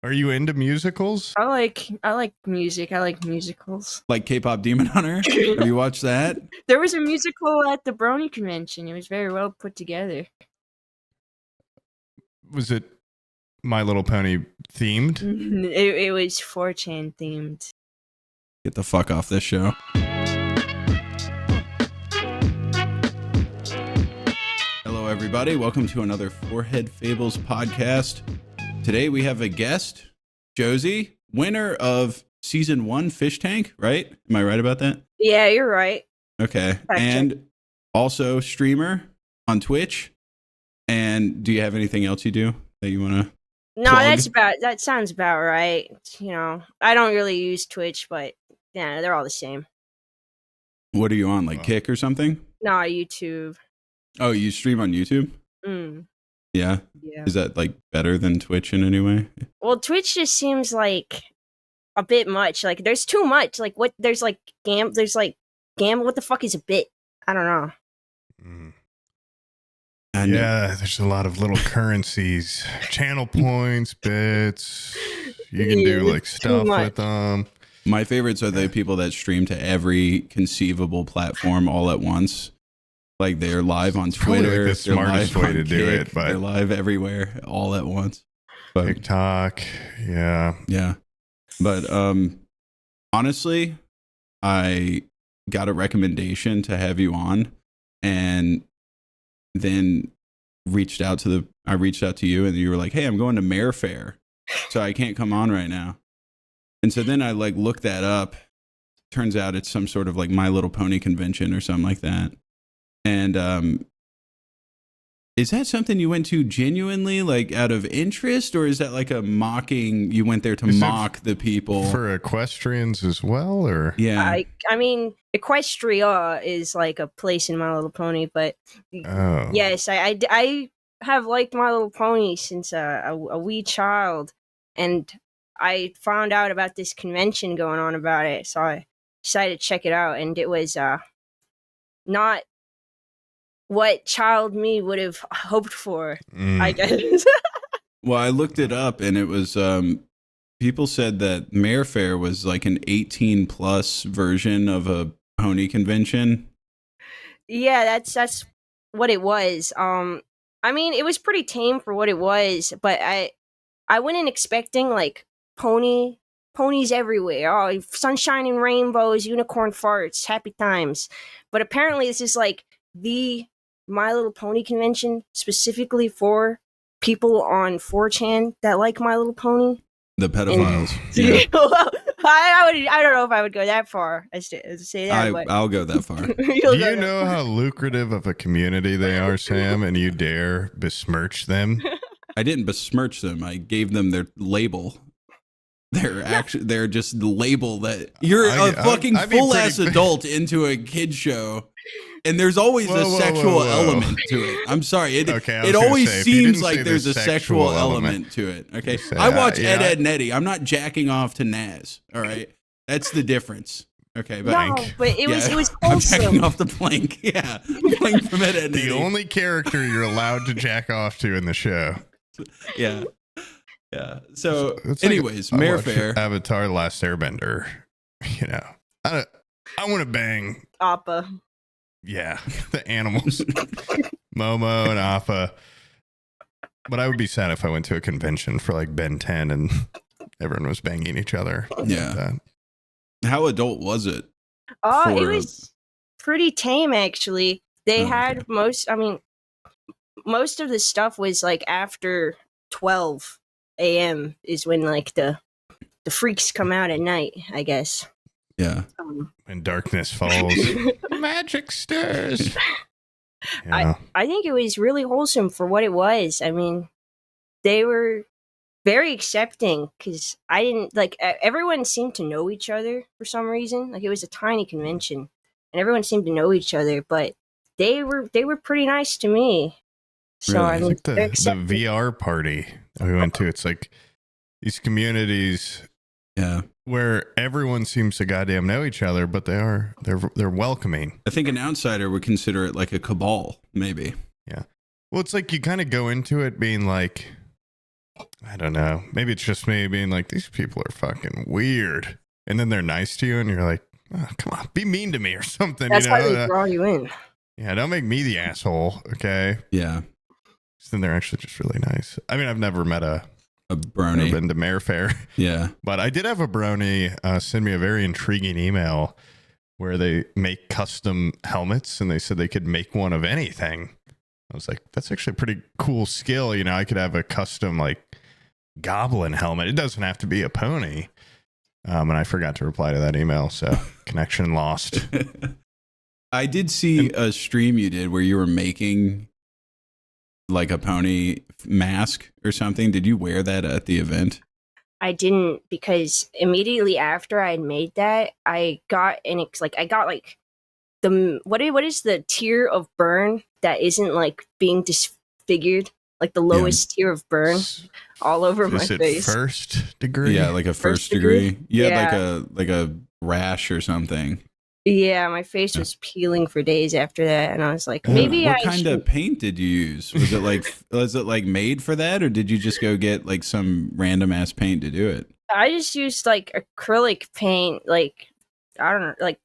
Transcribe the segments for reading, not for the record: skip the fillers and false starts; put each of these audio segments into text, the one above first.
Are you into musicals? I like music. I like musicals. Like K-pop Demon Hunter? Have you watched that? There was a musical at the Brony convention. It was very well put together. Was it My Little Pony themed? It was 4chan themed. Get the fuck off this show. Hello, everybody. Welcome to another Forehead Fables podcast. Today we have a guest, Josie, winner of season 1 Fish Tank, right? Am I right about that? Yeah, you're right. Okay. And also streamer on Twitch. And do you have anything else you do that you want to No, plug? that sounds about right. You know, I don't really use Twitch, but yeah, they're all the same. What are you on, like Kick or something? No, YouTube. Oh, you stream on YouTube? Yeah? Yeah. Is that like better than Twitch in any way? Well, Twitch just seems like a bit much. Like there's too much. Like what there's like gamble what the fuck is a bit? I don't know. Yeah, there's a lot of little currencies, channel points, bits. You can do like stuff with them. My favorites are the people that stream to every conceivable platform all at once. Like they're live on Twitter. Like the smartest way to do it, but they're live everywhere all at once. But, TikTok, yeah. But honestly, I got a recommendation to have you on, and then I reached out to you, and you were like, "Hey, I'm going to Mare Fair, so I can't come on right now." And so then I like looked that up. Turns out it's some sort of like My Little Pony convention or something like that. And is that something you went to genuinely, like out of interest, or is that like a mocking? You went there to mock the people for equestrians as well, or yeah? I mean, Equestria is like a place in My Little Pony, but yes, I have liked My Little Pony since a wee child, and I found out about this convention going on about it, so I decided to check it out, and it was not what child me would have hoped for, I guess. Well, I looked it up, and it was people said that Mare Fair was like an 18 plus version of a pony convention. Yeah, that's what it was. I mean, it was pretty tame for what it was, but I went in expecting like ponies everywhere. Oh, sunshine and rainbows, unicorn farts, happy times. But apparently this is like the My Little Pony convention specifically for people on 4chan that like My Little Pony. The pedophiles. I don't know if I would go that far as to say that. I'll go that far. Do you know how lucrative of a community they are, Sam, and you dare besmirch them? I didn't besmirch them. I gave them their label. They're just the label that you're a fucking full ass adult into a kid show. And there's always a sexual element to it. I'm sorry. It always seems like there's a sexual element to it. Okay. I watch Ed, and Eddie. I'm not jacking off to Naz. All right. That's the difference. Okay. But it was wholesome. I'm jacking off the plank. Yeah. Plank from Ed, and Eddie. The only character you're allowed to jack off to in the show. Yeah. Yeah. So anyways, like Mare Fair. Avatar: The Last Airbender. You know, I want to bang Appa. Yeah, the animals, Momo and Appa. But I would be sad if I went to a convention for like Ben 10 and everyone was banging each other. Yeah. How adult was it? It was pretty tame, actually. They had most of the stuff was like after 12 a.m. is when like the freaks come out at night, I guess. Yeah. When darkness falls, magic stirs. Yeah. I think it was really wholesome for what it was. I mean, they were very accepting because I didn't like everyone seemed to know each other for some reason. Like it was a tiny convention and everyone seemed to know each other, but they were pretty nice to me. So really? I mean, it's like the VR party that we went to. It's like these communities. Yeah. Where everyone seems to goddamn know each other, but they're welcoming. I think an outsider would consider it like a cabal, maybe. Yeah. Well, it's like you kind of go into it being like, I don't know. Maybe it's just me being like, these people are fucking weird. And then they're nice to you and you're like, oh, come on, be mean to me or something. That's you why know? they draw you in. Yeah, don't make me the asshole, okay? Yeah. Then they're actually just really nice. I mean, I've never met a brony. Never been to Mare Fair. Yeah. But I did have a brony send me a very intriguing email where they make custom helmets and they said they could make one of anything. I was like, that's actually a pretty cool skill. You know, I could have a custom like goblin helmet. It doesn't have to be a pony. And I forgot to reply to that email. So connection lost. I did see a stream you did where you were making like a pony mask or something. Did you wear that at the event? I didn't, because immediately after I had made that, I got the what is the tier of burn that isn't like being disfigured, like the lowest tier of burn all over my face. First degree? Yeah, like a first degree. You had like a rash or something. Yeah, my face was peeling for days after that, and I was like, maybe what kind of paint did you use? Was it like made for that, or did you just go get like some random ass paint to do it? I just used like acrylic paint, like I don't know, like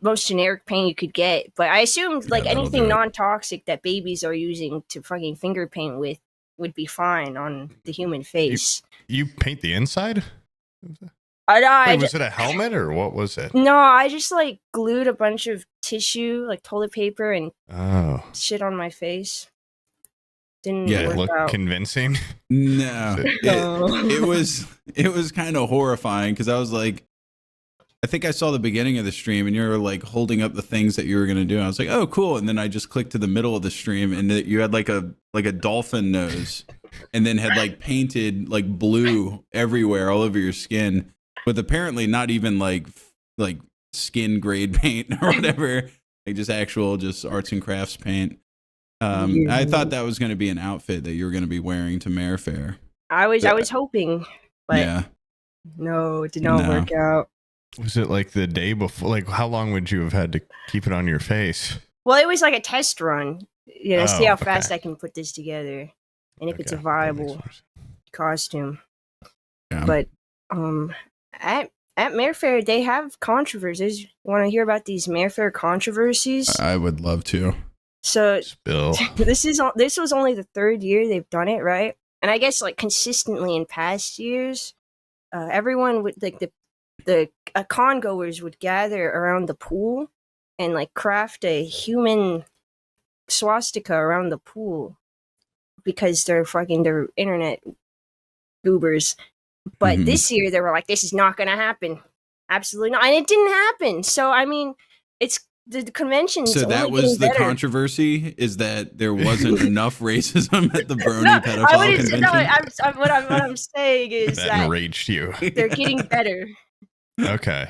most generic paint you could get. But I assumed like anything non-toxic that babies are using to fucking finger paint with would be fine on the human face. You paint the inside? Wait, was it a helmet or what was it? No, I just like glued a bunch of tissue, like toilet paper, and shit on my face. Didn't look out. Convincing. No, it was kind of horrifying because I was like, I think I saw the beginning of the stream and you were like holding up the things that you were gonna do. I was like, oh, cool. And then I just clicked to the middle of the stream and you had like a dolphin nose, and then had like painted like blue everywhere all over your skin. With apparently not even like skin grade paint or whatever, like just actual arts and crafts paint. I thought that was going to be an outfit that you were going to be wearing to Mare Fair. I was hoping, but no, it did not work out. Was it like the day before? Like, how long would you have had to keep it on your face? Well, it was like a test run. You know, see how fast I can put this together, and if it's a viable costume. Yeah. But at Mare Fair, they have controversies. You want to hear about these Mare Fair controversies? I would love to. So this was only the third year they've done it, right? And I guess like consistently in past years, everyone would like the con goers would gather around the pool and like craft a human swastika around the pool because they're internet goobers. But this year they were like, this is not going to happen. Absolutely not. And it didn't happen. So, I mean, it's the convention. So that was the controversy, is that there wasn't enough racism at the Brony pedophile convention? No, what I'm saying is that enraged you. They're getting better. Okay.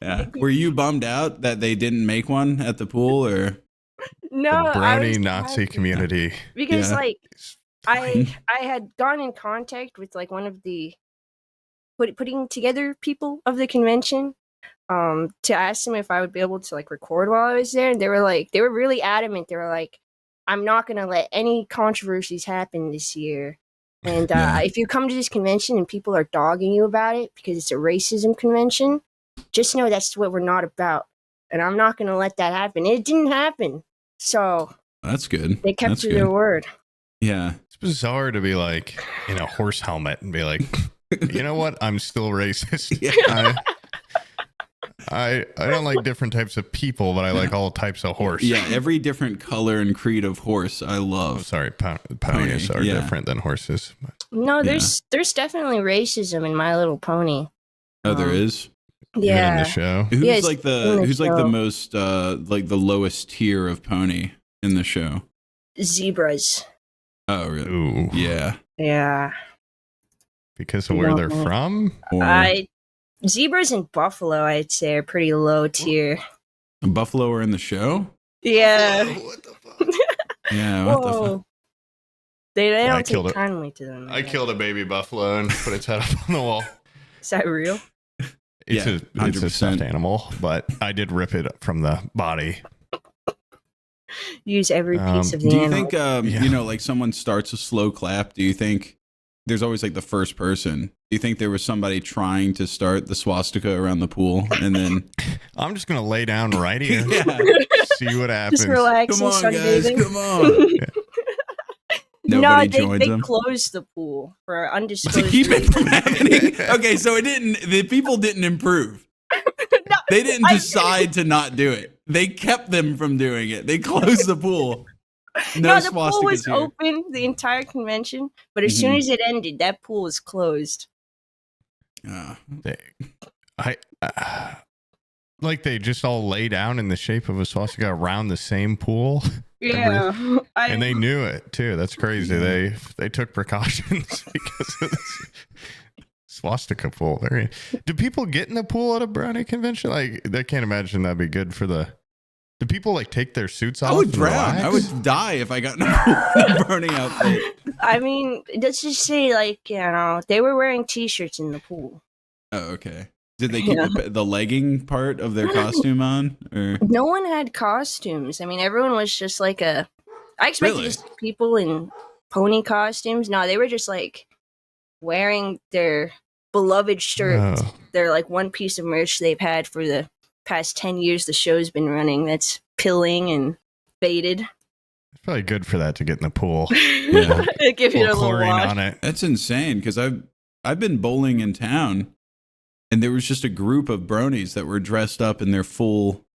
Yeah. Were you bummed out that they didn't make one at the pool, or? No, the Brony Nazi community. Because I had gotten in contact with like one of the putting together people of the convention to ask them if I would be able to like record while I was there, and they were really adamant. They were like, I'm not gonna let any controversies happen this year, and if you come to this convention and people are dogging you about it because it's a racism convention, just know that's what we're not about, and I'm not gonna let that happen. And it didn't happen, so that's good. They kept to their word. Yeah. It's bizarre to be like in a horse helmet and be like, you know what? I'm still racist. Yeah. I don't like different types of people, but I like all types of horse. Yeah, every different color and creed of horse I love. Oh, sorry, ponies are different than horses. No, there's definitely racism in My Little Pony. Oh, there is? Yeah. Even in the show? Who's like the most like the lowest tier of pony in the show? Zebras. Oh, really? Ooh. Yeah. Yeah. Because of where they're from? Zebras and buffalo, I'd say, are pretty low tier. Buffalo are in the show? Yeah. Whoa, what the fuck? Yeah, what the fuck? They don't take kindly to them. I killed a baby buffalo and put its head up on the wall. Is that real? It's a stuffed animal, but I did rip it from the body. Use every piece of the animal. Do you think, you know, like someone starts a slow clap, do you think there's always like the first person. Do you think there was somebody trying to start the swastika around the pool and then I'm just gonna lay down right here, yeah. see what happens. Just relax Come and on, guys, sunbathing. come on. Nobody no, joins they them. closed the pool for To undisclosed keep it from reasons. happening. Okay, so the people didn't improve. No, They didn't I- decide to not do it. They kept them from doing it. They closed the pool. No, the swastikas pool was here. open the entire convention, but as soon as it ended, that pool was closed. Like they just all lay down in the shape of a swastika around the same pool, Yeah, and they knew it too. That's crazy. They took precautions because of this swastika pool. Do people get in the pool at a brownie convention? Like, I can't imagine that'd be good for the. Do people like take their suits off? I would and drown. relax? I would die if I got in a burning outfit. I mean, let's just say, like, you know, they were wearing t-shirts in the pool. Oh, okay. Did they keep the legging part of their costume on? Or No one had costumes. I mean, everyone was just like I expected Really? to see people in pony costumes. No, they were just like wearing their beloved shirts. Oh. They're like one piece of merch they've had for the past 10 years the show's been running. That's pilling and faded. It's probably good for that to get in the pool. Yeah. Give it a little chlorine wash. on it. That's insane because I've been bowling in town, and there was just a group of bronies that were dressed up in their full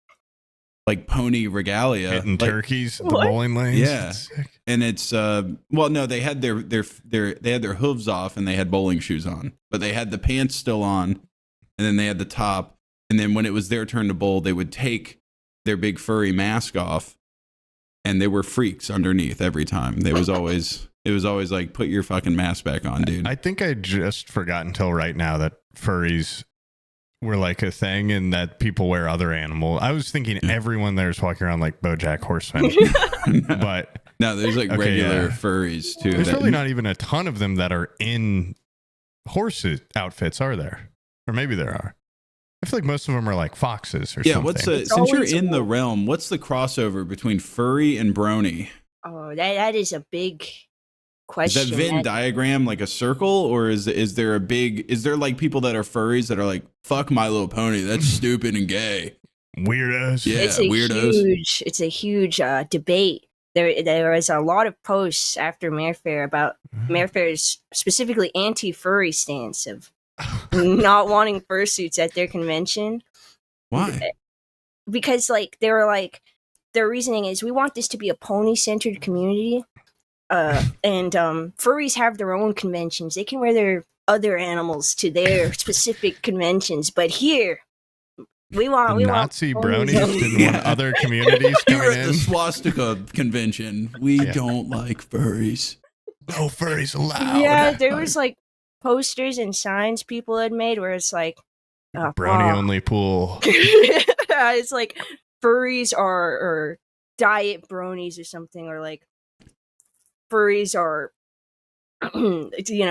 like pony regalia, Hitting like, turkeys at the What? bowling lanes. Yeah. That's sick. and it's well, no, they had they had their hooves off and they had bowling shoes on, but they had the pants still on, and then they had the top. And then when it was their turn to bowl, they would take their big furry mask off, and they were freaks underneath every time. It was always like, put your fucking mask back on, dude. I think I just forgot until right now that furries were like a thing and that people wear other animals. I was thinking everyone there's walking around like BoJack Horseman, but No, there's like Okay, regular yeah. furries too. there's that- really not even a ton of them that are in horses outfits, are there? Or maybe there are. I feel like most of them are like foxes or Yeah, something. what's the It's since you're always in the a- realm, what's the crossover between furry and brony? Oh, that is a big Is question. that Venn diagram like a circle, or is there like people that are furries that are like, fuck My Little Pony, that's stupid and gay? Weirdos. Yeah, it's a weirdos. huge debate. There was a lot of posts after Mare Fair about Mare Fair's specifically anti-furry stance of not wanting fursuits at their convention. Why? Because like they were like their reasoning is we want this to be a pony-centered community. And furries have their own conventions. They can wear their other animals to their specific conventions, but here we want Nazi ponies bronies only. didn't want other communities Here coming at the in. swastika convention, we Yeah. don't like furries. No furries allowed. Yeah, there was like posters and signs people had made where it's like Brony only pool. it's like furries are or diet bronies or something, or like furries are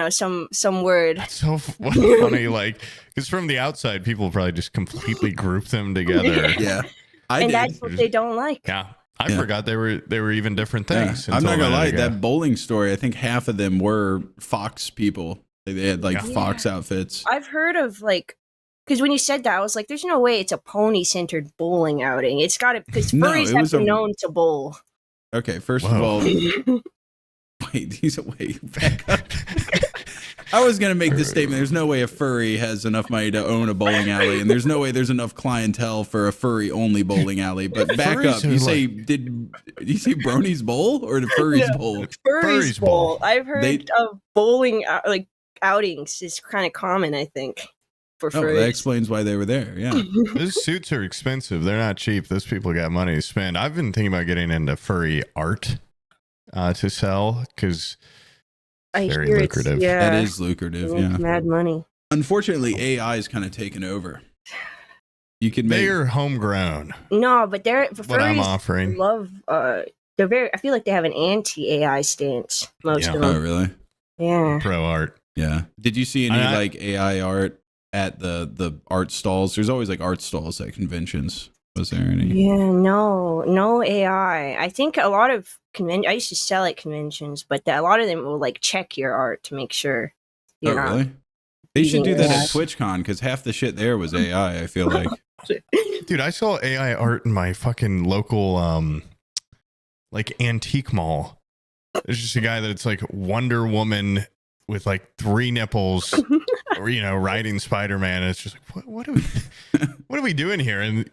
some word. That's so funny. Like, because from the outside, people probably just completely group them together. Yeah, I And did. that's what they don't like. Yeah. I Yeah. forgot they were even different Yeah. things. I'm not until a gonna lie. minute ago. That bowling story, I think half of them were fox people. They had like Yeah. fox outfits. I've heard of like, because when you said that, I was like, "There's no way it's a pony-centered bowling outing. It's got to because No, furries it have was been a- known to bowl." Okay, first of Whoa. all, wait, back up. I was gonna make this statement. There's no way a furry has enough money to own a bowling alley, and there's no way there's enough clientele for a furry only bowling alley. But back Furries up, are you say like- did you say bronies bowl or the furries Yeah. bowl? Furries bowl. I've heard They- of bowling like outings is kind of common. I think for Oh, furries. that explains why they were there. Yeah. Those suits are expensive. They're not cheap. Those people got money to spend. I've been thinking about getting into furry art to sell because I very hear lucrative. It's, yeah, That is lucrative. it's Yeah. mad money. Unfortunately, AI is kind of taken over. You can make they're homegrown. No, but they're What I'm furries offering. love. They're very. I feel like they have an anti-AI stance. Most Yeah. of Oh, them. really? Yeah. Pro art. Yeah. Did you see any I- like AI art at the art stalls? There's always like art stalls at conventions. Was there any? Yeah, no AI. I think a lot of I used to sell at conventions, but a lot of them will like check your art to make sure Oh, you're not. really? They should do that Yeah. at TwitchCon because half the shit there was AI. I feel like. Dude, I saw AI art in my fucking local like antique mall. There's just a guy that it's like Wonder Woman with like 3 nipples, or riding Spider-Man. And it's just like, what are we doing here? And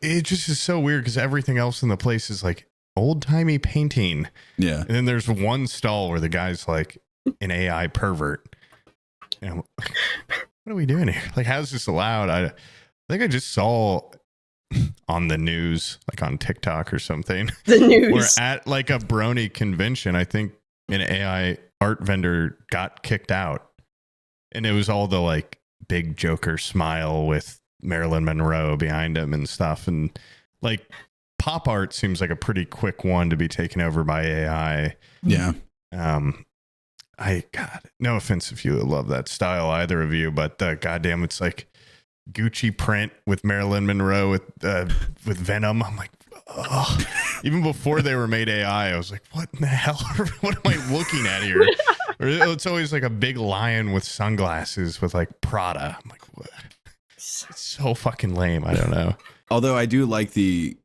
it just is so weird because everything else in the place is like old-timey painting. Yeah. And then there's one stall where the guy's like an AI pervert. And what are we doing here? Like, how's this allowed? I think I just saw on the news, like on TikTok or something. The news. We're at like a brony convention. I think an AI art vendor got kicked out. And it was all the like big Joker smile with Marilyn Monroe behind him and stuff. And like pop art seems like a pretty quick one to be taken over by AI. Yeah. God, no offense if you love that style, either of you, but goddamn, it's like Gucci print with Marilyn Monroe with Venom. I'm like, oh. Even before they were made AI, I was like, what in the hell? What am I looking at here? Or it's always like a big lion with sunglasses with like Prada. I'm like, what? It's so fucking lame. I don't know. Although I do like the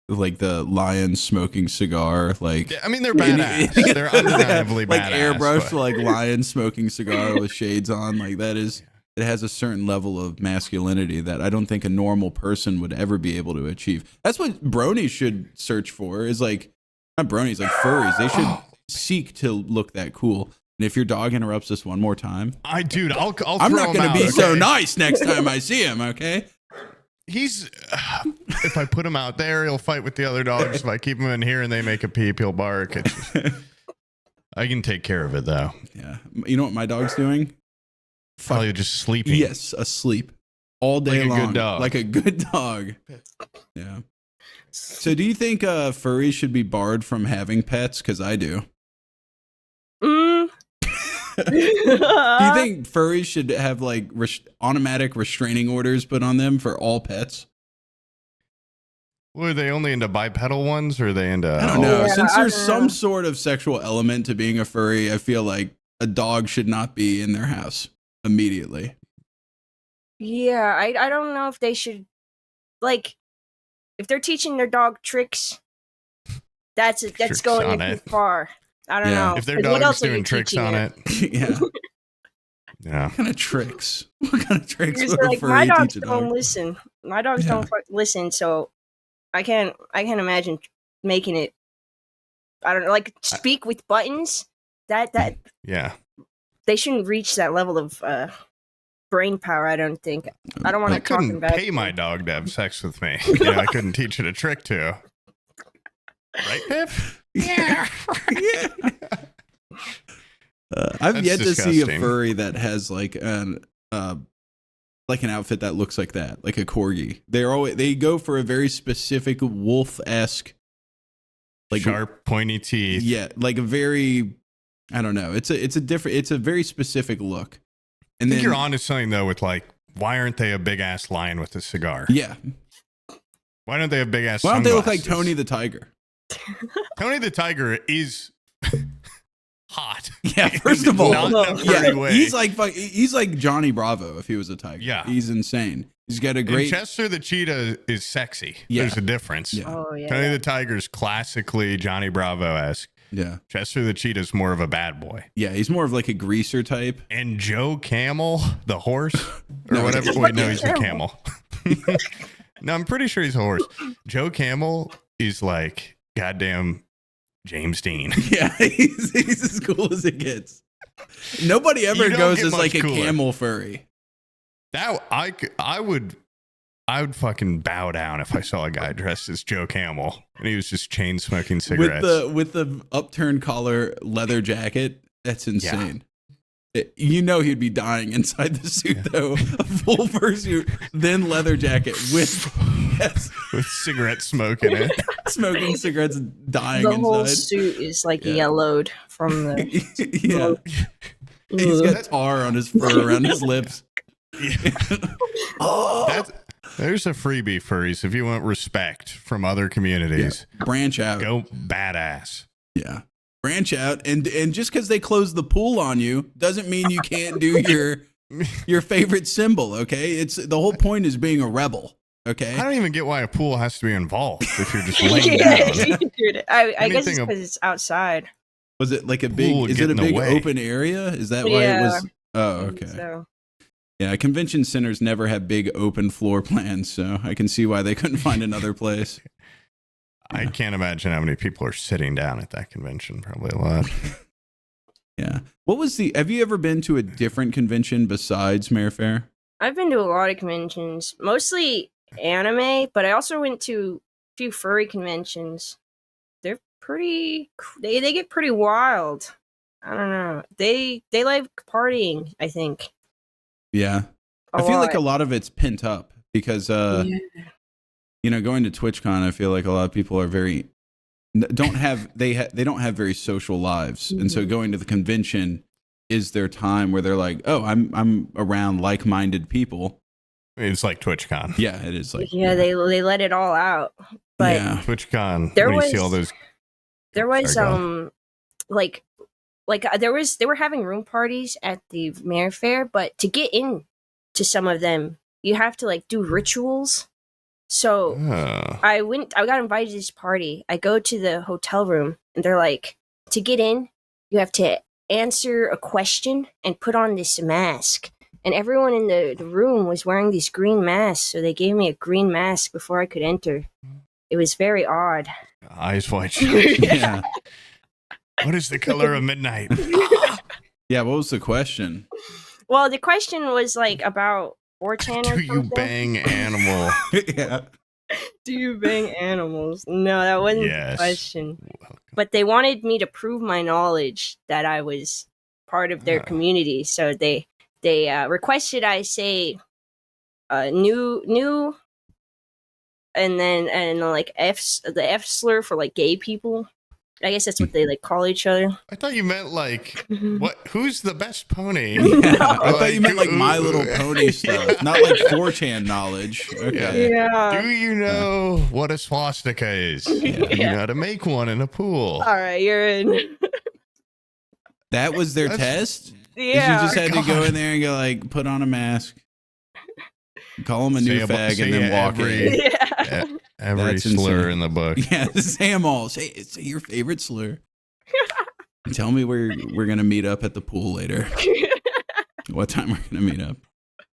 lion smoking cigar. Like, I mean, they're badass. They're undeniably like badass. airbrushed, like lion smoking cigar with shades on. Like that is. It has a certain level of masculinity that I don't think a normal person would ever be able to achieve. That's what bronies should search for. Is like not bronies, like furries. They should seek to look that cool. And if your dog interrupts us one more time, I'll I'm throw not going him to be out, so okay? nice next time I see him. Okay. He's if I put him out there, he'll fight with the other dogs. If I keep him in here and they make a peep, he'll bark. I can take care of it though. Yeah. You know what my dog's doing? Probably just sleeping. Yes, asleep all day Like a long, good dog. like a good dog. Yeah. So, do you think furries should be barred from having pets? Because I do. Do you think furries should have like automatic restraining orders put on them for all pets? Well, are they only into bipedal ones, or are they into? I don't know. Yeah, Since I there's don't some know. sort of sexual element to being a furry, I feel like a dog should not be in their house immediately. Yeah, I don't know if they should, like, if they're teaching their dog tricks, that's Tricks going on too it. far. I don't Yeah. know. If their 'Cause what dog's else are you doing tricks teaching on it? Yeah. Yeah. What kind of tricks? What kind of tricks It's would a like my furry dogs teach a don't dog? listen. My dogs Yeah. don't listen, so I can't imagine making it. I don't know, like speak with buttons. That Yeah. they shouldn't reach that level of brain power. I don't think. I don't want I to talk couldn't about. pay my dog to have sex with me. I couldn't teach it a trick to. Right, Pip? Yeah. Yeah. I've That's yet to see a disgusting. furry that has like an outfit that looks like that, like a corgi. They go for a very specific wolf-esque, like Sharp, pointy teeth. yeah, like a very, I don't know. It's a very specific look. I And think then you're onto something though with like, why aren't they a big ass lion with a cigar? yeah, Why don't they have big ass? why don't they look like sunglasses? Tony the Tiger? Tony the Tiger is hot. Yeah, first of all, Not in a furry yeah, way. he's like Johnny Bravo if he was a tiger. Yeah. He's insane. He's got a And great Chester the cheetah is sexy. Yeah. There's a difference. Yeah. Oh yeah. Tony the Tiger's classically Johnny Bravo-esque. yeah. Chester the cheetah's more of a bad boy. Yeah, he's more of like a greaser type. And Joe Camel, the horse, or No, whatever. he's Wait, no, fucking he's a camel. No, I'm pretty sure he's a horse. Joe Camel is like goddamn James Dean. Yeah, he's as cool as it gets. Nobody ever You don't goes get as like much a cooler. camel furry. That I would fucking bow down if I saw a guy dressed as Joe Camel and he was just chain smoking cigarettes. With the upturned collar leather jacket. That's insane. He'd be dying inside the suit though. A full fursuit, then leather jacket with with cigarette smoke in it. smoking cigarettes, dying The whole inside. suit is like Yeah. yellowed from the. Yeah, he's got tar on his fur around his lips. Yeah. Oh, That's There's a freebie, furries. If you want respect from other communities, branch out. Go badass. Yeah. Branch out. And just because they close the pool on you doesn't mean you can't do your favorite symbol, okay? It's the whole point is being a rebel, okay? I don't even get why a pool has to be involved if you're just laying down. Dude, I guess it's Anything because it's outside. Was it like a Pool big, is get it a in the big way. open area? Is that why it was? Oh, okay. So. Yeah, convention centers never have big open floor plans, so I can see why they couldn't find another place. I can't imagine how many people are sitting down at that convention. Probably a lot. Yeah. Have you ever been to a different convention besides Mayor Fair? I've been to a lot of conventions, mostly anime, but I also went to a few furry conventions. They're pretty, they get pretty wild. I don't know. They like partying, I think. Yeah. I feel like a lot of it's pent up because, you know, going to TwitchCon, I feel like a lot of people are they don't have very social lives. And so going to the convention is their time where they're like, oh, I'm around like-minded people. It's like TwitchCon. Yeah, it is like. Yeah, they let it all out. But yeah. TwitchCon. There when you see was- all those. there was Sorry, go they were having room parties at the Mayor Fair, but to get in to some of them, you have to like do rituals. So Oh. I got invited to this party. I go to the hotel room and they're like, to get in, you have to answer a question and put on this mask. And everyone in the room was wearing these green masks, so they gave me a green mask before I could enter. It was very odd. Eyes wide shut. Yeah. What is the color of midnight? Yeah. What was the question? Well, the question was like about 4chan or Do you something. bang animal? Yeah. Do you bang animals? No, that wasn't Yes. the question. But they wanted me to prove my knowledge that I was part of their Oh. community. So they requested I say new and like the F slur for like gay people. I guess that's what they like call each other. I thought you meant like what? Who's the best pony? Yeah, I thought you meant like Ooh. My Little Pony stuff, not like 4chan knowledge. Okay. Yeah. Do you know what a swastika is? Do you know how to make one in a pool? All right, you're in. That was their That's- test? Yeah. You just had to go God. in there and go like, put on a mask, call him a new fag, say and then walk in. Yeah. Every That's slur insane. in the book. Yeah, say them all. Say your favorite slur. Tell me where we're gonna meet up at the pool later. What time we're gonna meet up?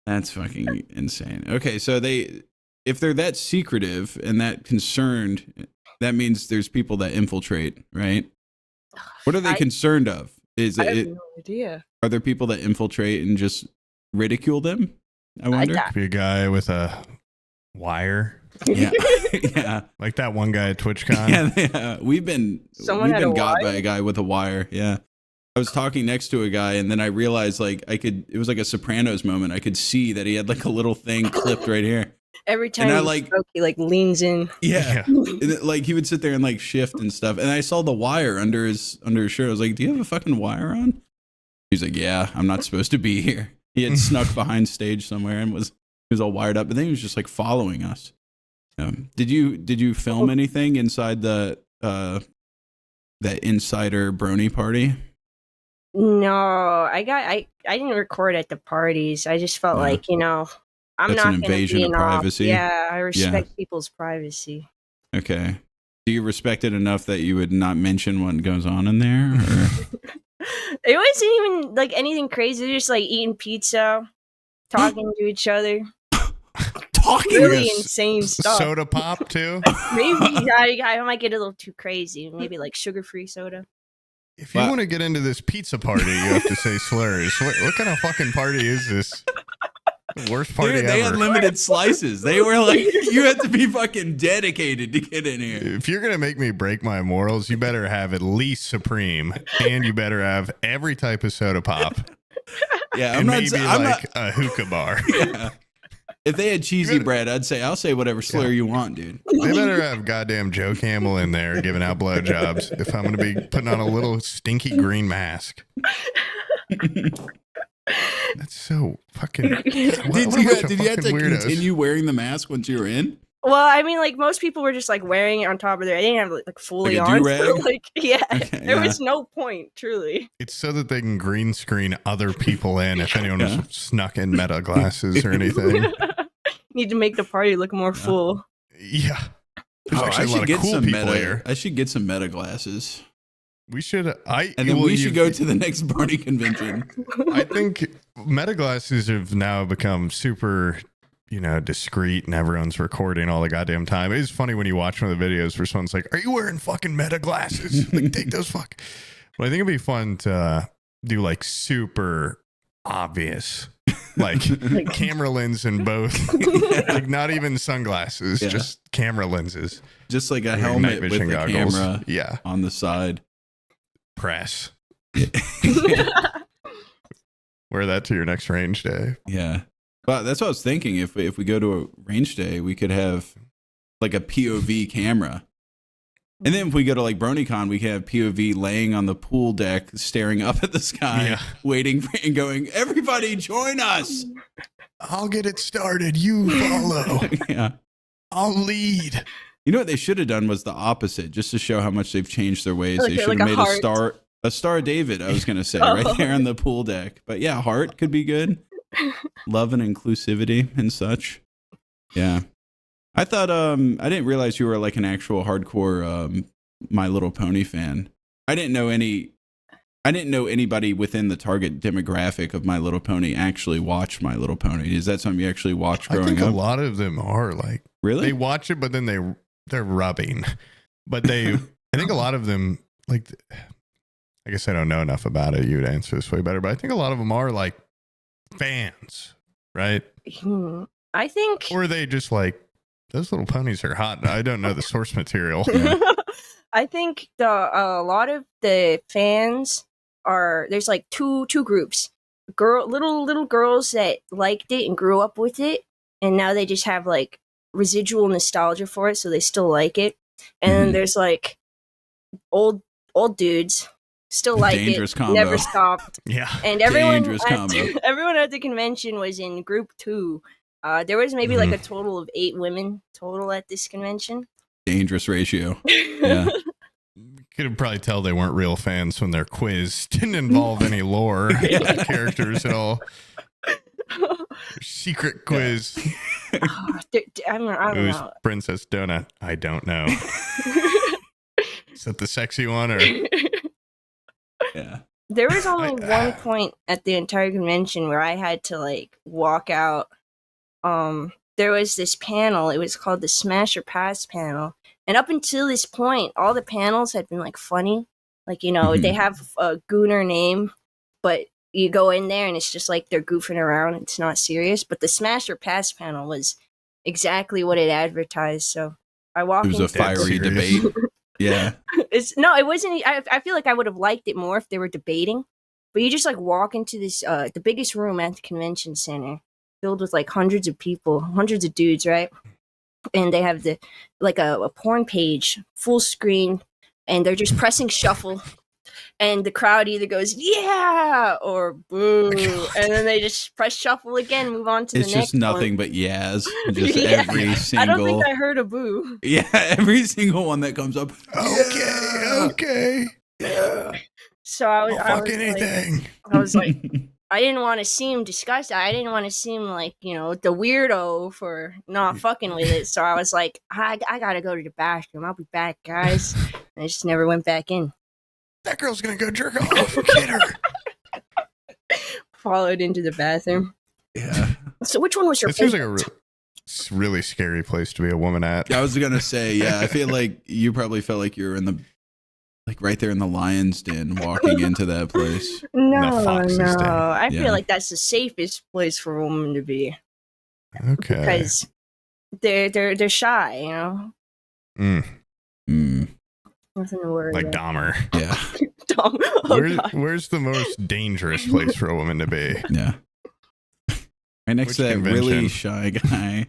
That's fucking insane. Okay, so if they're that secretive and that concerned, that means there's people that infiltrate, right? What are they concerned of? Is I have it? no idea. Are there people that infiltrate and just ridicule them? I wonder. doubt- Be a guy with a wire, Yeah, yeah. like that one guy at TwitchCon. Yeah, we've been Someone had a got by wire? a guy with a wire. Yeah, I was talking next to a guy, and then I realized like it was like a Sopranos moment. I could see that he had like a little thing clipped right here. Every time I he like- spoke, he like leans in. Yeah, and like he would sit there and like shift and stuff. And I saw the wire under his shirt. I was like, "Do you have a fucking wire on?" He's like, "Yeah, I'm not supposed to be here." He had snuck behind stage somewhere and was all wired up. But then he was just like following us. Did you film anything inside the that insider brony party? No, I didn't record at the parties. I just felt Yeah. like, I'm That's not an gonna invasion be of an op. privacy. Yeah, I respect people's privacy. Okay. Do you respect it enough that you would not mention what goes on in there? Or? It wasn't even like anything crazy. Just like eating pizza, talking to each other. Talking. Really Yes. insane stuff. Soda pop too. Maybe I might get a little too crazy. Maybe like sugar-free soda. If you Wow. want to get into this pizza party, you have to say slurs. What kind of fucking party is this? The worst party Dude, they had ever. limited slices. They were like, you had to be fucking dedicated to get in here. If you're gonna make me break my morals, you better have at least Supreme, and you better have every type of soda pop, Yeah, and maybe like a hookah bar. Yeah. If they had cheesy bread, I'll say whatever slur you want, dude. They better have goddamn Joe Camel in there giving out blowjobs if I'm going to be putting on a little stinky green mask. That's so fucking. What Did a you, bunch of did you have to fucking weirdos. continue wearing the mask once you were in? Well, I mean, like most people were just like wearing it on top of their. They didn't have like fully Like a on. do-rag? Like, yeah, Okay, there yeah. was no point, truly. It's so that they can green screen other people in if anyone Yeah. was snuck in meta glasses or anything. Need to make the party look more full. Yeah. There's Oh, actually a lot of cool people here. I should get some meta glasses. We should. And then we should go to the next Barney convention. I think meta glasses have now become super, discreet, and everyone's recording all the goddamn time. It's funny when you watch one of the videos where someone's like, "Are you wearing fucking meta glasses?" Like, take those fuck. But I think it'd be fun to do like super obvious, like camera lens in both, like not even sunglasses, just camera lenses, just like a night helmet with vision a goggles. camera Yeah, on the side. press. Wear that to your next range day. Yeah. Well, that's what I was thinking. If we go to a range day, we could have like a POV camera. And then if we go to like BronyCon, we could have POV laying on the pool deck, staring up at the sky, waiting for and going, "Everybody join us. I'll get it started. You follow. Yeah. I'll lead." You know what they should have done was the opposite, just to show how much they've changed their ways. Like They should have made a Star of David, I was going to say, right there on the pool deck. But yeah, heart could be good. Love and inclusivity and such. Yeah. I thought, I didn't realize you were like an actual hardcore My Little Pony fan. I didn't know anybody within the target demographic of My Little Pony actually watched My Little Pony. Is that something you actually watched growing I think up? a lot of them are like, Really? they watch it, but then they're rubbing. But I think a lot of them, like, I guess I don't know enough about it. You'd answer this way better, but I think a lot of them are like fans, right? I think. Or are they just like, those little ponies are hot. I don't know the source material. I think a lot of the fans there's like two groups. Little girls that liked it and grew up with it, and now they just have like residual nostalgia for it, so they still like it. And then there's like old dudes still like Dangerous it, combo. never stopped. Yeah. And everyone at the convention was in group 2. There was maybe like a total of 8 women total at this convention. Dangerous ratio. Yeah. Could probably tell they weren't real fans when their quiz didn't involve any lore characters at all. Secret quiz. I don't Who's know. Princess Donut? I don't know. Is that the sexy one or? Yeah. There was only one point at the entire convention where I had to like walk out. There was this panel. It was called the Smash or Pass panel. And up until this point, all the panels had been like funny. Like, they have a Gooner name, but you go in there and it's just like they're goofing around. It's not serious. But the Smash or Pass panel was exactly what it advertised. So I walked in. It was a fiery debate. Yeah. It wasn't. I feel like I would have liked it more if they were debating. But you just like walk into this, the biggest room at the convention center, filled with like hundreds of people, hundreds of dudes, right? And they have a porn page, full screen, and they're just pressing shuffle. And the crowd either goes, yeah, or boo. And then they just press shuffle again, move on to the next one. It's just nothing but yes. Just every single. I don't think I heard a boo. Yeah, every single one that comes up. Okay. Yeah. So I was anything. I was like, I didn't want to seem disgusted. I didn't want to seem like, the weirdo for not fucking with it. So I was like, I gotta go to the bathroom. I'll be back, guys. And I just never went back in. That girl's gonna go jerk off. Get her. Followed into the bathroom. Yeah. So which one was your It seems favorite? like a really scary place to be a woman at. I was gonna say, yeah. I feel like you probably felt like you were in the, like right there in the lion's den, walking into that place. No. Fox's Den. I Yeah. feel like that's the safest place for a woman to be Okay. because they're shy, Mm, Nothing to worry Like about. Dahmer. yeah. Dumb. Oh, God. Where's the most dangerous place for a woman to be? Yeah. Right next Which to that convention? really shy guy,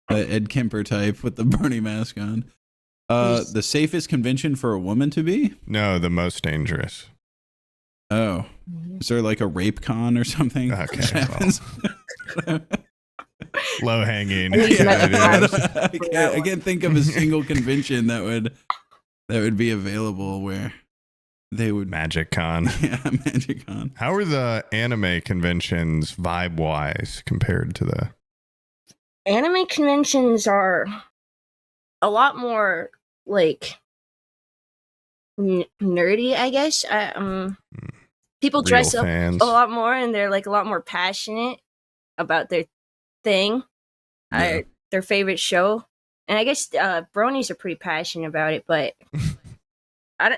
the Ed Kemper type with the Bernie mask on. The safest convention for a woman to be? No, the most dangerous. Oh, is there like a rape con or something? Okay, that happens? Low hanging. I can't think of a single convention that would be available where they would Magic Con. Yeah, Magic Con. How are the anime conventions vibe wise compared to the Anime conventions are a lot more like nerdy, I guess. People dress real up fans? a lot more, and they're like a lot more passionate about their thing, Yeah. their favorite show. And I guess bronies are pretty passionate about it, but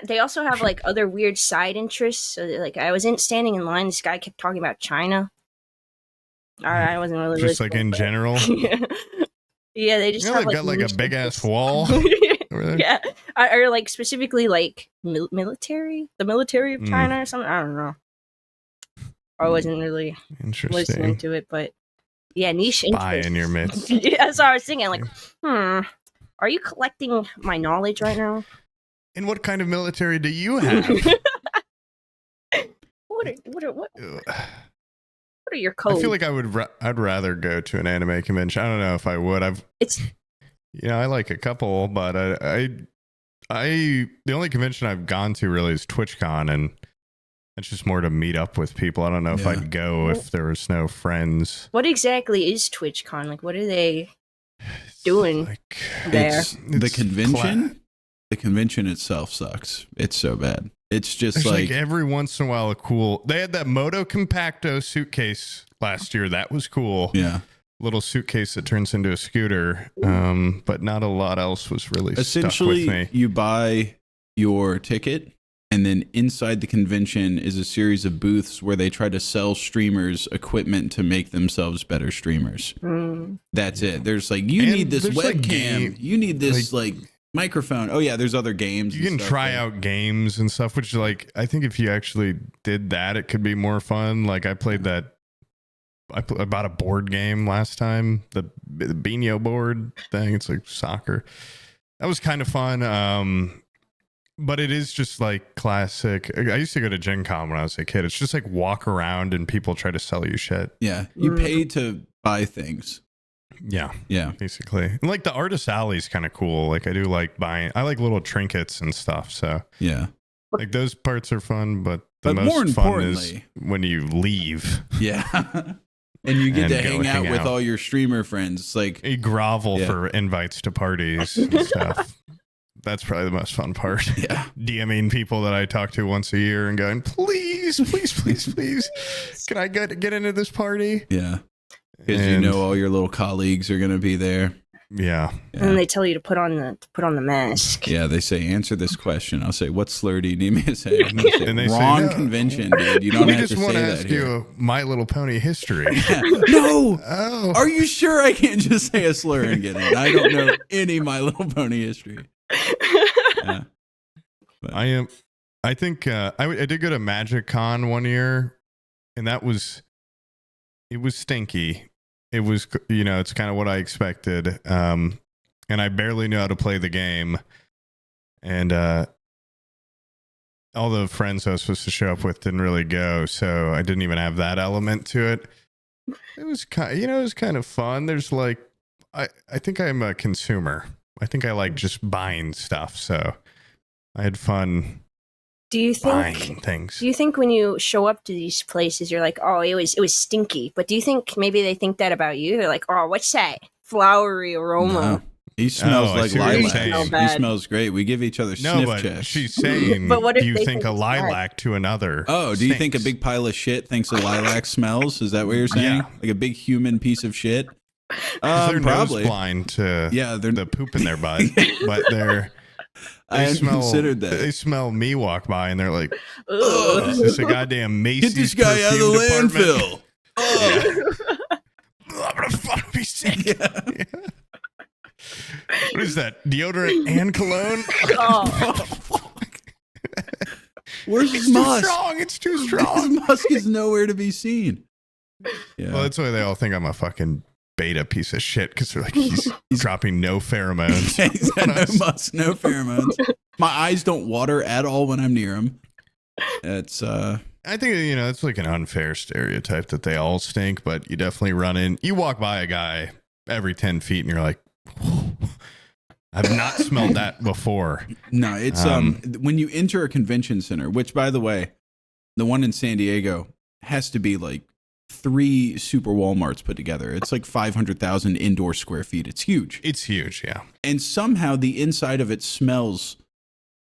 they also have like other weird side interests. So, like I was standing in line, this guy kept talking about China. I wasn't really Just like in general? Yeah, they just You know, have they've got like a niche big ass interests. wall over there. Yeah, or like specifically like military, the military of China or something. I don't know. I wasn't really listening Interesting. to it, but yeah, niche Spy interests. in your midst. Yeah, that's what I was thinking. Like, are you collecting my knowledge right now? And what kind of military do you have? What Ugh. are your codes? I feel like I'd rather go to an anime convention. I don't know if I would. It's I like a couple, but the only convention I've gone to really is TwitchCon, and it's just more to meet up with people. I don't know if Yeah. I'd go if there was no friends. what exactly is TwitchCon? Like, what are they doing Like, there? It's the convention. The convention itself sucks. It's so bad. It's just There's like every once in a while they had that Moto Compacto suitcase last year. That was cool. yeah. Little suitcase that turns into a scooter. But not a lot else was really Essentially, stuck with me. you buy your ticket, and then inside the convention is a series of booths where they try to sell streamers equipment to make themselves better streamers. That's it. There's like, you And need this there's, like, webcam. You need this like microphone. Oh yeah, there's other games. You and can stuff try there. out games and stuff, which like I think if you actually did that, it could be more fun. Like I played that. I bought a board game last time, the Beano board thing. It's like soccer. That was kind of fun. But it is just like classic. I used to go to Gen Con when I was a kid. It's just like walk around and people try to sell you shit. Yeah, you pay to buy things. Yeah. Yeah. Basically. And like the artist alley is kind of cool. Like I do like buying, I like little trinkets and stuff. So Yeah. like those parts are fun, but the But more most fun is importantly- when you leave. Yeah. And you get And to go hang out hang with out. all your streamer friends. It's like, You grovel Yeah. for invites to parties and stuff. That's probably the most fun part. yeah. DMing people that I talk to once a year and going, please, can I get into this party? Yeah. Because you And- know all your little colleagues are going to be there. Yeah. And then they tell you to put on the mask. Yeah, they say, answer this question. I'll say, what slur do you need me to say? I'm gonna say, And they say, wrong "No, convention, dude. You don't We have to just want say to that ask here. you a My Little Pony history. No! Oh. Are you sure I can't just say a slur and get in? I don't know any My Little Pony history. Yeah. I think I did go to Magic Con one year, and it was stinky. It was, it's kind of what I expected. And I barely knew how to play the game. And all the friends I was supposed to show up with didn't really go, so I didn't even have that element to it. It was kind of fun. There's like, I think I'm a consumer. I think I like just buying stuff, so I had fun Do you buying think? things. Do you think when you show up to these places, you're like, oh, it was stinky? But do you think maybe they think that about you? They're like, oh, what's that flowery aroma? No. He smells Oh, I like see what you're lilac. saying. He Bad. smells great. We give each other No, sniff but checks. she's saying, But what if do you they think think a it's bad? lilac to another? Oh, do you think a stinks? big pile of shit thinks a lilac smells? Is that what you're saying? Yeah. Like a big human piece of shit? 'Cause they're Probably. nose blind to Yeah, they're. the poop in their butt, but I they hadn't smell. considered that. They smell me walk by, and they're like, Ugh. "Is this a goddamn Macy's Get this guy out of the perfume department?" landfill. Oh. I'm gonna fucking be sick. Yeah. What is that? Deodorant and cologne? Oh. Where's his It's too musk? strong. It's too His strong. musk is nowhere to be seen. Yeah. Well, that's why they all think I'm a fucking beta piece of shit, because they're like, he's dropping no pheromones. He's got on no us. musk, no pheromones. My eyes don't water at all when I'm near him. It's I think, it's like an unfair stereotype that they all stink, but you definitely you walk by a guy every 10 feet and you're like, I've not smelled that before. No, it's when you enter a convention center, which, by the way, the one in San Diego has to be like 3 super Walmarts put together. It's like 500,000 indoor square feet. It's huge. It's huge, yeah. And somehow the inside of it smells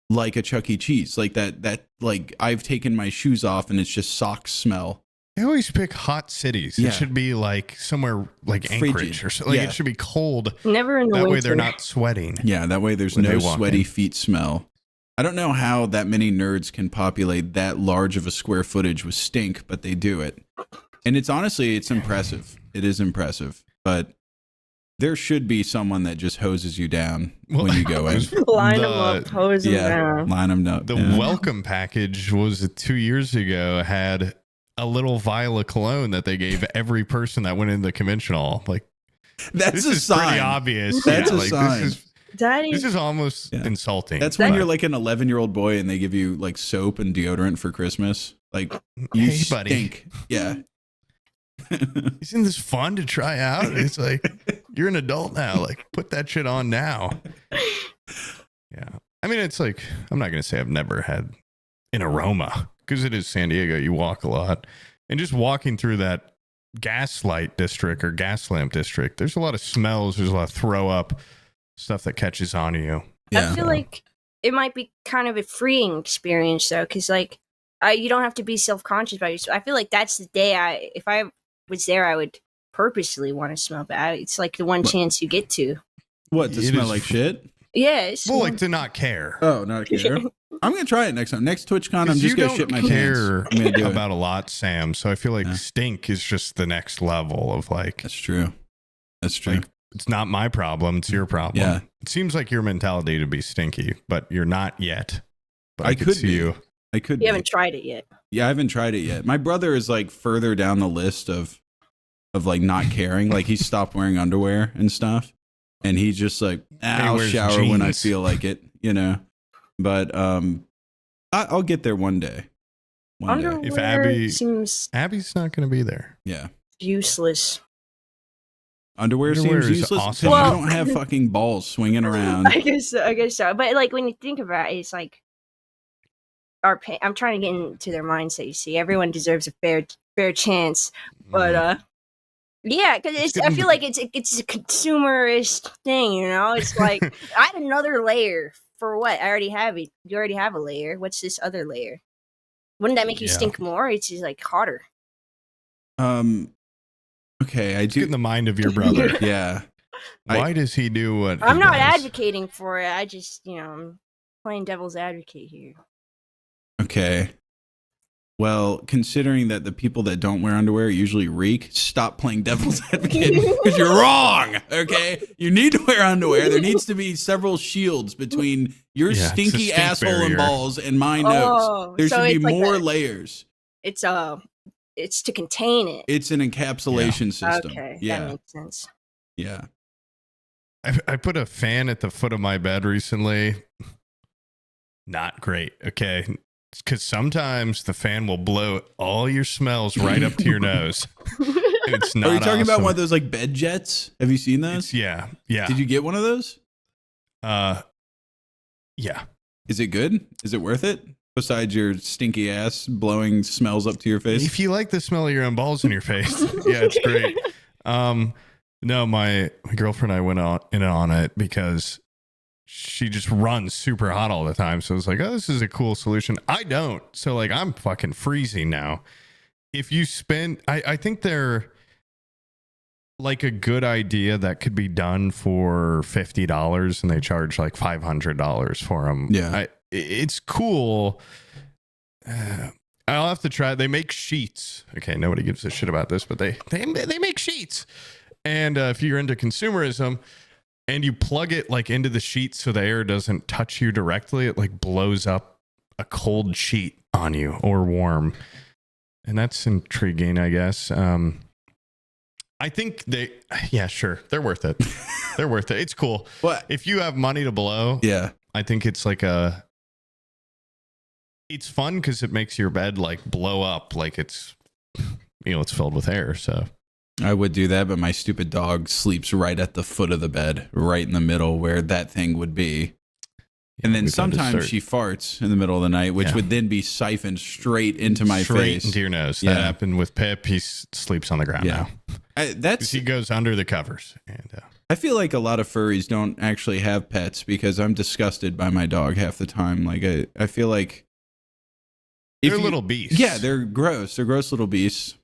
like a Chuck E. Cheese. Like that like I've taken my shoes off and it's just socks smell. They always pick hot cities. Yeah. It should be like somewhere like Anchorage or so. Like it should be cold. Never in the That winter. way they're not sweating. Yeah, that way there's when no they walk sweaty in. feet smell. I don't know how that many nerds can populate that large of a square footage with stink, but they do it. And it's impressive. It is impressive. But there should be someone that just hoses you down when you go in. Line them up, hose them down. Line them up. The welcome package was 2 years ago had a little vial of cologne that they gave every person that went into the convention hall. Like, that's this a is sign. pretty obvious. That's a like, sign. This is almost insulting. That's when you're like an 11-year-old boy and they give you like soap and deodorant for Christmas. Like, you hey, buddy. stink. Yeah. Isn't this fun to try out? It's like, you're an adult now. Like, put that shit on now. Yeah. I mean, it's like, I'm not going to say I've never had an aroma because it is San Diego. You walk a lot. And just walking through that gaslight district or gas lamp district, there's a lot of smells. There's a lot of throw up stuff that catches on you. Yeah. I feel like it might be kind of a freeing experience though, because like you don't have to be self-conscious about yourself. I feel like that's the day if I was there, I would purposely want to smell bad. It's like the one chance you get to. What, to It smell is like shit? Yeah. Well, like to not care. Oh, not care. I'm going to try it next time. Next TwitchCon, I'm just going to shit my care pants. I'm gonna do about a lot, Sam. So I feel like stink is just the next level of like. That's true. That's true. Like, it's not my problem. It's your problem. Yeah. It seems like your mentality to be stinky, but you're not yet. But I could could see be. you. I could. You haven't tried it yet. Yeah, I haven't tried it yet. My brother is like further down the list of like not caring. Like he stopped wearing underwear and stuff, and he's just like, I'll wears shower when I jeans. feel like it, But I'll get there one day. One day. Underwear If Abby- seems Abby's not going to be there. Yeah. useless. Underwear Underwear seems is useless awesome. because Well- you don't have fucking balls swinging around. I guess so. But like when you think about it, it's like I'm trying to get into their mindset. You see, everyone deserves a fair chance, but yeah, because I feel like it's a consumerist thing. It's like add another layer for what? I already have it. You already have a layer. What's this other layer? Wouldn't that make you Yeah. stink more? It's just like hotter. Okay, I Get in do. the mind of your brother. Yeah. Why does he do what he I'm not does? advocating for it. I just, I'm playing devil's advocate here. Okay. Well, considering that the people that don't wear underwear usually reek, stop playing devil's advocate because you're wrong. Okay, you need to wear underwear. There needs to be several shields between your Yeah, it's a stinky stink asshole and barrier. balls and my nose. Oh, There so should be it's like more a- layers. It's to contain it. It's an encapsulation system. Okay, that Yeah, makes sense. yeah. I put a fan at the foot of my bed recently. Not great. Okay. Because sometimes the fan will blow all your smells right up to your nose. And it's not Are you talking about awesome. one of those like bed jets? Have you seen those? Yeah. Did you get one of those? Yeah. Is it good? Is it worth it? Besides your stinky ass blowing smells up to your face? If you like the smell of your own balls in your face, yeah, it's great. No, my girlfriend and I went on it because she just runs super hot all the time. So it's like, oh, this is a cool solution. I don't. So like, I'm fucking freezing now. If you spend, I think they're like a good idea that could be done for $50 and they charge like $500 for them. Yeah. It's cool. I'll have to try. They make sheets. Okay, nobody gives a shit about this, but they make sheets. And if you're into consumerism and you plug it like into the sheet so the air doesn't touch you directly, it like blows up a cold sheet on you or warm. And that's intriguing, I guess. I think yeah, sure. They're worth it. They're worth it. It's cool. What? If you have money to blow, Yeah. I think it's like It's fun because it makes your bed like blow up like it's it's filled with air. So I would do that, but my stupid dog sleeps right at the foot of the bed, right in the middle where that thing would be. And then sometimes she farts in the middle of the night, which would then be siphoned straight into my face. Into your nose. That happened with Pip. He sleeps on the ground now. He goes under the covers. And I feel like a lot of furries don't actually have pets because I'm disgusted by my dog half the time. Like I feel like they're little beasts. Yeah, they're gross. They're gross little beasts.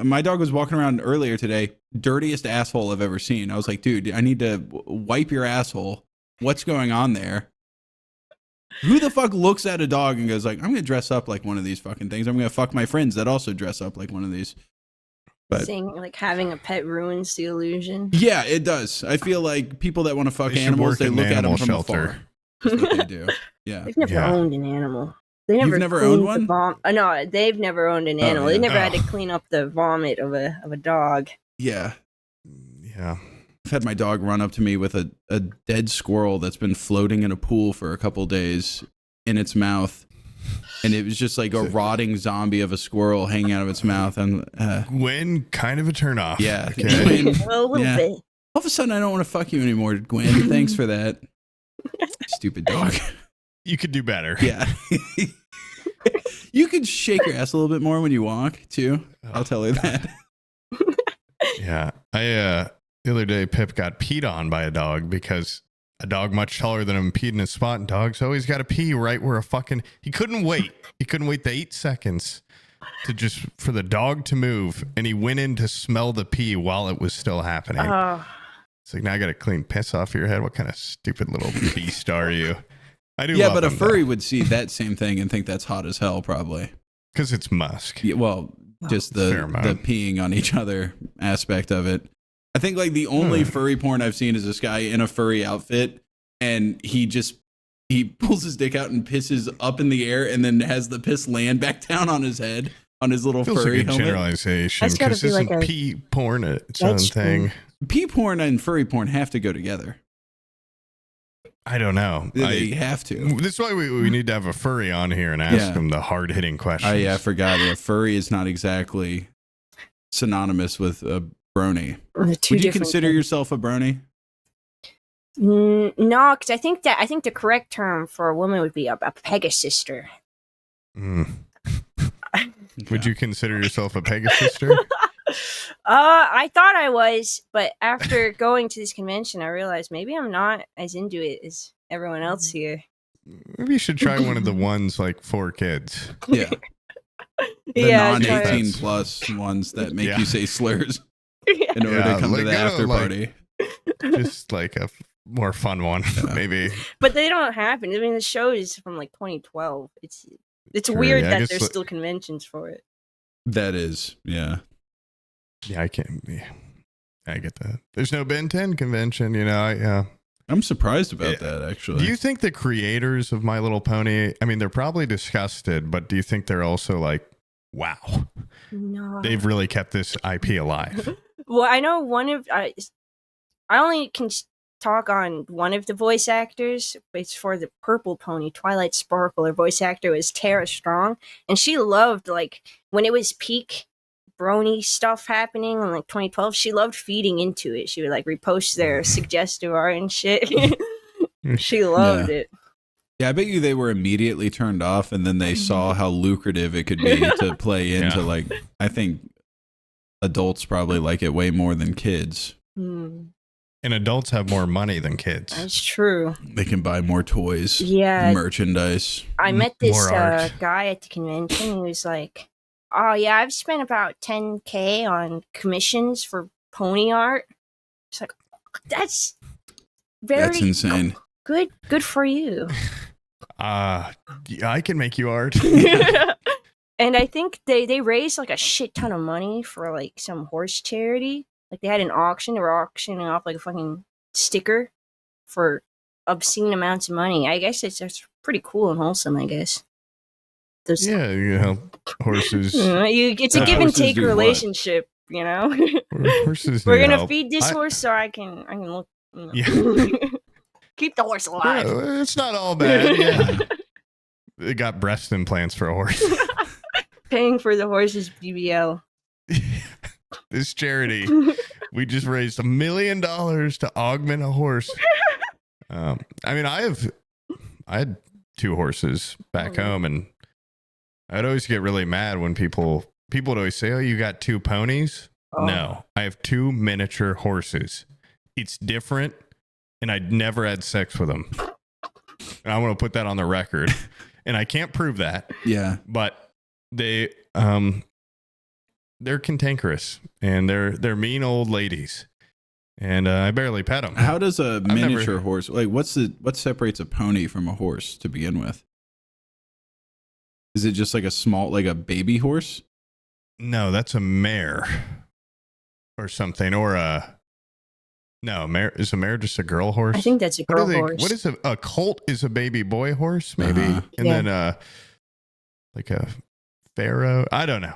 My dog was walking around earlier today, dirtiest asshole I've ever seen. I was like, dude, I need to wipe your asshole. What's going on there? Who the fuck looks at a dog and goes like, I'm going to dress up like one of these fucking things. I'm going to fuck my friends that also dress up like one of these. But saying like having a pet ruins the illusion. Yeah, it does. I feel like people that want to fuck animals, they look at them from afar. That's what they do. Yeah. They've never owned an animal. You've never owned one? No, they've never owned an animal. They never had to clean up the vomit of a dog. Yeah. Yeah. I've had my dog run up to me with a dead squirrel that's been floating in a pool for a couple days in its mouth. And it was just like a rotting zombie of a squirrel hanging out of its mouth. And Gwen, kind of a turnoff. Yeah. Okay. Gwen, well, a little bit. All of a sudden, I don't want to fuck you anymore, Gwen. Thanks for that. Stupid dog. You could do better. Yeah. You could shake your ass a little bit more when you walk, too. I'll tell you that. Yeah. The other day, Pip got peed on by a dog because a dog much taller than him peed in his spot, and dogs always got to pee right where he couldn't wait. He couldn't wait the 8 seconds for the dog to move, and he went in to smell the pee while it was still happening. It's like, now I got to clean piss off your head. What kind of stupid little beast are you? I do. Yeah, but a furry would see that same thing and think that's hot as hell, probably. Because it's musk. Yeah, well, just the peeing on each other aspect of it. I think like the only furry porn I've seen is this guy in a furry outfit, and he pulls his dick out and pisses up in the air, and then has the piss land back down on his head on his little Feels furry like a helmet. Generalization, because isn't pee porn its own thing? Pee porn and furry porn have to go together. I don't know. They have to. This is why we need to have a furry on here and ask him the hard-hitting questions. I forgot. A furry is not exactly synonymous with a brony. Would you consider yourself a brony? No, because I think the correct term for a woman would be a pegasister. Would you consider yourself a pegasister? I thought I was, but after going to this convention, I realized maybe I'm not as into it as everyone else here. Maybe you should try one of the ones like for kids. Yeah. The non-18 plus ones that make you say slurs in order to come to the after party. Just like a more fun one, maybe. But they don't happen. I mean, the show is from like 2012. It's True, weird that there's still conventions for it. That is, yeah. Yeah, I can't. I get that. There's no Ben 10 convention, I'm surprised about that, actually. Do you think the creators of My Little Pony, I mean, they're probably disgusted, but do you think they're also like, wow, they've really kept this IP alive? Well, I know I only can talk on one of the voice actors. It's for the Purple Pony, Twilight Sparkle. Her voice actor was Tara Strong, and she loved, like, when it was peak brony stuff happening in like 2012, she loved feeding into it. She would like repost their suggestive art and shit. She loved it. Yeah, I bet you they were immediately turned off, and then they saw how lucrative it could be to play into like, I think adults probably like it way more than kids. And adults have more money than kids. That's true. They can buy more toys, merchandise. I met this guy at the convention. He was like, oh yeah, I've spent about $10,000 on commissions for pony art. It's like, that's insane. Good for you. Yeah, I can make you art. And I think they raised like a shit ton of money for like some horse charity. Like they had an auction. They were auctioning off like a fucking sticker for obscene amounts of money. I guess that's pretty cool and wholesome, I guess. You help horses. It's a give and take relationship, Horses. We're gonna feed this horse so I can look. Yeah. Keep the horse alive. Yeah, it's not all bad. Yeah. They got breast implants for a horse. Paying for the horse's BBL. This charity, we just raised $1 million to augment a horse. I mean, I had 2 horses back home, and I'd always get really mad when people would always say, "Oh, you got 2 ponies?" Oh. No, I have 2 miniature horses. It's different, and I'd never had sex with them. And I want to put that on the record, and I can't prove that. Yeah, but they're cantankerous, and they're mean old ladies, and I barely pet them. how does a miniature horse like? What separates a pony from a horse to begin with? Is it just like a baby horse? No, that's a mare or something, or mare is a mare just a girl horse? I think that's a girl horse. What is a colt? Is a baby boy horse maybe, and then like a pharaoh. I don't know.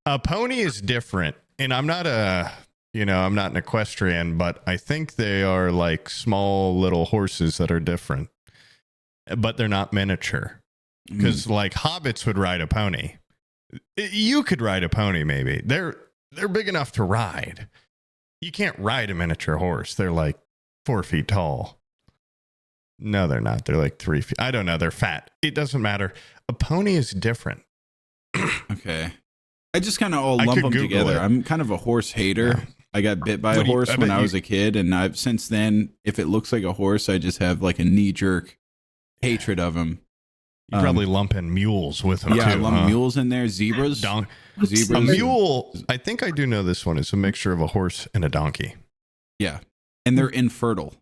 A pony is different, and I'm not I'm not an equestrian, but I think they are like small little horses that are different, but they're not miniature. Because like hobbits would ride a pony. You could ride a pony, maybe. They're big enough to ride. You can't ride a miniature horse. They're like 4 feet tall. No, they're not. They're like 3 feet. I don't know. They're fat. It doesn't matter. A pony is different. Okay. I just kind of all lump them together. I'm kind of a horse hater. Yeah. I got bit by a horse when I was a kid, and I've since then, if it looks like a horse, I just have like a knee-jerk hatred of him. You probably lump in mules with them, too. Yeah, I lump mules in there. Zebras. Zebras. A mule, I think I do know this one, is a mixture of a horse and a donkey. Yeah. And they're infertile.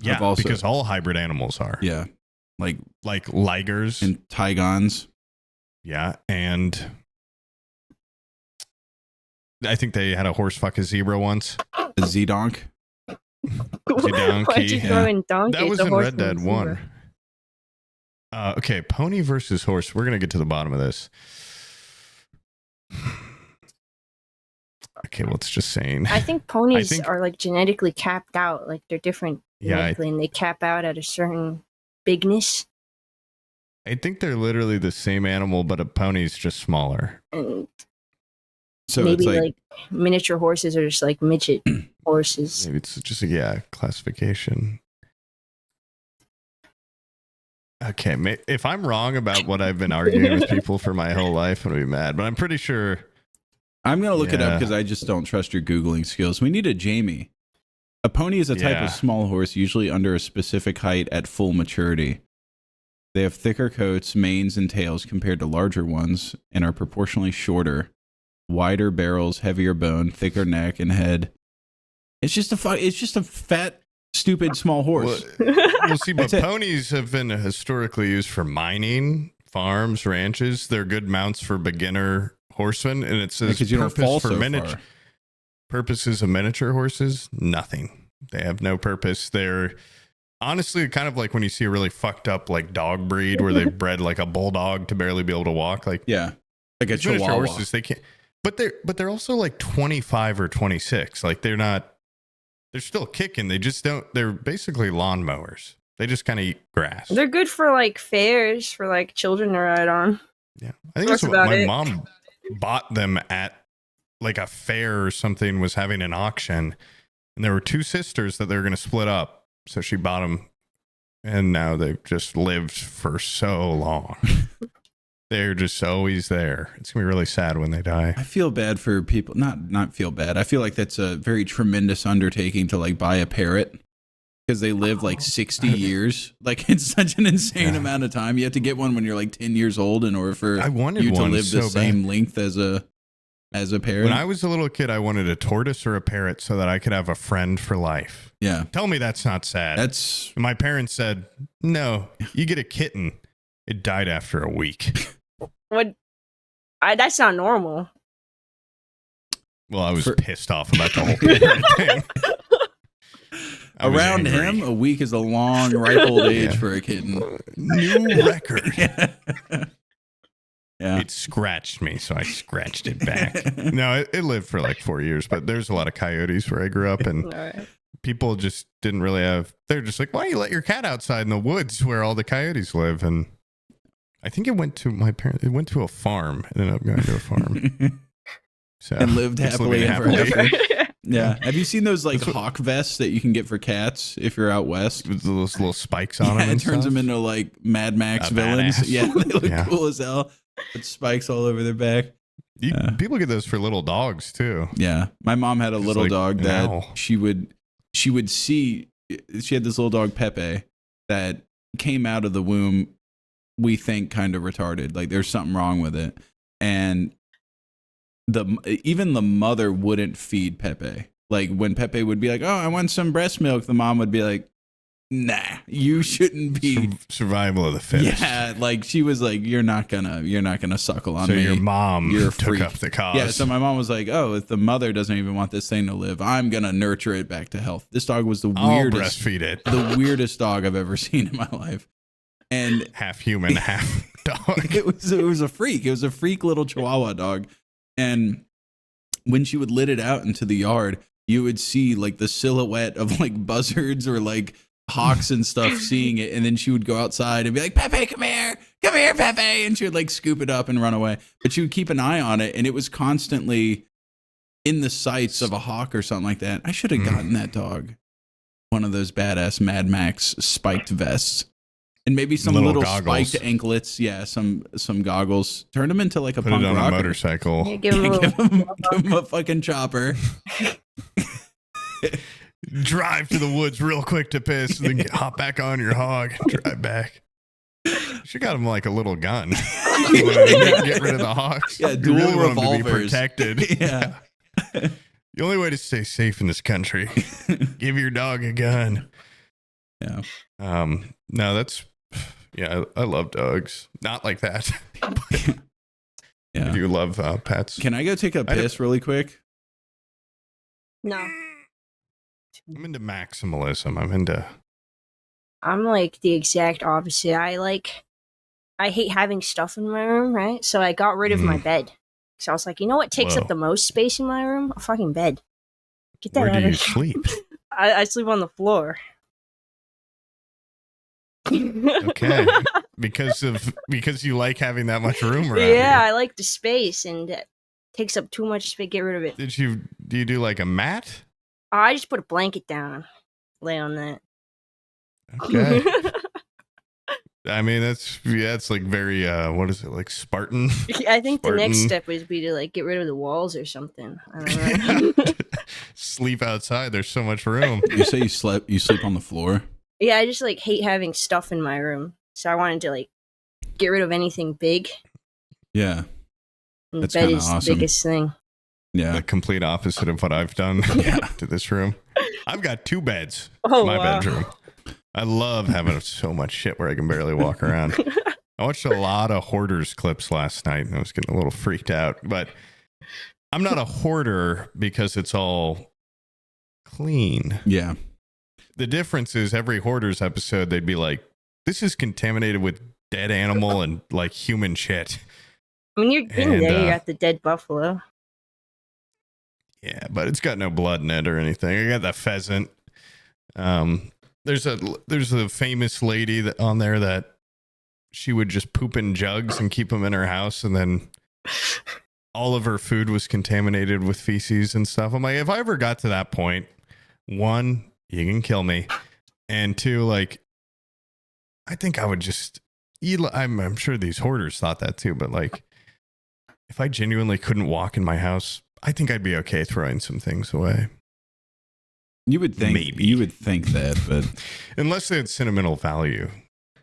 Yeah, because all hybrid animals are. Yeah. Like ligers. And tigons. Yeah, and I think they had a horse fuck a zebra once. A Z-donk. Why'd you throw in donkey? That was in Red Dead 1. Okay, pony versus horse. We're going to get to the bottom of this. Okay, well, it's just saying. I think ponies are like genetically capped out. Like they're different genetically, and they cap out at a certain bigness. I think they're literally the same animal, but a pony's just smaller. And so maybe it's like miniature horses are just like midget horses. Maybe it's just classification. Okay, if I'm wrong about what I've been arguing with people for my whole life, I'm going to be mad. But I'm pretty sure. I'm going to look it up because I just don't trust your Googling skills. We need a Jamie. A pony is a type of small horse, usually under a specific height at full maturity. They have thicker coats, manes, and tails compared to larger ones, and are proportionally shorter, wider barrels, heavier bone, thicker neck and head. It's just a fat, stupid small horse. We'll see, but ponies have been historically used for mining, farms, ranches. They're good mounts for beginner horsemen, and it says purposes of miniature horses, nothing. They have no purpose. They're honestly kind of like when you see a really fucked up like dog breed where they bred like a bulldog to barely be able to walk. Like like a Chihuahua. Horses, they can't. But they're also like 25 or 26. Like they're still kicking. They just don't. They're basically lawnmowers. They just kind of eat grass. They're good for like fairs for like children to ride on. Yeah, I think that's what my mom bought them at like a fair or something. Was having an auction, and there were 2 sisters that they were going to split up. So she bought them, and now they've just lived for so long. They're just always there. It's gonna be really sad when they die. I feel bad for people. Not feel bad. I feel like that's a very tremendous undertaking to like buy a parrot because they live like 60 years. Like it's such an insane amount of time. You have to get one when you're like 10 years old in order for you to live the same length as a parrot. When I was a little kid, I wanted a tortoise or a parrot so that I could have a friend for life. Yeah. Tell me that's not sad. And my parents said, no, you get a kitten. It died after a week. What? That's not normal. Well, I was pissed off about the whole parent thing. Around him, a week is a long, ripe old age for a kitten. New record. Yeah. It scratched me, so I scratched it back. No, it lived for like 4 years, but there's a lot of coyotes where I grew up, and people just didn't really have. They're just like, why don't you let your cat outside in the woods where all the coyotes live? And I think it went to my parents. It went to a farm. It ended up going to a farm. So And lived it's happily living ever happily. after. Yeah. Have you seen those like hawk vests that you can get for cats if you're out west? With those little spikes on Yeah, them. it turns them into like Mad Max villains. badass. Yeah, they look Yeah. cool as hell. With spikes all over their back. People get those for little dogs too. Yeah, my mom had a Just little like dog an that owl. she would see. She had this little dog Pepe that came out of the womb. We think kind of retarded. Like there's something wrong with it, and even the mother wouldn't feed Pepe. Like when Pepe would be like, "Oh, I want some breast milk," the mom would be like, "Nah, you shouldn't be." Survival of the fittest. Yeah, like she was like, "You're not gonna suckle on So me." your mom You're a took freak. up the cause. Yeah, so my mom was like, "Oh, if the mother doesn't even want this thing to live, I'm gonna nurture it back to health." This dog was the I'll weirdest, breastfeed it. the weirdest dog I've ever seen in my life, and Half human, half dog. it was a freak. It was a freak little Chihuahua dog, and when she would let it out into the yard, you would see like the silhouette of like buzzards or like hawks and stuff seeing it, and then she would go outside and be like, "Pepe, come here, Pepe," and she would like scoop it up and run away. But she would keep an eye on it, and it was constantly in the sights of a hawk or something like that. I should have gotten that dog one of those badass Mad Max spiked vests, and maybe some little goggles. spiked anklets. Yeah, some goggles. Turn them into like a Put punk it on rocker. a motorcycle. Yeah, give him a little. Give him a fucking chopper. Drive to the woods real quick to piss, and then hop back on your hog and drive back. She got him like a little gun. Get rid of the hogs. Yeah, You dual really want 'em to be revolvers. protected. Yeah. The only way to stay safe in this country, give your dog a gun. Yeah. No, that's I love dogs. Not like that. I Yeah. do love pets. Can I go take a piss really quick? No, I'm into maximalism. I'm like the exact opposite. I hate having stuff in my room, right? So I got rid of my bed. So I was like, you know what takes Whoa. up the most space in my room? A fucking bed. Get that Where out do of you here. sleep? I sleep on the floor. Okay. because you like having that much room around. Yeah, you. I like the space, and it takes up too much space. Get rid of it. Do you do like a mat? I just put a blanket down, lay on that. Okay. I mean, it's like very what is it, like Spartan? I think the next Spartan. step would be to like get rid of the walls or something. I don't know. Sleep outside. There's so much room. You say you sleep on the floor? Yeah, I just like hate having stuff in my room. So I wanted to like get rid of anything big. Yeah. And That's bed kinda is awesome. the biggest thing. Yeah. The complete opposite of what I've done Yeah. to this room. I've got 2 beds Oh, in my wow. bedroom. I love having so much shit where I can barely walk around. I watched a lot of hoarders clips last night, and I was getting a little freaked out. But I'm not a hoarder because it's all clean. Yeah. The difference is every hoarders episode, they'd be like, "This is contaminated with dead animal and like human shit." I mean, you're getting And, there. You got the dead buffalo. Yeah, but it's got no blood in it or anything. I got that pheasant. There's a famous lady that on there that she would just poop in jugs and keep them in her house, and then all of her food was contaminated with feces and stuff. I'm like, if I ever got to that point, 1, you can kill me, and 2, like, I think I would just eat. I'm sure these hoarders thought that too, but like, if I genuinely couldn't walk in my house, I think I'd be okay throwing some things away. You would think Maybe. you would think that, but Unless they had sentimental value.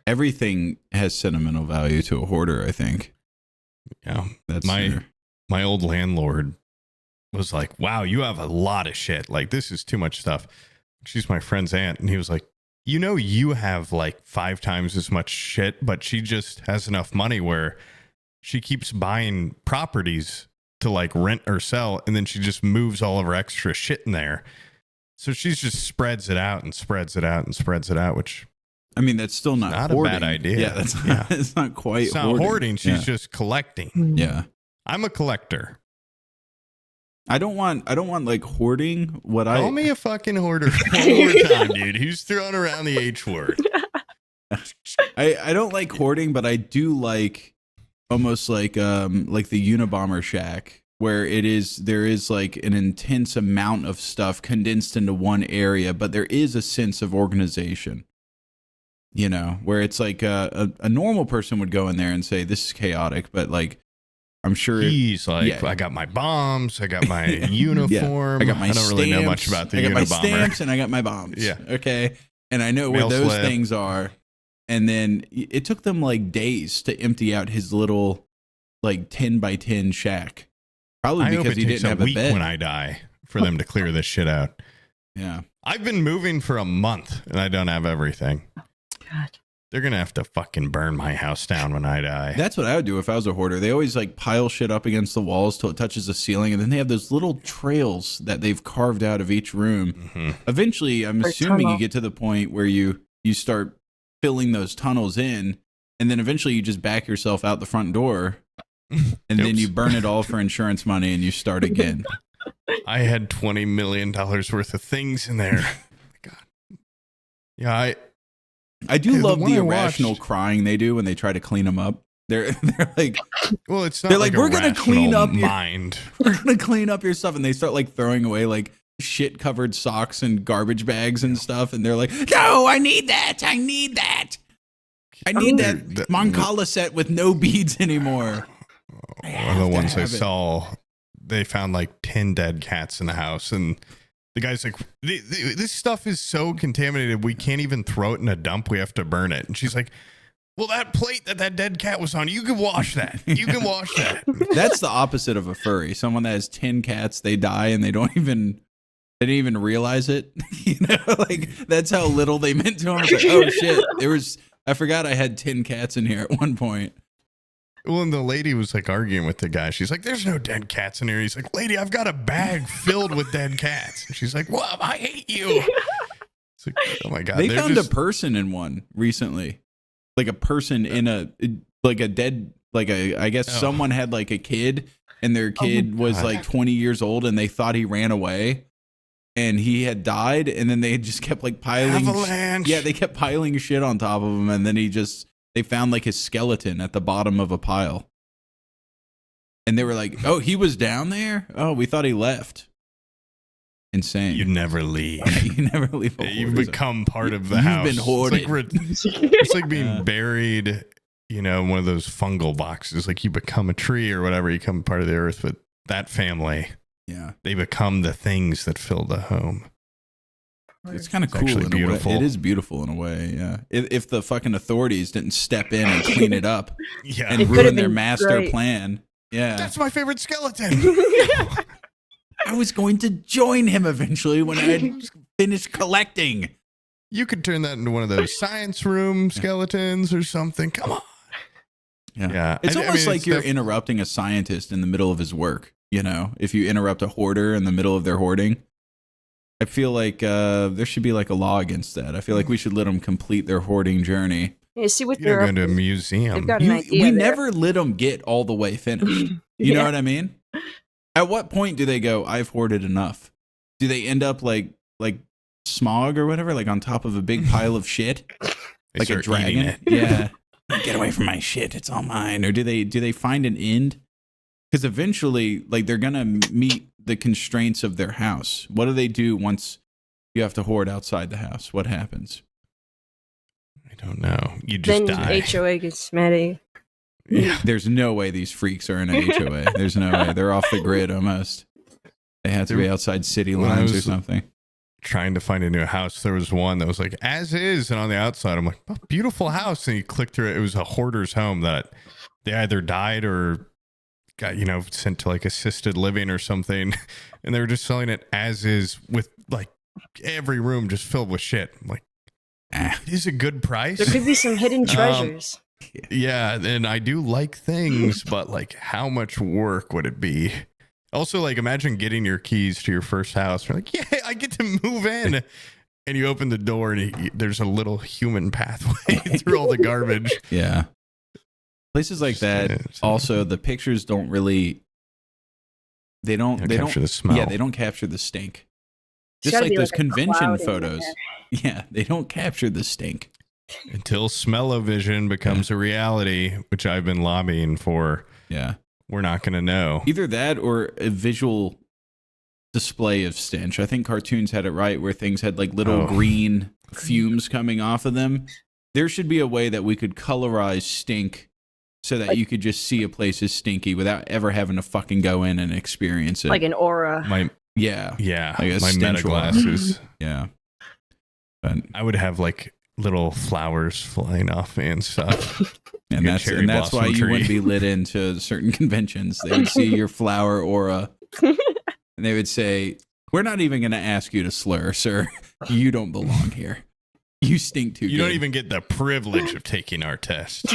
everything has sentimental value to a hoarder, I think. Yeah. That's My old landlord was like, "Wow, you have a lot of shit. Like, this is too much stuff." She's my friend's aunt. And he was like, you have like 5 times as much shit, but she just has enough money where she keeps buying properties to like rent or sell. And then she just moves all of her extra shit in there. So she just spreads it out and spreads it out and spreads it out, which I mean, that's still not a hoarding. bad idea. Yeah, that's Yeah. it's not quite it's not hoarding. She's just collecting. Yeah. I'm a collector. I don't want like hoarding. Call me a fucking hoarder one more time, dude. Who's throwing around the H word? I don't like hoarding, but I do like almost like the Unabomber shack, where there is like an intense amount of stuff condensed into one area, but there is a sense of organization. You know, where it's like a normal person would go in there and say this is chaotic, but like I'm sure he's like, I got my bombs, I got my uniform, I got my I don't stamps, really know much about the I got my Unabomber. stamps and I got my bombs. Yeah. Okay. And I know Mail where those slip. things are. And then it took them like days to empty out his little like 10 by 10 shack. Probably I hope because it he takes didn't a have a week bed. when I die for them to clear this shit out. Yeah. I've been moving for a month and I don't have everything. God. They're gonna have to fucking burn my house down when I die. That's what I would do if I was a hoarder. They always like pile shit up against the walls till it touches the ceiling, and then they have those little trails that they've carved out of each room. Mm-hmm. Eventually, I'm Or assuming tunnel. you get to the point where you start filling those tunnels in, and then eventually you just back yourself out the front door, and then Oops. you burn it all for insurance money and you start again. I had $20 million worth of things in there. God. Yeah, I do Hey, the love one the I irrational watched- crying they do when they try to clean them up. They're like, well, it's not They're like like, we're gonna clean rational up your- mind. we're gonna clean up your stuff, and they start like throwing away like shit covered socks and garbage bags and stuff, and they're like, no, I need that, I need that The- Moncala set with no beads anymore. One of the ones I have it. saw, they found like 10 dead cats in the house, and the guy's like, this stuff is so contaminated, we can't even throw it in a dump, we have to burn it. And she's like, well, that plate that dead cat was on, you can wash that. You can wash that. That's the opposite of a furry. Someone that has 10 cats, they die and they didn't even realize it. You know, like that's how little they meant to him. It's like, oh shit, I forgot I had 10 cats in here at one point. Well, and the lady was like arguing with the guy. She's like, there's no dead cats in here. He's like, lady, I've got a bag filled with dead cats. And she's like, well, I hate you. It's like, oh my God. They they're found just- a person in one recently. Like a person in a dead, I guess Oh. someone had like a kid and their kid was God. like 20 years old and they thought he ran away and he had died, and then they just kept like piling. Avalanche. Yeah, they kept piling shit on top of him, and then they found like his skeleton at the bottom of a pile. And they were like, oh, he was down there? Oh, we thought he left. Insane. You never leave. You never leave a You've hoarder's become part of the You've house. been hoarded. It's like being Yeah. buried, in one of those fungal boxes. Like you become a tree or whatever, you become part of the earth. But that family, Yeah. they become the things that fill the home. It's kind of It's cool actually in beautiful. a way. It is beautiful in a way, yeah. If the fucking authorities didn't step in and clean it up Yeah. and It could've ruin their been master great. plan. Yeah. That's my favorite skeleton. I was going to join him eventually when I had finished collecting. You could turn that into one of those science room skeletons or something. Come on. Yeah. It's almost like it's you're interrupting a scientist in the middle of his work, if you interrupt a hoarder in the middle of their hoarding. I feel like there should be like a law against that. I feel like we should let them complete their hoarding journey. Yeah, see what You're they're going to a up to. museum. They've got an idea. We there. never let them get all the way finished. You know what I mean? At what point do they go, I've hoarded enough? Do they end up like Smog or whatever, like on top of a big pile of shit? They Like a start eating dragon? it. Yeah. Get away from my shit. It's all mine. Or do they find an end? Because eventually, like, they're going to meet the constraints of their house. What do they do once you have to hoard outside the house? What happens? I don't know. You just Then die. HOA gets mad at you. Yeah. There's no way these freaks are in an HOA. There's no way. They're off the grid almost. They have to be outside city When I lines or was- something. Trying to find a new house, there was one that was like as is, and on the outside I'm like, oh, beautiful house, and you click through it, it was a hoarder's home that they either died or got sent to like assisted living or something, and they were just selling it as is with like every room just filled with shit. I'm like, it is a good price. There could be some hidden treasures. Yeah, and I do like things, but like how much work would it be? Also, like, imagine getting your keys to your first house. You're like, yeah, I get to move in. And you open the door and there's a little human pathway through all the garbage. Yeah. Places like that, Yeah, also, the pictures don't really, they don't capture the smell. Yeah, they don't capture the stink. It's Just gotta like be those like a convention cloud in photos. there. Yeah, they don't capture the stink. Until smell-o-vision becomes a reality, which I've been lobbying for. Yeah. We're not going to know. Either that or a visual display of stench. I think cartoons had it right where things had like little green fumes coming off of them. There should be a way that we could colorize stink so that you could just see a place is stinky without ever having to fucking go in and experience it. Like an aura. Yeah. Like my meta glasses. Yeah. But I would have like little flowers flying off me and stuff. And that's why you wouldn't be lit into certain conventions. They would see your flower aura and they would say, "We're not even going to ask you to slur, sir. You don't belong here. You stink too good. You don't even get the privilege of taking our test."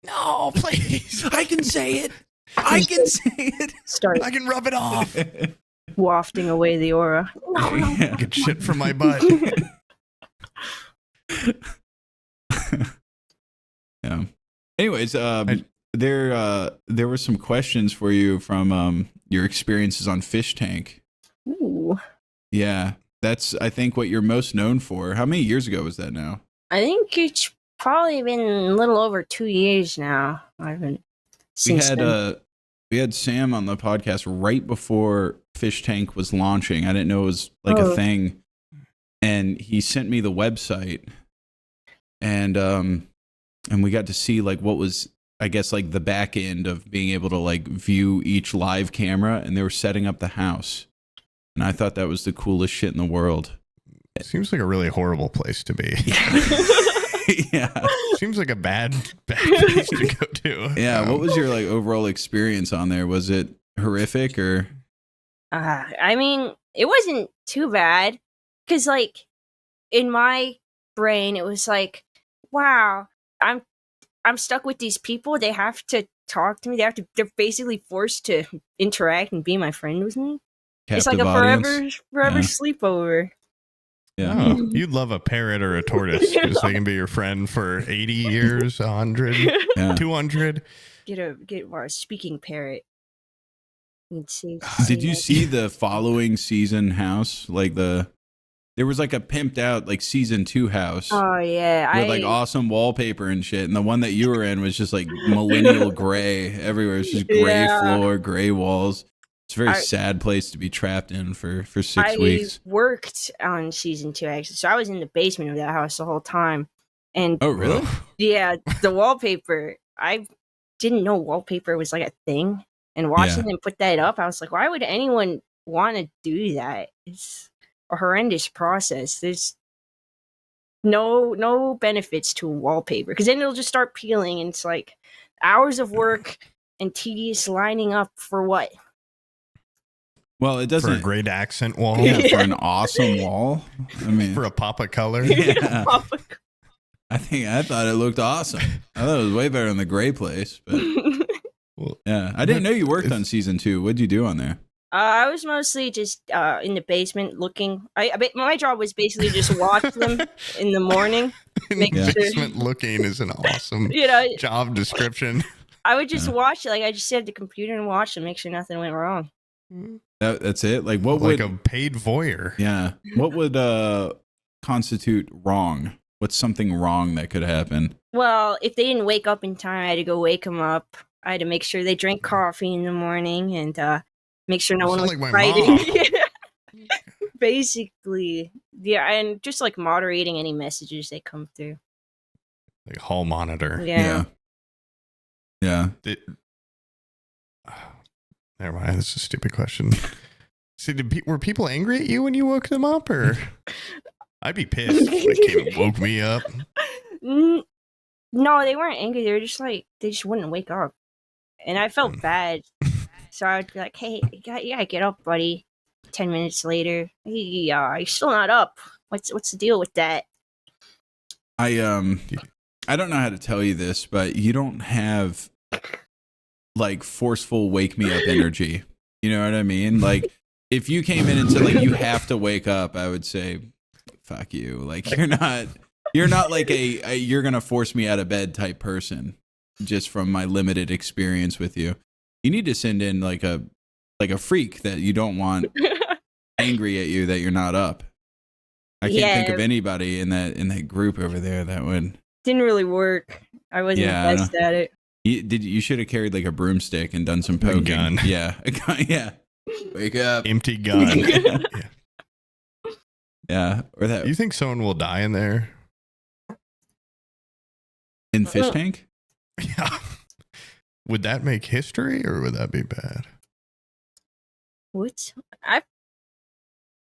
No, please. I can say it. I can say it. Start I can rub it off. wafting away the aura. Yeah. Get shit from my butt. Yeah. Anyways, there were some questions for you from your experiences on Fish Tank. Ooh. Yeah, that's I think what you're most known for. How many years ago was that now? I think it's probably been a little over 2 years now. I've been since then. We had Sam on the podcast right before Fish Tank was launching. I didn't know it was like a thing, and he sent me the website, and we got to see like what was, I guess, like the back end of being able to like view each live camera, and they were setting up the house, and I thought that was the coolest shit in the world. It seems like a really horrible place to be. Yeah. Seems like a bad place to go to. Yeah. What was your like overall experience on there? Was it horrific or? I mean, it wasn't too bad because, like, in my brain, it was like, wow, I'm stuck with these people. They have to talk to me. They're basically forced to interact and be my friend with me. It's like a forever sleepover. Yeah. Oh, you'd love a parrot or a tortoise because they can be your friend for 80 years, 100, 200. Get a speaking parrot. Did you see the following season house? Like there was like a pimped out like season 2 house. Oh yeah, with like awesome wallpaper and shit. And the one that you were in was just like millennial gray everywhere. It's just gray floor, gray walls. It's a very sad place to be trapped in for 6 weeks. I worked on season 2 actually, so I was in the basement of that house the whole time. And oh really? Yeah, the wallpaper. I didn't know wallpaper was like a thing. And watching them put that up, I was like, why would anyone want to do that? It's a horrendous process. There's no benefits to wallpaper because then it'll just start peeling, and it's like hours of work and tedious lining up for what? Well, it doesn't. For a great accent wall. Yeah, for an awesome wall. I mean, for a pop of color. Yeah. I thought it looked awesome. I thought it was way better than the gray place. But yeah, I didn't know you worked on season 2. What'd you do on there? I was mostly just in the basement looking. My job was basically just watch them in the morning. In the basement looking is an awesome job description. I would just watch it. Like I just sit at the computer and watch and make sure nothing went wrong. That's it. Like what like would a paid voyeur? Yeah. What would constitute wrong? What's something wrong that could happen? Well, if they didn't wake up in time, I had to go wake them up. I had to make sure they drank coffee in the morning and make sure no one was fighting. Basically, yeah, and just like moderating any messages that come through. Like hall monitor. Yeah. Never mind. That's a stupid question. See, were people angry at you when you woke them up, or? I'd be pissed if they came and woke me up. No, they weren't angry. They were just like they just wouldn't wake up, and I felt bad. So I'd be like, "Hey, you gotta get up, buddy." 10 minutes later, hey, you're still not up. What's the deal with that? I don't know how to tell you this, but you don't have like forceful wake me up energy. You know what I mean? Like if you came in and said like you have to wake up, I would say, fuck you. Like you're not like a you're gonna force me out of bed type person. Just from my limited experience with you, you need to send in like a freak that you don't want angry at you that you're not up. I can't think of anybody in that group over there that would. Didn't really work. I wasn't the best at it. You should have carried like a broomstick and done some poking. A gun. Yeah, a gun. Yeah. Wake up. Empty gun. Yeah. Or that. You think someone will die in there? In fish tank? Yeah. Would that make history or would that be bad? I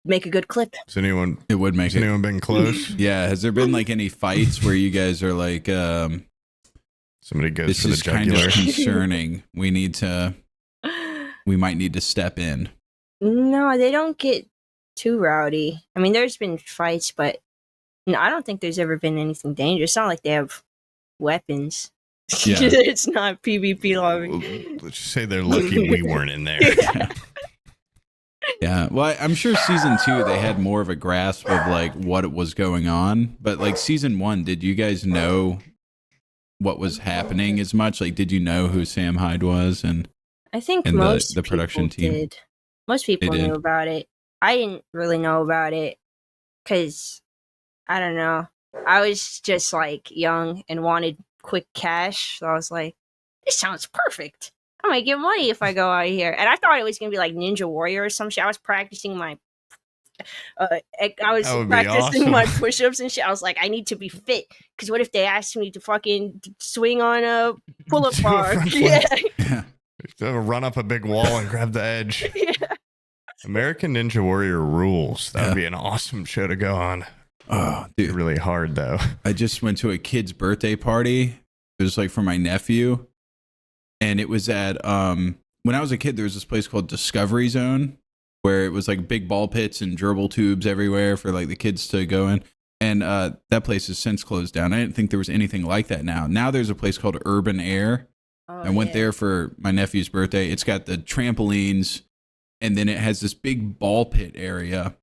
make a good clip. Has anyone? It would make has anyone been close? Yeah. Has there been like any fights where you guys are like, somebody goes this for the is kind jugular? of concerning. We might need to step in. No, they don't get too rowdy. I mean, there's been fights, but no, I don't think there's ever been anything dangerous. It's not like they have weapons. Yeah. It's not PvP lobby. Let's just say they're lucky we weren't in there. Yeah. Well, I'm sure season 2 they had more of a grasp of like what was going on, but like season 1, did you guys know what was happening as much? Like, did you know who Sam Hyde was? And I think and most the production people team did. Most people knew about it. I didn't really know about it because I don't know. I was just like young and wanted quick cash, so I was like, "This sounds perfect. I might get money if I go out here." And I thought it was gonna be like Ninja Warrior or some shit. I was practicing my, my push-ups and shit. I was like, I need to be fit because what if they asked me to fucking swing on a pull-up bar? Yeah. Run up a big wall and grab the edge. Yeah. American Ninja Warrior rules. That would be an awesome show to go on. Oh, dude. Really hard though. I just went to a kid's birthday party. It was like for my nephew. And it was at when I was a kid, there was this place called Discovery Zone where it was like big ball pits and gerbil tubes everywhere for like the kids to go in. And that place has since closed down. I didn't think there was anything like that now. Now there's a place called Urban Air. I went there for my nephew's birthday. It's got the trampolines, and then it has this big ball pit area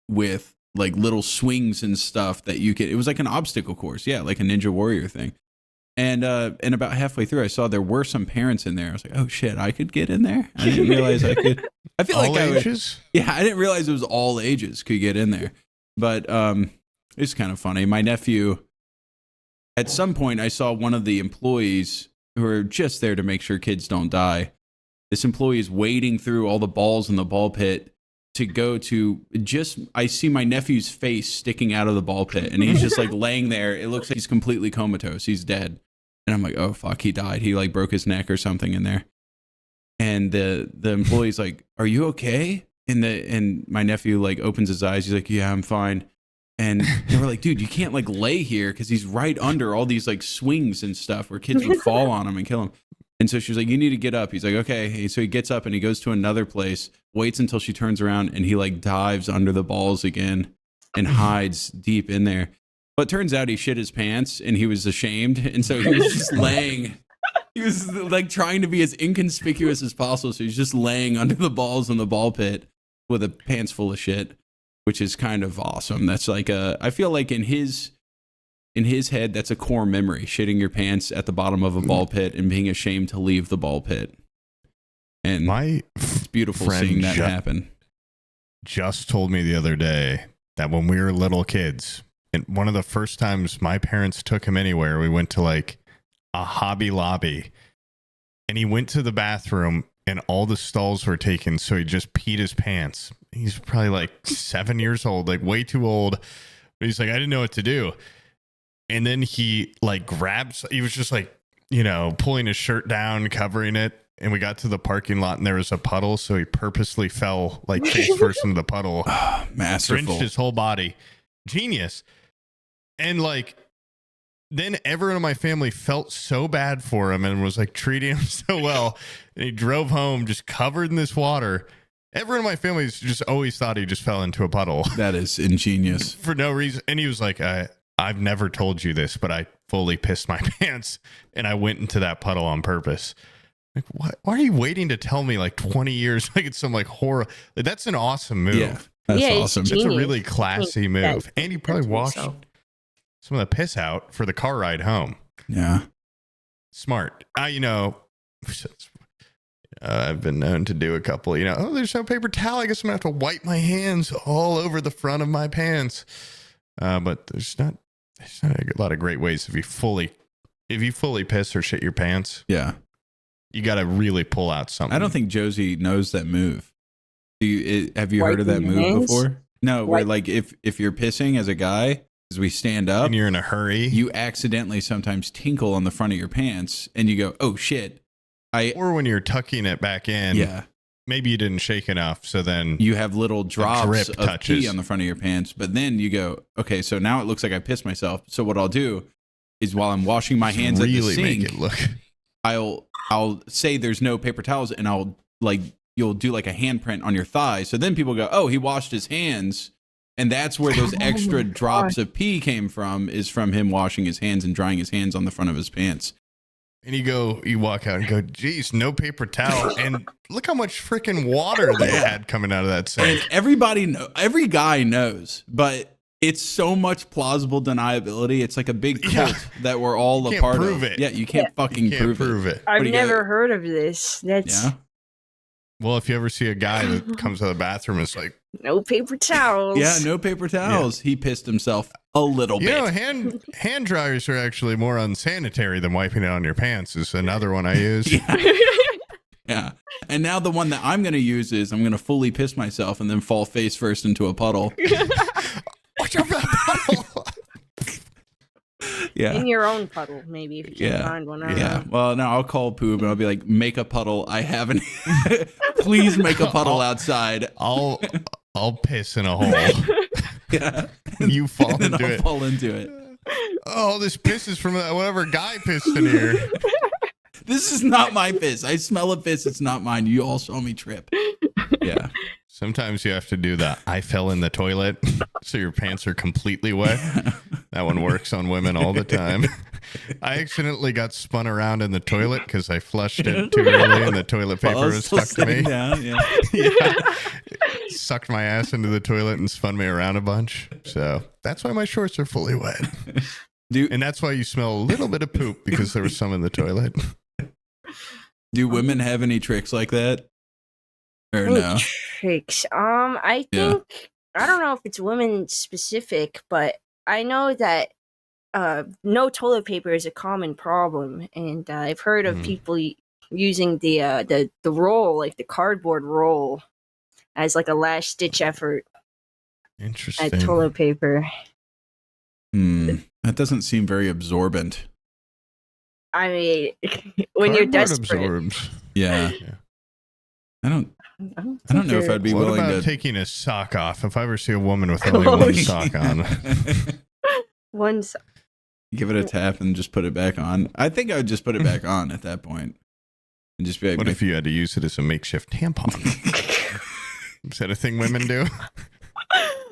with like little swings and stuff that you could. It was like an obstacle course, yeah, like a Ninja Warrior thing. And about halfway through, I saw there were some parents in there. I was like, oh shit, I could get in there. I didn't realize I could. I feel all like ages? I didn't realize it was all ages could get in there. But it's kind of funny. My nephew, at some point, I saw one of the employees who are just there to make sure kids don't die. This employee is wading through all the balls in the ball pit to go to I see my nephew's face sticking out of the ball pit and he's just like laying there. It looks like he's completely comatose. He's dead. And I'm like, oh fuck, he died. He like broke his neck or something in there. And the employee's like, are you okay? And my nephew like opens his eyes. He's like, yeah, I'm fine. And they were like, dude, you can't like lay here because he's right under all these like swings and stuff where kids would fall on him and kill him. And so she was like, you need to get up. He's like, okay. So he gets up and he goes to another place, waits until she turns around, and he like dives under the balls again and hides deep in there. But it turns out he shit his pants and he was ashamed. And so he was just laying. He was like trying to be as inconspicuous as possible. So he's just laying under the balls in the ball pit with a pants full of shit, which is kind of awesome. That's like I feel like in his head, that's a core memory, shitting your pants at the bottom of a ball pit and being ashamed to leave the ball pit. And it's beautiful seeing that happen. Just told me the other day that when we were little kids, and one of the first times my parents took him anywhere, we went to like a Hobby Lobby and he went to the bathroom and all the stalls were taken. So he just peed his pants. He's probably like 7 years old, like way too old. But he's like, I didn't know what to do. And then he like he was just like, pulling his shirt down, covering it. And we got to the parking lot and there was a puddle. So he purposely fell like face first into the puddle. Masterful. Drenched his whole body. Genius. And like, then everyone in my family felt so bad for him and was like treating him so well. And he drove home just covered in this water. Everyone in my family just always thought he just fell into a puddle. That is ingenious. For no reason. And he was like, I've never told you this, but I fully pissed my pants and I went into that puddle on purpose. Like, what? Why are you waiting to tell me like 20 years? Like it's some like horror. Like, that's an awesome move. Yeah, that's awesome. It's a really classy move. And he probably washed some of the piss out for the car ride home. Yeah. Smart. I've been known to do a couple, oh, there's no paper towel. I guess I'm going to have to wipe my hands all over the front of my pants. But there's not a lot of great ways if you fully piss or shit your pants. Yeah. You got to really pull out something. I don't think Josie knows that move. Have you heard of that Wiping move hands? before? No, where like if you're pissing as a guy, as we stand up, and you're in a hurry, you accidentally sometimes tinkle on the front of your pants, and you go, "Oh shit!" Or when you're tucking it back in, yeah, maybe you didn't shake enough, so then you have little drops drip of touches pee on the front of your pants. But then you go, "Okay, so now it looks like I pissed myself." So what I'll do is while I'm washing my hands at the really sink, make it look. I'll say there's no paper towels, and you'll do like a handprint on your thigh. So then people go, "Oh, he washed his hands." And that's where those extra drops of pee came from, is from him washing his hands and drying his hands on the front of his pants. And you walk out and go, geez, no paper towel. And look how much freaking water they had coming out of that sink. And every guy knows, but it's so much plausible deniability. It's like a big cult that we're all a part of. It. Yeah, you can't fucking prove it. I've never heard of this. That's Well, if you ever see a guy that comes out of the bathroom, it's like, no paper towels. Yeah, no paper towels. Yeah. He pissed himself a little bit. Hand dryers are actually more unsanitary than wiping it on your pants is another one I use. Yeah. And now the one that I'm going to use is I'm going to fully piss myself and then fall face first into a puddle. Watch out for that puddle. Yeah. In your own puddle, maybe, if you can find one. Yeah. Well, no, I'll call poop and I'll be like, make a puddle. I haven't. Please make a puddle outside. I'll piss in a hole. Yeah. You fall into it. I'll fall into it. Oh, this piss is from whatever guy pissed in here. This is not my piss. I smell a piss. It's not mine. You all saw me trip. Yeah. Sometimes you have to do that. I fell in the toilet, so your pants are completely wet. That one works on women all the time. I accidentally got spun around in the toilet because I flushed it too early and the toilet paper was stuck to me. Down, yeah. Sucked my ass into the toilet and spun me around a bunch. So that's why my shorts are fully wet. And that's why you smell a little bit of poop, because there was some in the toilet. Do women have any tricks like that? Or no? Tricks. I think I don't know if it's women specific, but I know that no toilet paper is a common problem, and I've heard of people using the roll, like the cardboard roll, as like a last ditch effort. Interesting. At toilet paper. That doesn't seem very absorbent. I mean, when you're desperate. Absorbs. Yeah. I don't know if I'd be willing to. What about taking a sock off? If I ever see a woman with only one sock on. One sock. Give it a tap and just put it back on. I think I would just put it back on at that point. And just be like, what if you had to use it as a makeshift tampon? Is that a thing women do?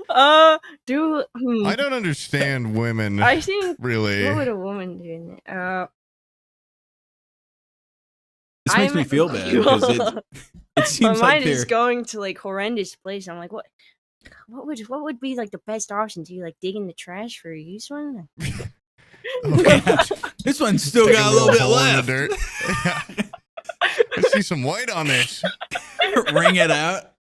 I don't understand women. I think really. What would a woman do? This makes me feel bad because it seems my mind like is going to like horrendous place. I'm like, what would be like the best option? Do you like dig in the trash for a used one? This one's still got a little bit left. Dirt. I see some white on this. Wring it out.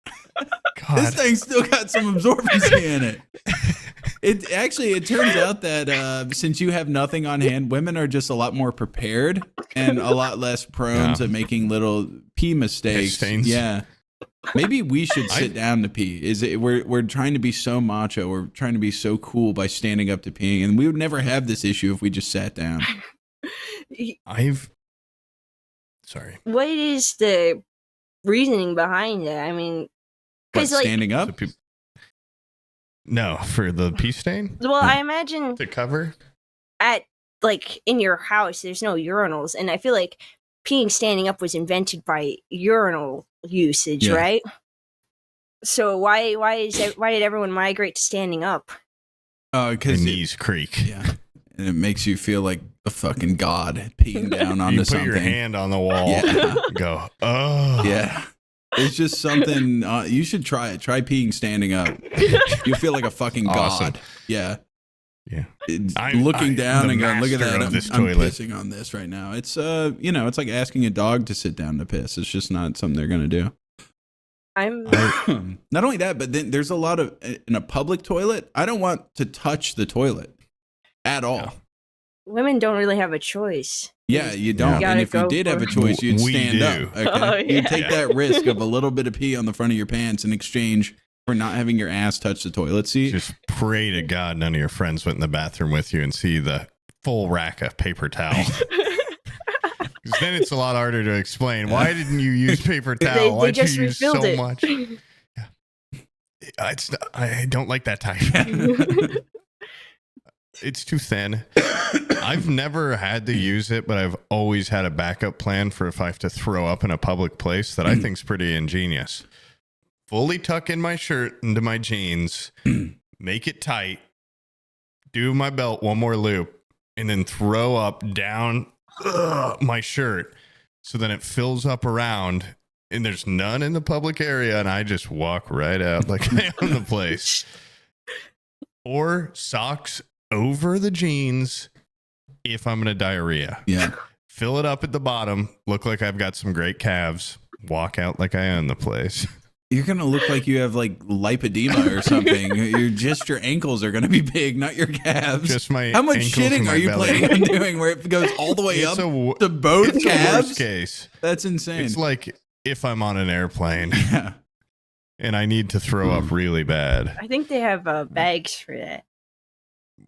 God. This thing's still got some absorbency in it. It turns out that since you have nothing on hand, women are just a lot more prepared and a lot less prone to making little pee mistakes. Yeah. Maybe we should sit down to pee. We're trying to be so macho, we're trying to be so cool by standing up to peeing, and we would never have this issue if we just sat down. Sorry. What is the reasoning behind that? I mean, because like standing up. No, for the pee stain. Well, I imagine to cover at like in your house, there's no urinals, and I feel like peeing standing up was invented by urinal usage, right? So why did everyone migrate to standing up? Because knees creak. Yeah, and it makes you feel like a fucking god peeing down onto something. You put your hand on the wall. Yeah. Go. Oh. Yeah. It's just something you should try it. Try peeing standing up. You feel like a fucking god. Yeah. Yeah. Looking down the and going, look at master that. of I'm this toilet. pissing on this right now. It's, it's like asking a dog to sit down to piss. It's just not something they're going to do. Not only that, but then there's a lot of, in a public toilet, I don't want to touch the toilet at all. Yeah. Women don't really have a choice. Yeah, you don't. You And if you gotta did go have a for- choice, you'd We stand do. up. Okay? Oh, You'd yeah. take that risk of a little bit of pee on the front of your pants in exchange for not having your ass touch the toilet seat. Just pray to God none of your friends went in the bathroom with you and see the full rack of paper towels. Because then it's a lot harder to explain. Why didn't you use paper towel? Why'd just you use refilled so it. much? I don't like that type. It's too thin. I've never had to use it, but I've always had a backup plan for if I have to throw up in a public place that I think's pretty ingenious. Fully tuck in my shirt into my jeans, make it tight, do my belt one more loop, and then throw up down my shirt so then it fills up around and there's none in the public area and I just walk right out like I own the place. Or socks over the jeans if I'm in a diarrhea. Yeah. Fill it up at the bottom, look like I've got some great calves, walk out like I own the place. You're going to look like you have like lipedema or something. Your ankles are going to be big, not your calves. Just my How much ankles shitting and my are you belly. planning on doing where it goes all the way It's up to both it's a calves? worst case. That's insane. It's like if I'm on an airplane Yeah. and I need to throw up really bad. I think they have bags for that.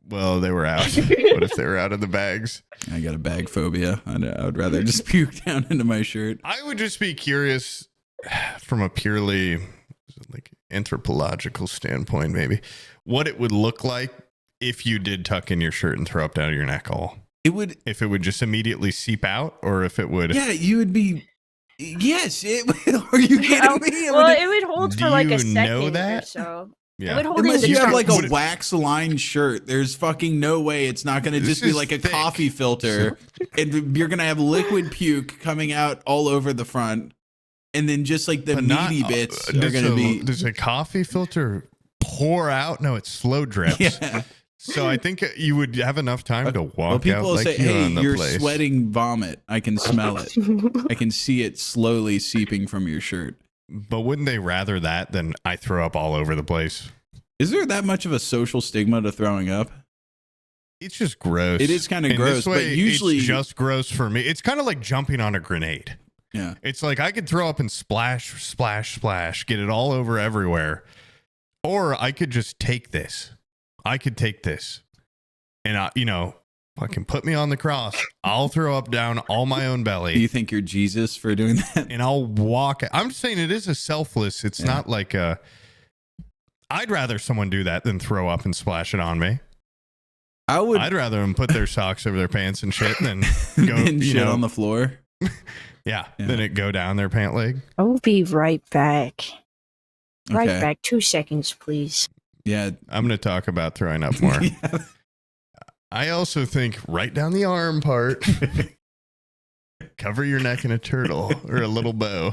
Well, they were out. What if they were out of the bags? I got a bag phobia. I would rather just puke down into my shirt. I would just be curious from a purely like anthropological standpoint, maybe, what it would look like if you did tuck in your shirt and throw up down your neck hole. It would. If it would just immediately seep out, or if it would. Yeah, you would be. Yes. Are you kidding me? It would hold Do for like you a second know or that? so. Yeah. It would hold Unless in you the have like trunk. a wax lined shirt, there's fucking no way it's not going to This just be is like a thick. coffee filter, and you're going to have liquid puke coming out all over the front, and then just like the But not- meaty bits are does going to be. Does a coffee filter pour out? No, it slow drips. Yeah. So I think you would have enough time to walk Well, out people will like say, you "Hey, own the you're place." sweating vomit. I can smell it. I can see it slowly seeping from your shirt." But wouldn't they rather that than I throw up all over the place? Is there that much of a social stigma to throwing up? It's just gross. It is kind of In gross, this but way, usually, it's just gross for me. It's kind of like jumping on a grenade. yeah. It's like I could throw up and splash, splash, splash, get it all over everywhere. Or I could just take this. I could take this. And, fucking put me on the cross. I'll throw up down all my own Do belly. you think you're Jesus for doing that? And I'll walk. I'm just saying it is a selfless. It's not like a. I'd rather someone do that than throw up and splash it on me. I'd rather them put their socks over their pants and shit than go and shit on the floor. Yeah. Then it go down their pant leg. I'll be right back. Right Okay. back. 2 seconds, please. Yeah. I'm going to talk about throwing up more. Yeah. I also think right down the arm part, cover your neck in a turtle or a little bow.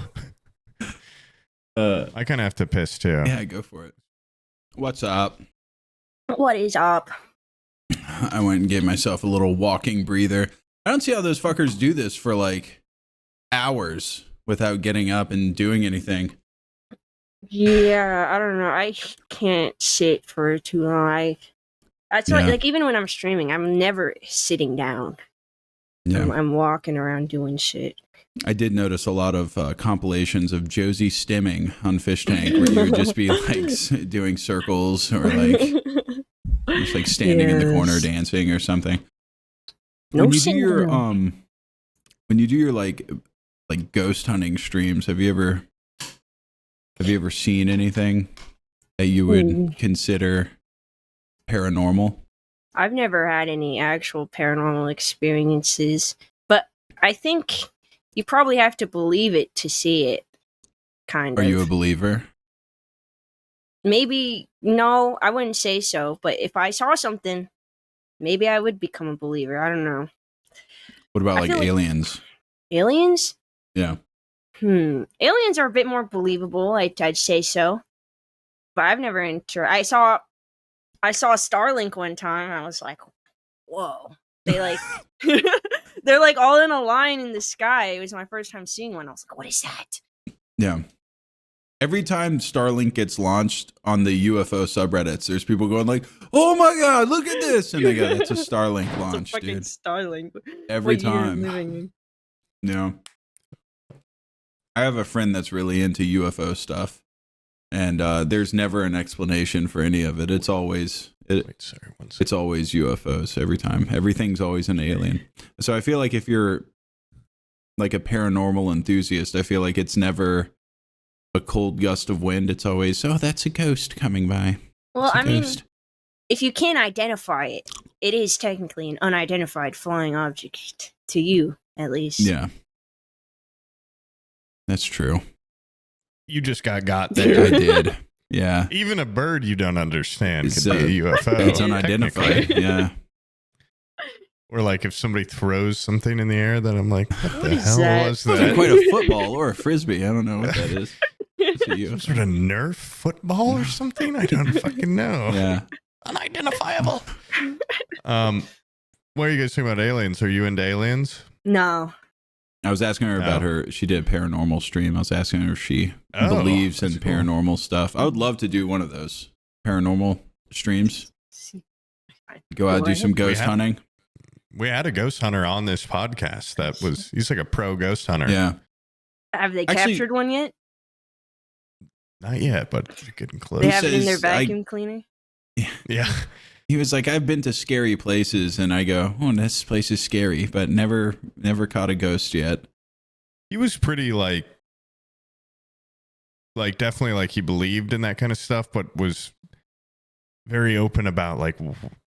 I kind of have to piss too. Yeah, go for it. What's up? What is up? I went and gave myself a little walking breather. I don't see how those fuckers do this for like hours without getting up and doing anything. Yeah, I don't know. I can't sit for too long. That's why, Yeah. like, even when I'm streaming, I'm never sitting down. Yeah. I'm walking around doing shit. I did notice a lot of compilations of Josie stimming on Fish Tank where you would just be like doing circles or like just like standing in the corner Yes. dancing or something. No When you do your singing. when you do your like ghost hunting streams, have you ever seen anything that you would consider paranormal? I've never had any actual paranormal experiences, but I think you probably have to believe it to see it. Kind Are of. you a believer? Maybe, no, I wouldn't say so, but if I saw something, maybe I would become a believer. I don't know. What about I like feel like- aliens? Aliens? Yeah. Aliens are a bit more believable, I'd say so. But I've never I saw I saw Starlink one time. I was like, whoa. They like, they're like all in a line in the sky. It was my first time seeing one. I was like, what is that? Yeah. Every time Starlink gets launched on the UFO subreddits, there's people going like, "Oh my god, look at this!" And they go, "It's a Starlink launch, It's a fucking dude." Starlink. Every What year time. living in? Yeah. I have a friend that's really into UFO stuff, and there's never an explanation for any of it. It's always Wait, sorry, one second. it's always UFOs every time. Everything's always an alien. So I feel like if you're like a paranormal enthusiast, I feel like it's never a cold gust of wind. It's always, oh, that's a ghost coming by. Well, It's a I mean, ghost. if you can't identify it, it is technically an unidentified flying object to you, at least. Yeah. That's true. You just got I there. did. Yeah. Even a bird you don't understand It's, could be a UFO. It's unidentified. technically. Yeah. Or like if somebody throws something in the air, then I'm like, what the is hell that? was It's that? quite a football or a frisbee. I don't know what that is. It's a Some UFO. sort of Nerf football or something? I don't fucking know. Yeah. Unidentifiable. What are you guys talking about aliens? Are you into aliens? No. I was asking her about Oh. her. She did a paranormal stream. I was asking her if she Oh, believes in that's cool. paranormal stuff. I would love to do one of those paranormal streams. Go out, do some ghost have- hunting. We had a ghost hunter on this podcast that was, he's like a pro ghost hunter. Yeah. Have they Actually- captured one yet? Not yet, but it's getting close. They have it in their says, I- vacuum cleaner? Yeah. He was like, I've been to scary places, and I go, oh, this place is scary, but never caught a ghost yet. He was pretty like definitely like he believed in that kind of stuff, but was very open about like,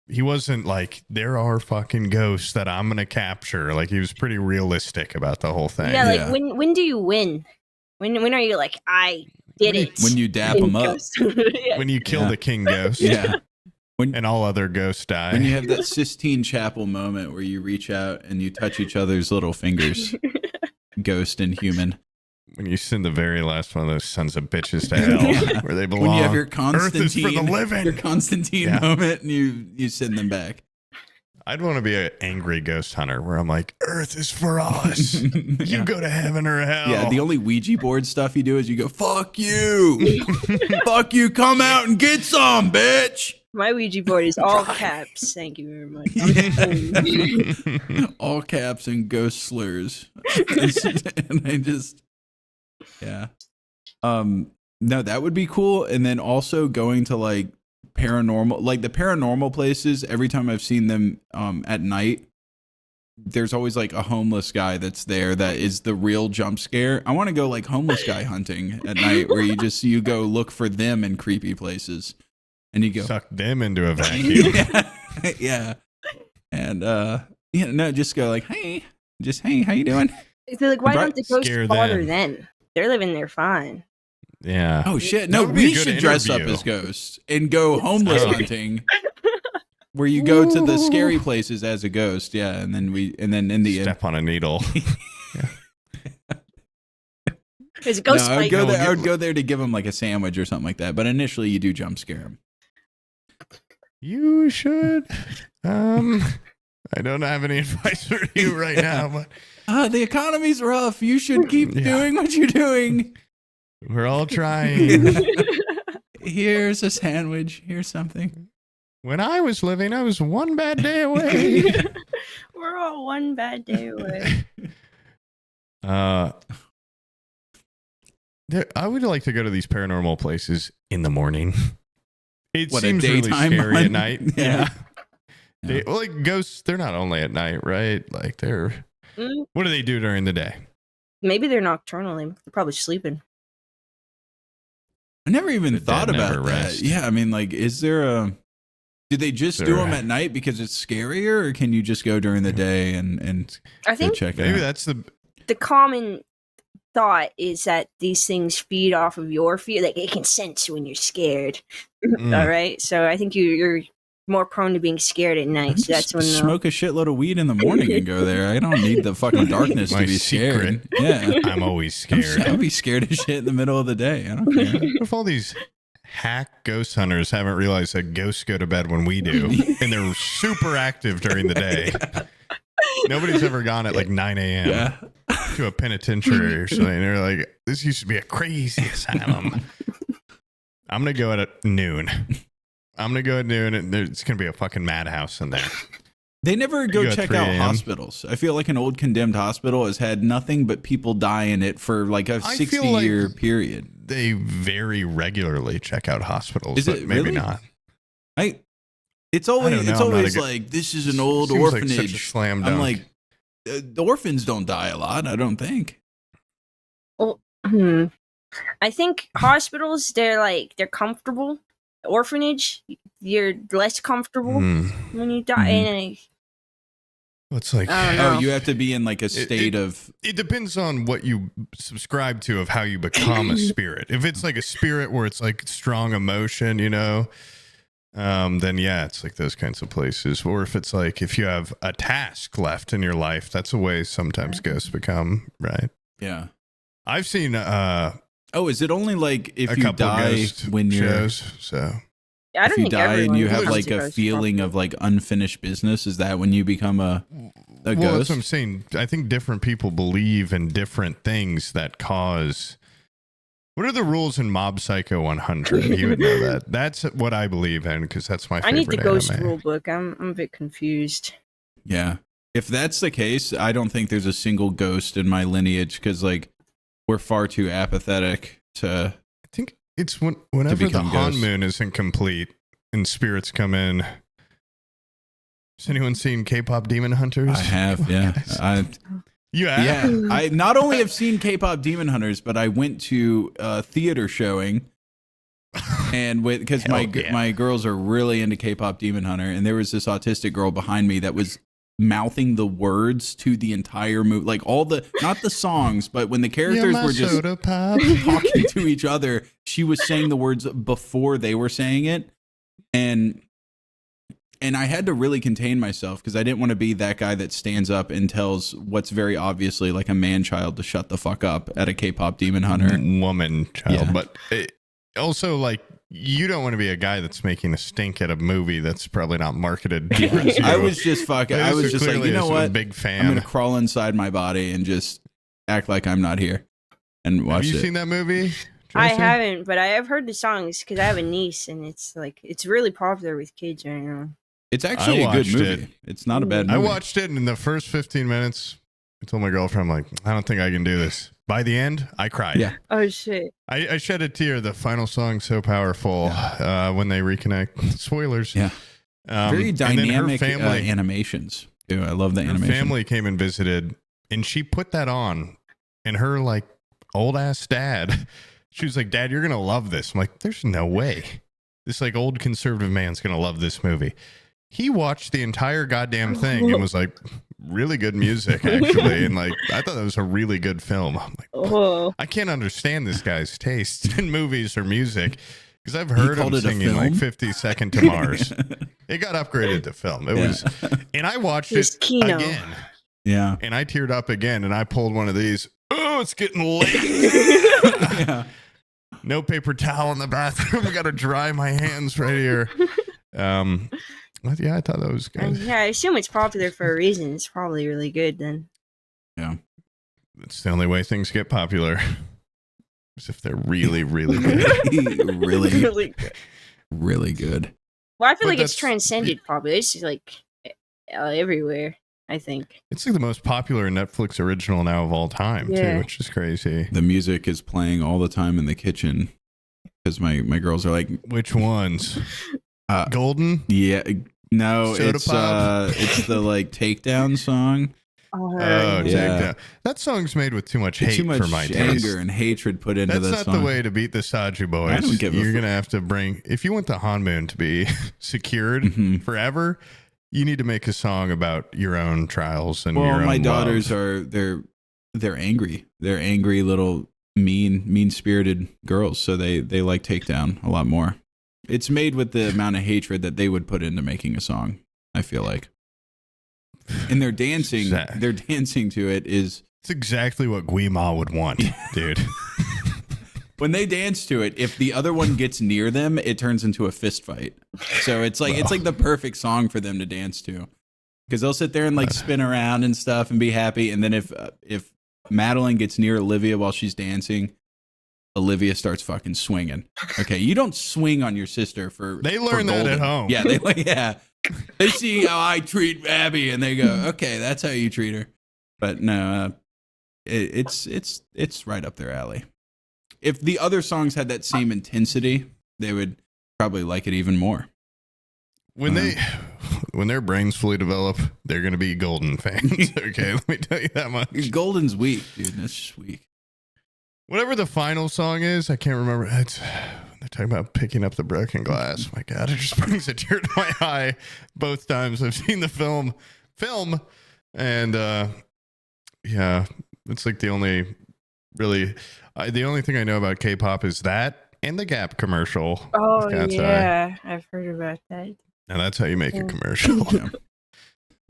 he wasn't like, there are fucking ghosts that I'm going to capture. Like he was pretty realistic about the whole thing. Yeah, like Yeah. when do you win? When are you like, I did it? When you dap them up. Yeah. When you kill Yeah. the king ghost. Yeah. And all other ghosts die. When you have that Sistine Chapel moment where you reach out and you touch each other's little fingers, ghost and human. When you send the very last one of those sons of bitches to hell where they belong. When you have your Earth is for the Constantine, living. your Constantine Yeah. moment, and you send them back. I'd want to be an angry ghost hunter where I'm like, Earth is for us. You Yeah. go to heaven or hell. Yeah, the only Ouija board stuff you do is you go, fuck you. Fuck you, come out and get some, bitch. My Ouija board is all caps. Thank you very much. All caps and ghost slurs. And I just, yeah. No, that would be cool. And then also going to like paranormal, like the paranormal places, every time I've seen them at night, there's always like a homeless guy that's there that is the real jump scare. I want to go like homeless guy hunting at night where you go look for them in creepy places and you go Suck them into a vacuum. yeah. And no, just go like, hey, how you doing? They're like, why Bri- don't the ghosts scare bother them. them? They're living there fine. Yeah. Oh shit. That No, would be a we good should dress up interview. as ghosts and go homeless Oh. hunting. Where you go to the scary places as a ghost, yeah, and then in the end, Step on a needle. There's a ghost no, I would fight. go No, there. I get- would go there to give them like a sandwich or something like that. But initially, you do jump scare them. You should. I don't have any advice for you right now, but The economy's rough. You should keep Yeah. doing what you're doing. we're all trying. Here's a sandwich. Here's something. When I was living, I was one bad day away. We're all one bad day away. I would like to go to these paranormal places in the morning. It What, a seems really daytime scary one? at night. Yeah. Yeah. Well, like ghosts, they're not only at night, right? Like they're. Mm, What do they do during the day? maybe they're nocturnal. They're probably sleeping. I never even The thought dead about never that. rest. Yeah, I mean, like, is there a? Do they just do There- them at night because it's scarier, or can you just go during the day and I go think check it Maybe out? that's the. the common thought is that these things feed off of your fear. Like it can sense when you're scared. Mm. All right, so I think you're more prone to being scared at night. So that's Just when smoke a shitload of weed in the morning and go there. I don't need the fucking darkness My to be secret. scared. Yeah, I'm always I'll scared. be scared of shit in the middle of the day. I don't care. What if all these hack ghost hunters haven't realized that ghosts go to bed when we do, and they're super active during the day. Nobody's ever gone at like 9 a.m. to a penitentiary or something. They're like, this used to be a crazy asylum. I'm going to go at noon. And it's going to be a fucking madhouse in there. They never go check out hospitals. I feel like an old condemned hospital has had nothing but people die in it for like a 60-year period. They very regularly check out hospitals, but maybe really? Not. It's always like, this is an old orphanage. Like such a slam dunk. I'm like, the orphans don't die a lot, I don't think. Well, I think hospitals, they're comfortable. Orphanage, you're less comfortable when you die. And it's like, you have to be in like a state of. It depends on what you subscribe to of how you become a spirit. If it's like a spirit where it's like strong emotion, then yeah, it's like those kinds of places. Or if it's like if you have a task left in your life, that's a way sometimes ghosts become, right? Yeah, I've seen. Is it only like if you die when you're so? I don't if you think die and you have like a ghost feeling of like unfinished business, is that when you become a ghost? That's what I'm saying. I think different people believe in different things that cause. What are the rules in Mob Psycho 100? You would know that. That's what I believe in because that's my favorite. I need the ghost anime. rule book. I'm a bit confused. Yeah, if that's the case, I don't think there's a single ghost in my lineage because like we're far too apathetic to. I think it's whenever the Hanmoon isn't complete and spirits come in. Has anyone seen K-pop Demon Hunters? I have, yeah. You have? Yeah. I not only have seen K-pop Demon Hunters, but I went to a theater showing, and because my girls are really into K-pop Demon Hunter, and there was this autistic girl behind me that was mouthing the words to the entire movie, like all the not the songs, but when the characters were just talking to each other, she was saying the words before they were saying it, and I had to really contain myself because I didn't want to be that guy that stands up and tells what's very obviously like a man child to shut the fuck up at a K-pop Demon Hunter woman child, but also like. You don't want to be a guy that's making a stink at a movie that's probably not marketed towards you. I was just like, you know what? Big fan. I'm going to crawl inside my body and just act like I'm not here and watch it. Have you seen that movie, Tracy? I haven't, but I have heard the songs because I have a niece and it's really popular with kids right now. It's actually a good movie. It's not a bad movie. I watched it, and in the first 15 minutes, I told my girlfriend, I'm like, I don't think I can do this. By the end, I cried. Yeah. Oh, shit. I shed a tear. The final song, so powerful, when they reconnect. Spoilers. Yeah. Very dynamic animations. Too. I love the animation. Her family came and visited, and she put that on, and her, like, old-ass dad, she was like, Dad, you're going to love this. I'm like, there's no way. This, like, old conservative man's going to love this movie. He watched the entire goddamn thing and was like, really good music, actually. And like, I thought that was a really good film. I'm like, I can't understand this guy's taste in movies or music because I've heard him singing like 50 Second to Mars. It got upgraded to film. It was, and I watched it again. Yeah. And I teared up again and I pulled one of these. Oh, it's getting late. Yeah. No paper towel in the bathroom. I got to dry my hands right here. Yeah, I thought that was good. Yeah, I assume it's popular for a reason. It's probably really good then. Yeah. It's the only way things get popular. Is if they're really, really good. really good. Really good. Well, I feel like it's transcended popular. It's like everywhere, I think. It's like the most popular Netflix original now of all time, too, which is crazy. The music is playing all the time in the kitchen because my girls are like, which ones? Golden? Yeah. No, Soda it's Pop? it's the like Takedown song. Takedown. That song's made with too much hate for my taste. Anger and hatred put into that song. That's not the way to beat the Saju boys. I don't give You're going to have to bring, if you want the Hanmoon to be secured forever, you need to make a song about your own trials and your own my daughters love. they're angry. They're angry little mean-spirited girls, so they like Takedown a lot more. It's made with the amount of hatred that they would put into making a song, I feel like. And they're dancing to it is... It's exactly what Guima would want, dude. when they dance to it, if the other one gets near them, it turns into a fist fight. So it's like the perfect song for them to dance to, because they'll sit there and like spin around and stuff and be happy. And then if Madeline gets near Olivia while she's dancing, Olivia starts fucking swinging. Okay, you don't swing on your sister for They learn that Golden. at home. Yeah, they see how I treat Abby, and they go, okay, that's how you treat her. But no, it's right up their alley. If the other songs had that same intensity, they would probably like it even more. When their brains fully develop, they're going to be Golden fans. Okay, let me tell you that much. Golden's weak, dude. That's just weak. Whatever the final song is, I can't remember. They're talking about picking up the broken glass. My God, it just brings a tear to my eye both times I've seen the film. And yeah, it's like the only thing I know about K-pop is that and the Gap commercial. Oh yeah, I've heard about that. And that's how you make a commercial.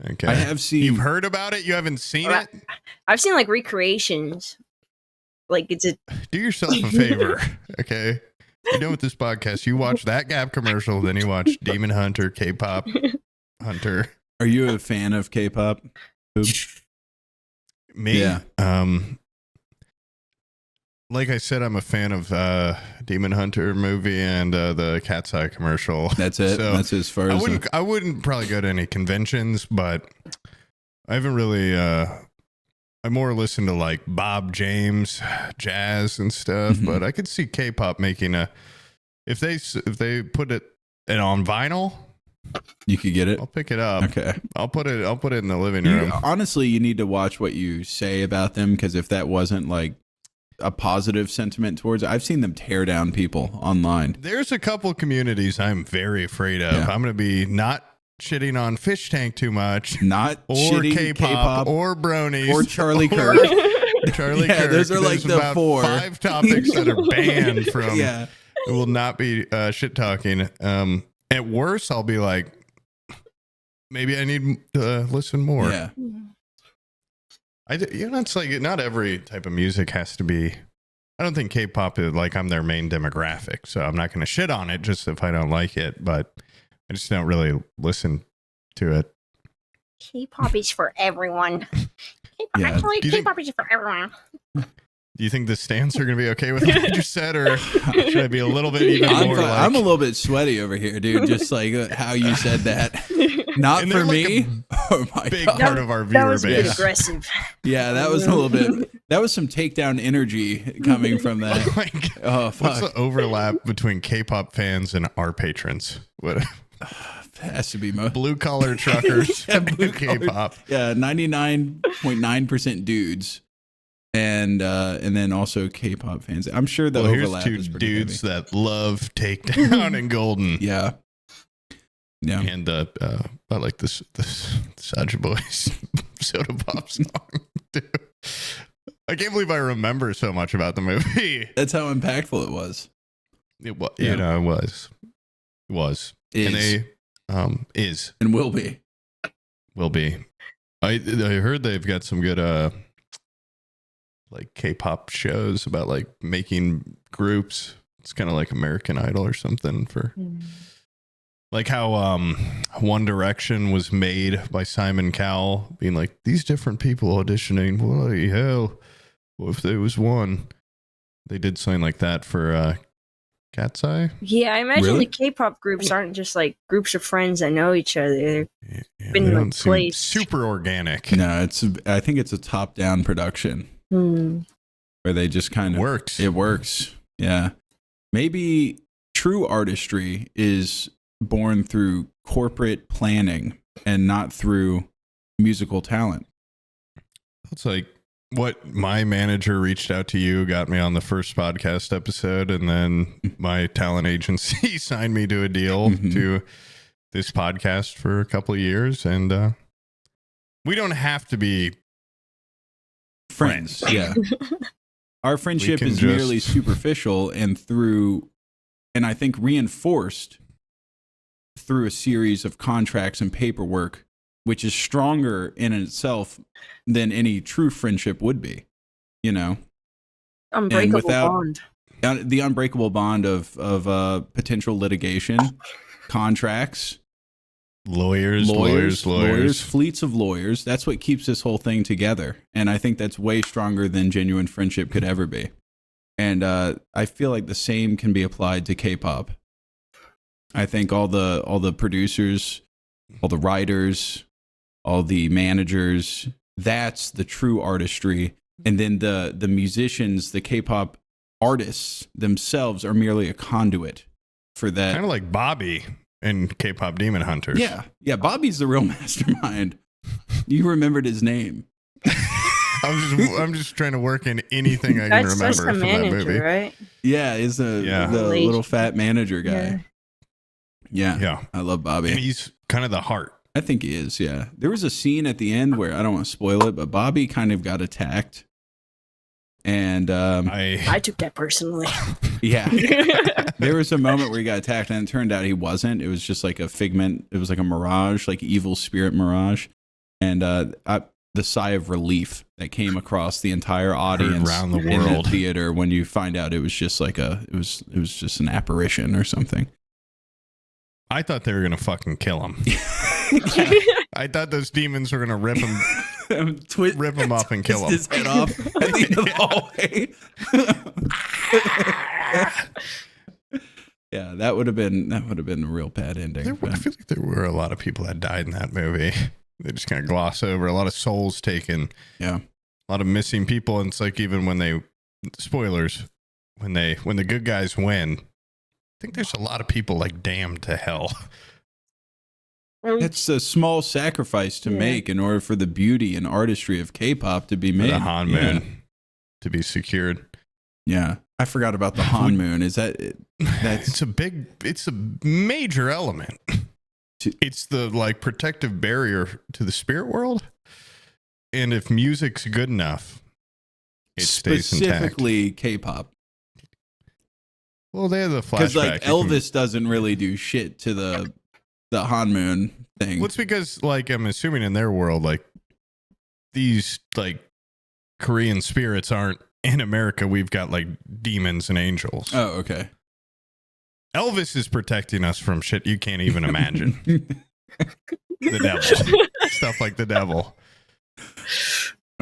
Okay, I have seen. You've heard about it. You haven't seen it. I've seen like recreations. Like Do yourself a favor, okay? You're done with this podcast. You watch that Gap commercial, then you watch Demon Hunter, K-pop Hunter. Are you a fan of K-pop? Me? Yeah. Like I said, I'm a fan of Demon Hunter movie and the Cat's Eye commercial. That's it. So that's as far as I wouldn't probably go to any conventions, but I haven't really. I more listen to like Bob James, jazz and stuff. Mm-hmm. But I could see K-pop making if they put it on vinyl. You could get it. I'll pick it up. Okay. I'll put it in the living room. Honestly, you need to watch what you say about them, because if that wasn't like a positive sentiment towards it, I've seen them tear down people online. There's a couple communities I'm very afraid of. Yeah. I'm going to be not shitting on Fish Tank too much. Not or shitting K-pop or bronies or Charlie Kirk. Charlie Yeah, Kirk. those are like There's the about 4. 5 topics that are banned from. Yeah. It will not be shit talking. At worst, I'll be like, maybe I need to listen more. Yeah. It's like not every type of music has to be. I don't think K-pop is like I'm their main demographic, so I'm not going to shit on it just if I don't like it. But I just don't really listen to it. K-pop is for everyone. Yeah. Actually, K-pop is for everyone. Do you think the stands are going to be okay with what I just said, or should I be a little bit even more like... I'm a little bit sweaty over here, dude, just like how you said that. Not And for they're like me. Oh my big God. part of our That viewer was a bit base. aggressive. Yeah, that was a little bit. That was some takedown energy coming from that. Like, Oh, what's fuck. the overlap between K-pop fans and our patrons? What Has to be most. blue collar truckers Yeah, and blue-collar- K-pop? Yeah, 99.9% dudes. And then also K-pop fans. I'm sure the Well, here's overlap two is pretty dudes heavy. that love Takedown and Golden. Yeah. Yeah. And I like this Saja Boys Soda Pop song too. I can't believe I remember so much about the movie. That's how impactful it was. It was, Yeah. it was. And they is And will be. will be. I heard they've got some good like K-pop shows about like making groups. It's kind of like American Idol or something for like how One Direction was made by Simon Cowell, being like these different people auditioning. Bloody hell! What if there was one? They did something like that for Cat's Eye. Yeah, I imagine Really? the K-pop groups aren't just like groups of friends that know each other. Yeah, Been they like don't seem placed. super organic. No, I think it's a top-down production where they just kind of Works. It works. Yeah. Maybe true artistry is born through corporate planning and not through musical talent. It's like what my manager reached out to you, got me on the first podcast episode, and then my talent agency signed me to a deal Mhm. to this podcast for a couple of years. And we don't have to be Friends. Yeah. Our friendship can is just- merely superficial and I think reinforced through a series of contracts and paperwork, which is stronger in itself than any true friendship would be, you know? Unbreakable without- bond. The unbreakable bond of potential litigation, contracts, lawyers, fleets of lawyers. That's what keeps this whole thing together. And I think that's way stronger than genuine friendship could ever be. And I feel like the same can be applied to K-pop. I think all the producers, all the writers, all the managers, that's the true artistry. And then the musicians, the K-pop artists themselves are merely a conduit for that. Kind of like Bobby and K-pop Demon Hunters. Yeah, Bobby's the real mastermind. You rememred his name. I'm just trying to work in anything I can remember That's the from manager, that movie. right? Yeah, is the little fat manager guy. Yeah, I love Bobby. And he's kind of the heart. I think he is, yeah. There was a scene at the end where, I don't want to spoil it, but Bobby kind of got attacked. And I took that personally. Yeah. There was a moment where he got attacked, and it turned out he wasn't. It was just like a figment. It was like a mirage, like evil spirit mirage. And the sigh of relief that came across the entire audience around the in world the theater when you find out it was just like it was just an apparition or something. I thought they were gonna fucking kill him. I thought those demons were gonna rip him off and kill him. His head off at the end of the hallway. Yeah, that would have been a real bad ending. I feel like there were a lot of people that died in that movie. They just kind of gloss over a lot of souls taken. Yeah, a lot of missing people. And it's like, even when spoilers, when the good guys win, I think there's a lot of people like damned to hell. It's a small sacrifice to make in order for the beauty and artistry of K-pop to be made. For the Hanmoon to be secured. Yeah, I forgot about the Hanmoon. Is that that's it's a major element. It's the like protective barrier to the spirit world. And if music's good enough, it stays intact. Specifically K-pop. Well, they have the flashback. Because like Elvis doesn't really do shit to the Hanmoon thing. Well, it's because, like, I'm assuming in their world, like, these like Korean spirits aren't in America. We've got like demons and angels. Oh, okay. Elvis is protecting us from shit you can't even imagine. The devil. Stuff like the devil.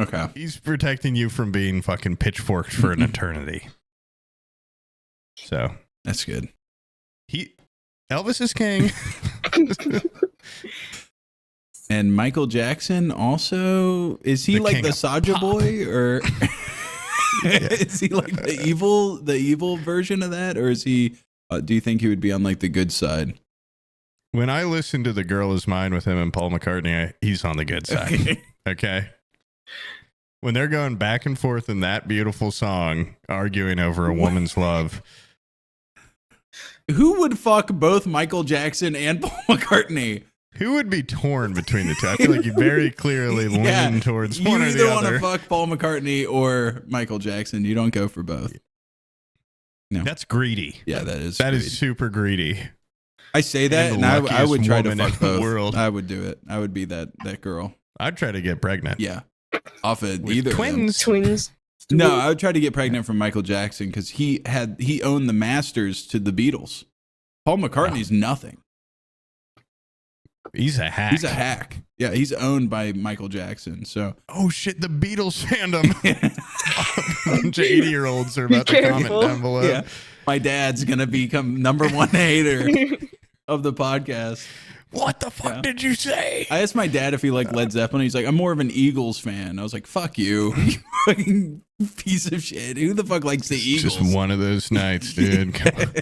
Okay. He's protecting you from being fucking pitchforked for an eternity. So that's good. Elvis is king. And Michael Jackson also, is he like the Saja boy, or is he like the evil version of that, or is he? Do you think he would be on like the good side? When I listen to "The Girl Is Mine" with him and Paul McCartney, he's on the good side. Okay. When they're going back and forth in that beautiful song, arguing over a woman's love. Who would fuck both Michael Jackson and Paul McCartney? Who would be torn between the two? I feel like you very clearly lean towards one or the other. You either want to fuck Paul McCartney or Michael Jackson. You don't go for both. No. That's greedy. Yeah, that is. That is super greedy. I say that, and I would try to fuck both. World. I would do it. I would be that girl. I'd try to get pregnant. Yeah, off of with either twins. No, I would try to get pregnant from Michael Jackson because he owned the masters to the Beatles. Paul McCartney's nothing. He's a hack. He's a hack. Yeah, he's owned by Michael Jackson. So, oh shit, the Beatles fandom. A bunch of 80-year-olds are about to comment down below. Yeah. My dad's gonna become #1 hater of the podcast. What the fuck did you say? I asked my dad if he liked Led Zeppelin. He's like, I'm more of an Eagles fan. I was like, fuck you, you fucking piece of shit. Who the fuck likes the Eagles? Just one of those nights, dude. Come on.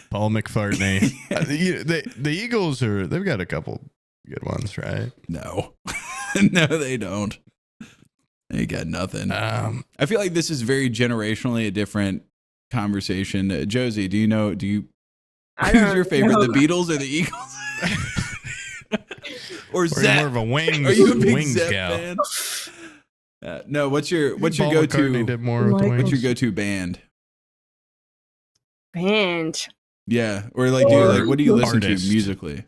Paul McCartney. The Eagles they've got a couple good ones, right? No. No, they don't. They got nothing. I feel like this is very generationally a different conversation. Josie, who's your favorite, the Beatles or the Eagles? or Zepp? More of a Wings. Are you a big Wings Zepp gal? Fan? No. What's your Paul go-to? McCartney did more with the Wings. What's your go-to band? Band. Yeah, or like, what do you listen to musically?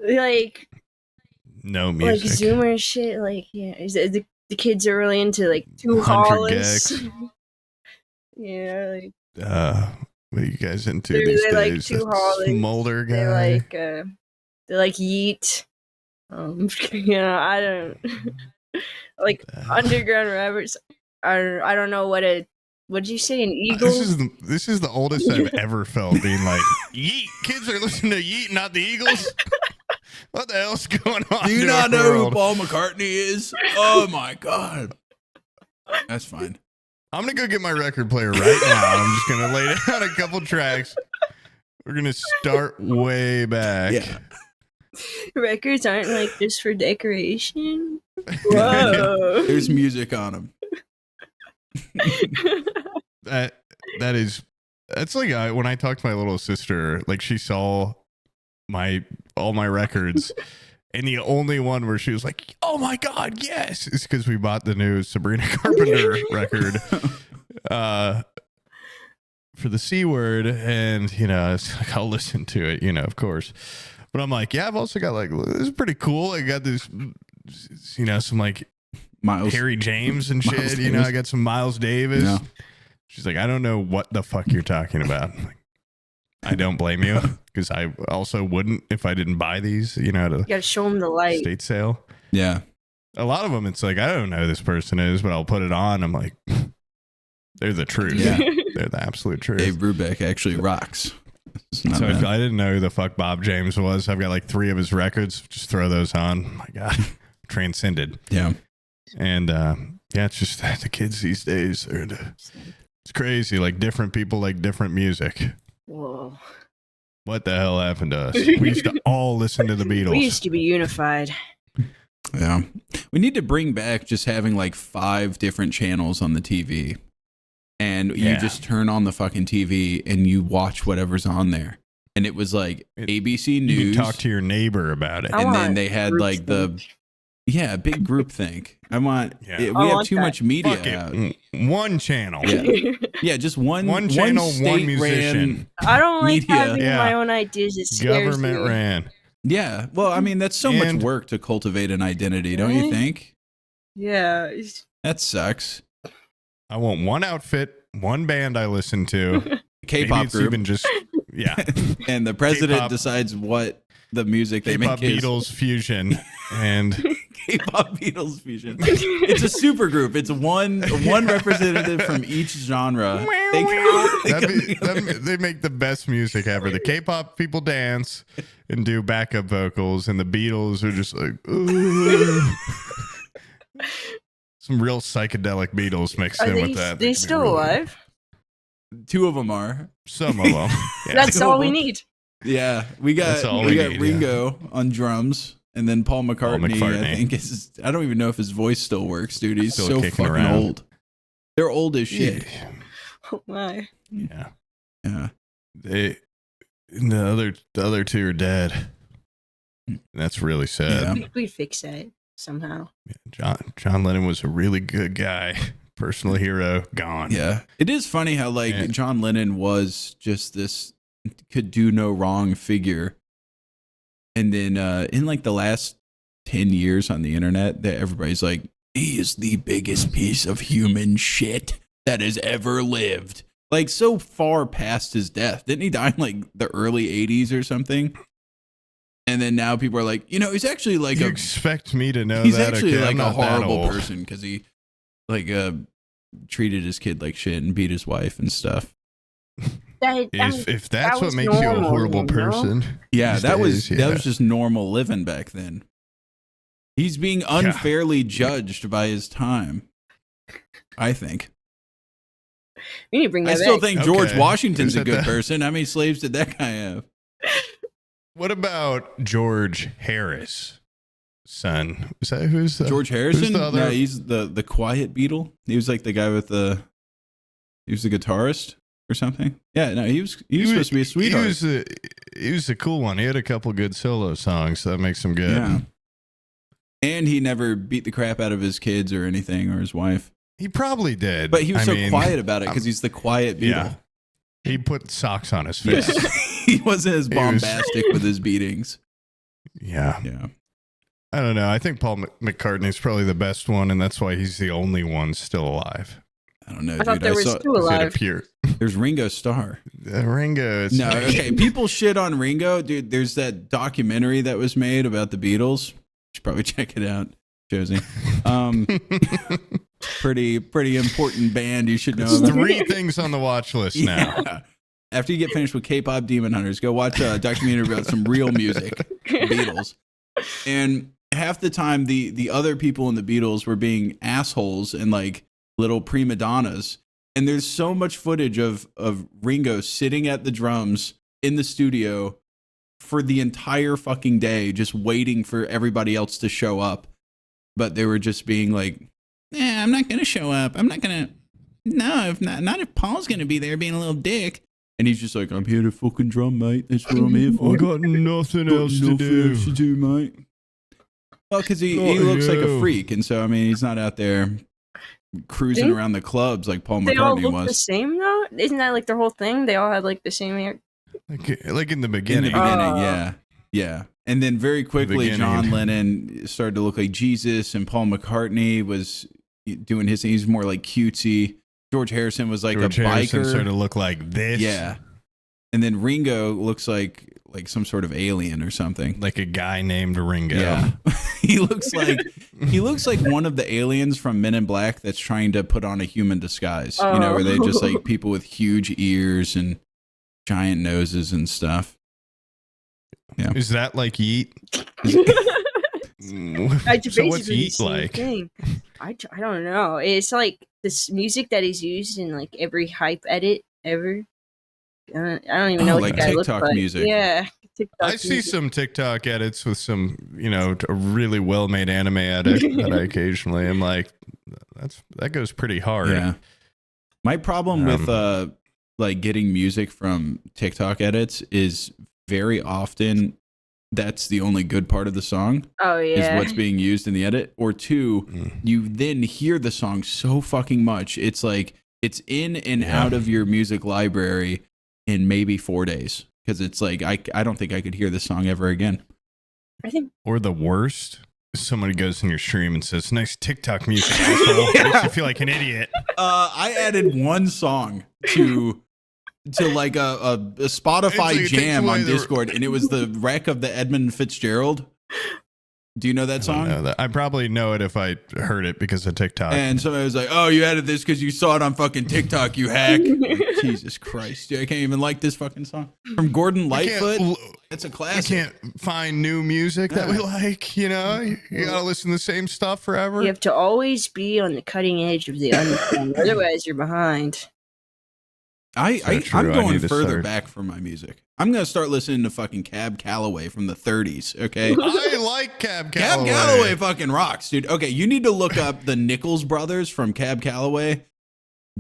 Like no music, like Zoomer shit. Like the kids are really into like Two Hollis. Yeah, like What are you guys into They're- these they're like days? two That holics. Smolder guy. They're like Yeet. I don't like underground rappers. I don't know what did you say, an eagle? This is the oldest I've ever felt, being like, Yeet. Kids are listening to Yeet, not the Eagles. What the hell's going on? Do you in not our know who world? Paul McCartney is? Oh my god. That's fine. I'm gonna go get my record player right now. I'm just gonna lay down a couple tracks. We're gonna start way back. Yeah. Records aren't like just for decoration. Whoa. There's music on them. That's like when I talked to my little sister, like she saw all my records, and the only one where she was like, "Oh my god, yes!" is because we bought the new Sabrina Carpenter record for the C Word, and it's like I'll listen to it, of course. But I'm like, yeah, I've also got like, this is pretty cool. I got this, some like Miles. Harry James and Miles shit. Davis. I got some Miles Davis. Yeah. She's like, I don't know what the fuck you're talking about. I'm like, I don't blame you, because I also wouldn't if I didn't buy these, at You a gotta show them the light. state sale. Yeah. A lot of them, it's like, I don't know who this person is, but I'll put it on. I'm like, they're the truth. Yeah. They're the absolute truth. Dave Brubeck actually rocks. It's not So if bad. I didn't know who the fuck Bob James was, I've got like 3 of his records. Just throw those on. Oh my God, transcended. Yeah. And yeah, it's just the kids these days. It's crazy. Like different people like different music. Whoa. What the hell happened to us? We used to all listen to the Beatles. We used to be unified. Yeah. We need to bring back just having like 5 different channels on the TV. And you Yeah. just turn on the fucking TV and you watch whatever's on there. And it was like ABC You News. can talk to your neighbor about it. I and then want they had group like the big group think. I want Yeah. we I have want too that. much media Fuck it. out. One channel. Yeah. Yeah, just one channel, one state musician. I don't like Media. having Yeah. my own ideas. It scares Government me. ran. Yeah. Well, I mean, that's so much And- work to cultivate an identity, don't you Right? think? Yeah. it's- That sucks. I want one outfit, one band I listen to. Maybe K-pop it's group. even just, yeah. And the president K-pop. decides what the music they K-pop make is. Beatles fusion. And K-pop Beatles fusion. It's a super group. It's one representative from each genre. they make the best music ever. The K-pop people dance and do backup vocals, and the Beatles are just like, ooh. Some real psychedelic Beatles mixed Are in they, with that. they could be still really- alive? 2 of them are. Some of them. Yeah. That's all we need. Yeah, we That's got all we we got need, Ringo on drums, and then Paul McCartney. McCartney. I think is. I don't even know if his voice still works, dude. He's Still so kicking fucking around. old. They're old as shit. Oh my. Yeah. Yeah. The other 2 are dead. That's really sad. Yeah. We'd fix that somehow. John Lennon was a really good guy. Personal hero, gone. Yeah. It is funny how like Yeah. John Lennon was just this could do no wrong figure. And then in like the last 10 years on the internet, that everybody's like, he is the biggest piece of human shit that has ever lived. Like so far past his death. Didn't he die in like the early 80s or something? And then now people are like, he's actually like You expect me to know he's that? actually Okay, like I'm a not that horrible old. person because he like treated his kid like shit and beat his wife and stuff. If that's what was makes you a normal, horrible you know? person, Yeah, these that was days, that was just normal living back then. He's being unfairly judged by his time. I think. We need to bring I that still back. think George Okay. Washington's Is a it good the- person. How many slaves did that guy have? What about George Harris' son? Is that who's the George Harrison? the other- No, he's the quiet Beatle. He was like the guy with he was the guitarist or something. Yeah, no, he was supposed to be a sweetheart. He was a cool one. He had a couple good solo songs, so that makes him good. Yeah. And he never beat the crap out of his kids or anything or his wife. He probably did, But he was I so mean, quiet about it because he's the quiet Beatle. Yeah, he put socks on his Yeah. face. He wasn't as He was- bombastic with his beatings. Yeah. Yeah. I don't know. I think Paul McCartney's probably the best one, and that's why he's the only one still alive. I don't know, I dude. thought there was 2 He's got a alive. pure. There's Ringo Starr. Ringo. No, okay. People shit on Ringo, dude. There's that documentary that was made about the Beatles. You should probably check it out, Josie. Pretty important band you should know There's about. 3 things on the watch list now. Yeah. After you get finished with K-pop Demon Hunters, go watch a documentary about some real music, Beatles. And half the time, the other people in the Beatles were being assholes and like little prima donnas. And there's so much footage of Ringo sitting at the drums in the studio for the entire fucking day, just waiting for everybody else to show up. But they were just being like, I'm not going to show up. I'm not going to. No, not if Paul's going to be there being a little dick. And he's just like, I'm here to fucking drum, mate. That's what I'm here for. I got nothing else to do. Mate. Well, because he looks like a freak. And so, I mean, he's not out there cruising around the clubs like Paul They all McCartney look was. the same though. Isn't that like their whole thing? They all had like the same hair. Like in the In beginning. the beginning, yeah. And then very quickly, John Lennon started to look like Jesus, and Paul McCartney was doing his thing. He's more like cutesy. George Harrison was like George a Harrison biker. started to look like this. Yeah. And then Ringo looks like some sort of alien or something. Like a guy named Ringo. Yeah. he looks like one of the aliens from Men in Black that's trying to put on a human disguise. You know, where they just like people with huge ears and giant noses and stuff. Yeah. Is that like Yeet? So what's Yeet like? I don't know. It's like this music that is used in like every hype edit ever. I don't even know what like the guy TikTok looks like. Yeah. Yeah, TikTok I see music. some TikTok edits with some, a really well-made anime edit that I occasionally am like, that goes pretty hard. Yeah. My problem with like getting music from TikTok edits is very often that's the only good part of the song. Oh yeah, is what's being used in the edit. Or 2, you then hear the song so fucking much. It's like it's in and out of your music library in maybe 4 days. Because it's like I don't think I could hear this song ever again. I think. Or the worst, somebody goes in your stream and says, "Nice TikTok music, asshole." Makes you feel like an idiot. I added one song to like a Spotify jam on Discord, and it was the wreck of the Edmund Fitzgerald. Do you know that song? I know that. I probably know it if I heard it because of TikTok. And somebody was like, "Oh, you added this because you saw it on fucking TikTok, you hack." Jesus Christ, dude, I can't even like this fucking song from Gordon Lightfoot. It's a classic. You can't find new music that we like. You gotta listen to the same stuff forever. You have to always be on the cutting edge of the underground, otherwise you're behind. I'm going further back from my music. I'm going to start listening to fucking Cab Calloway from the 30s, okay? I like Cab Calloway. Cab Calloway fucking rocks, dude. Okay, you need to look up the Nichols brothers from Cab Calloway.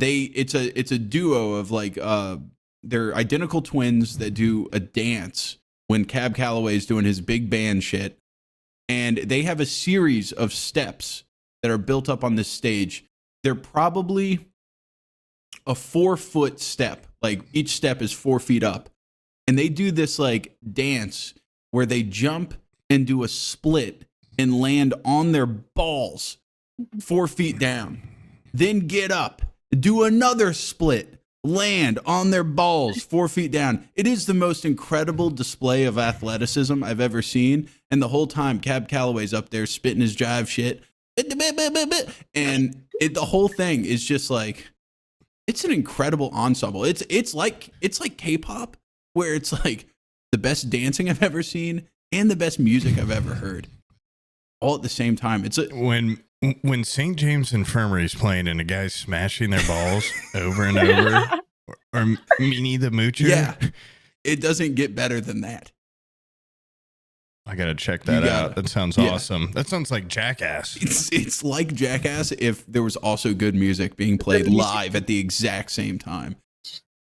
It's a duo of like they're identical twins that do a dance when Cab Calloway's doing his big band shit. And they have a series of steps that are built up on this stage. They're probably a 4-foot step. Like each step is 4 feet up. And they do this like dance where they jump and do a split and land on their balls 4 feet down. Then get up, do another split, land on their balls 4 feet down. It is the most incredible display of athleticism I've ever seen. And the whole time Cab Calloway's up there spitting his jive shit. And the whole thing is just like, it's an incredible ensemble. It's like K-pop, where it's like the best dancing I've ever seen and the best music I've ever heard, all at the same time. When St. James Infirmary is playing and a guy's smashing their balls over and over, or Meanie the Moocher. Yeah, it doesn't get better than that. I gotta check that out. That sounds awesome. That sounds like Jackass. It's like Jackass if there was also good music being played live at the exact same time.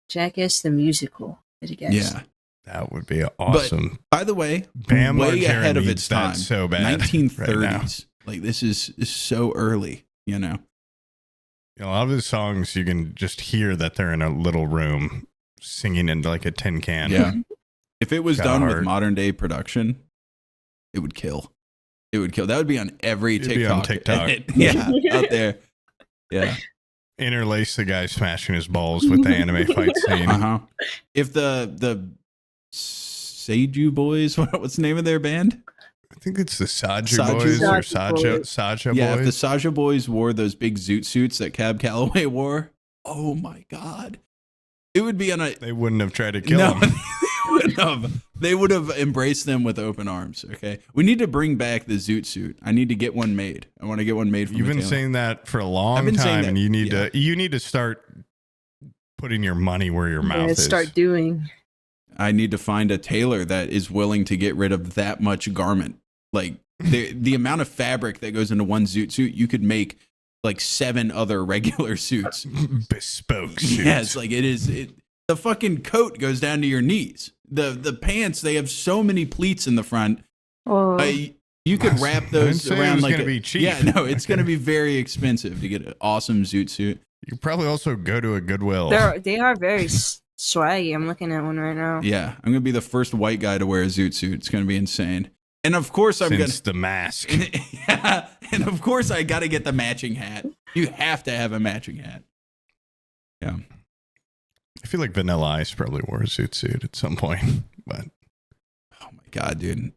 Jackass the musical. Yeah, that would be awesome. But, by the way, Bam way Margera ahead of its time. So bad. 1930s. Right, like this is so early. You know, a lot of the songs you can just hear that they're in a little room singing into like a tin can. Yeah. If it was done with hard. modern day production, it would kill. It would kill. That would be on every TikTok. Be on TikTok. Yeah, out there. Yeah. interlace the guy smashing his balls with the anime fight scene. If the Seiju Boys, what's the name of their band? I think it's the Saju Boys or Saja Yeah, if the Boys. Saja Boys wore those big zoot suits that Cab Calloway wore, oh my god, it would be on a. They wouldn't have tried to kill him. They would have embraced them with open arms. Okay, we need to bring back the zoot suit. I need to get one made. I want to get one made. You've been saying that for a long time, and you need to start putting your money where your mouth is. Start doing. I need to find a tailor that is willing to get rid of that much garment. Like the amount of fabric that goes into one zoot suit, you could make like 7 other regular suits. Bespoke suits. Yes, like it is. The fucking coat goes down to your knees. The pants, they have so many pleats in the front. You could wrap those around like be cheap. Yeah, no, it's going to be very expensive to get an awesome zoot suit. You probably also go to a Goodwill. They are very swaggy. I'm looking at one right now. Yeah, I'm going to be the first white guy to wear a zoot suit. It's going to be insane. And of course, Since the mask. Yeah, and of course, I got to get the matching hat. You have to have a matching hat. Yeah. I feel like Vanilla Ice probably wore a zoot suit at some point, but oh my god, dude!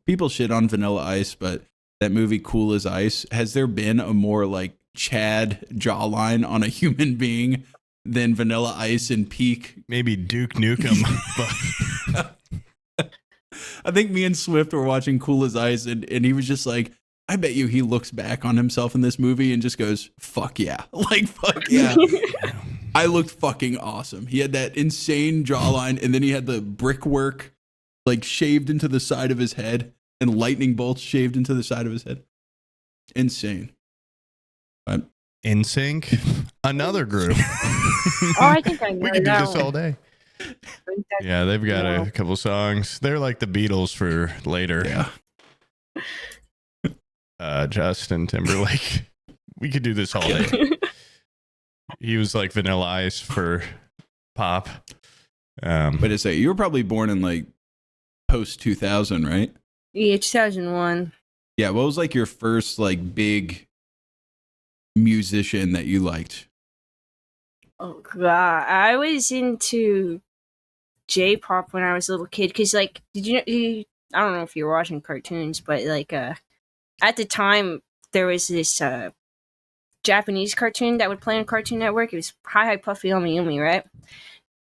People shit on Vanilla Ice, but that movie Cool as Ice, has there been a more like Chad jawline on a human being than Vanilla Ice in peak? Maybe Duke Nukem. But I think me and Swift were watching Cool as Ice, and he was just like, I bet you he looks back on himself in this movie and just goes, fuck yeah. Like, fuck yeah. I looked fucking awesome. He had that insane jawline, and then he had the brickwork like shaved into the side of his head and lightning bolts shaved into the side of his head. Insane. But NSYNC, another group. I think I know. We could do this one. all day. Yeah, they've got a couple songs. They're like the Beatles for later. Yeah. Justin Timberlake. We could do this all day. He was like Vanilla Ice for pop. But it's you were probably born in like post 2000, right? Yeah, 2001. Yeah. What was like your first like big musician that you liked? Oh god, I was into J-pop when I was a little kid. Cause like, did you know? I don't know if you were watching cartoons, but like, at the time there was this Japanese cartoon that would play on Cartoon Network. It was Hi Hi Puffy Yumi Yumi, right?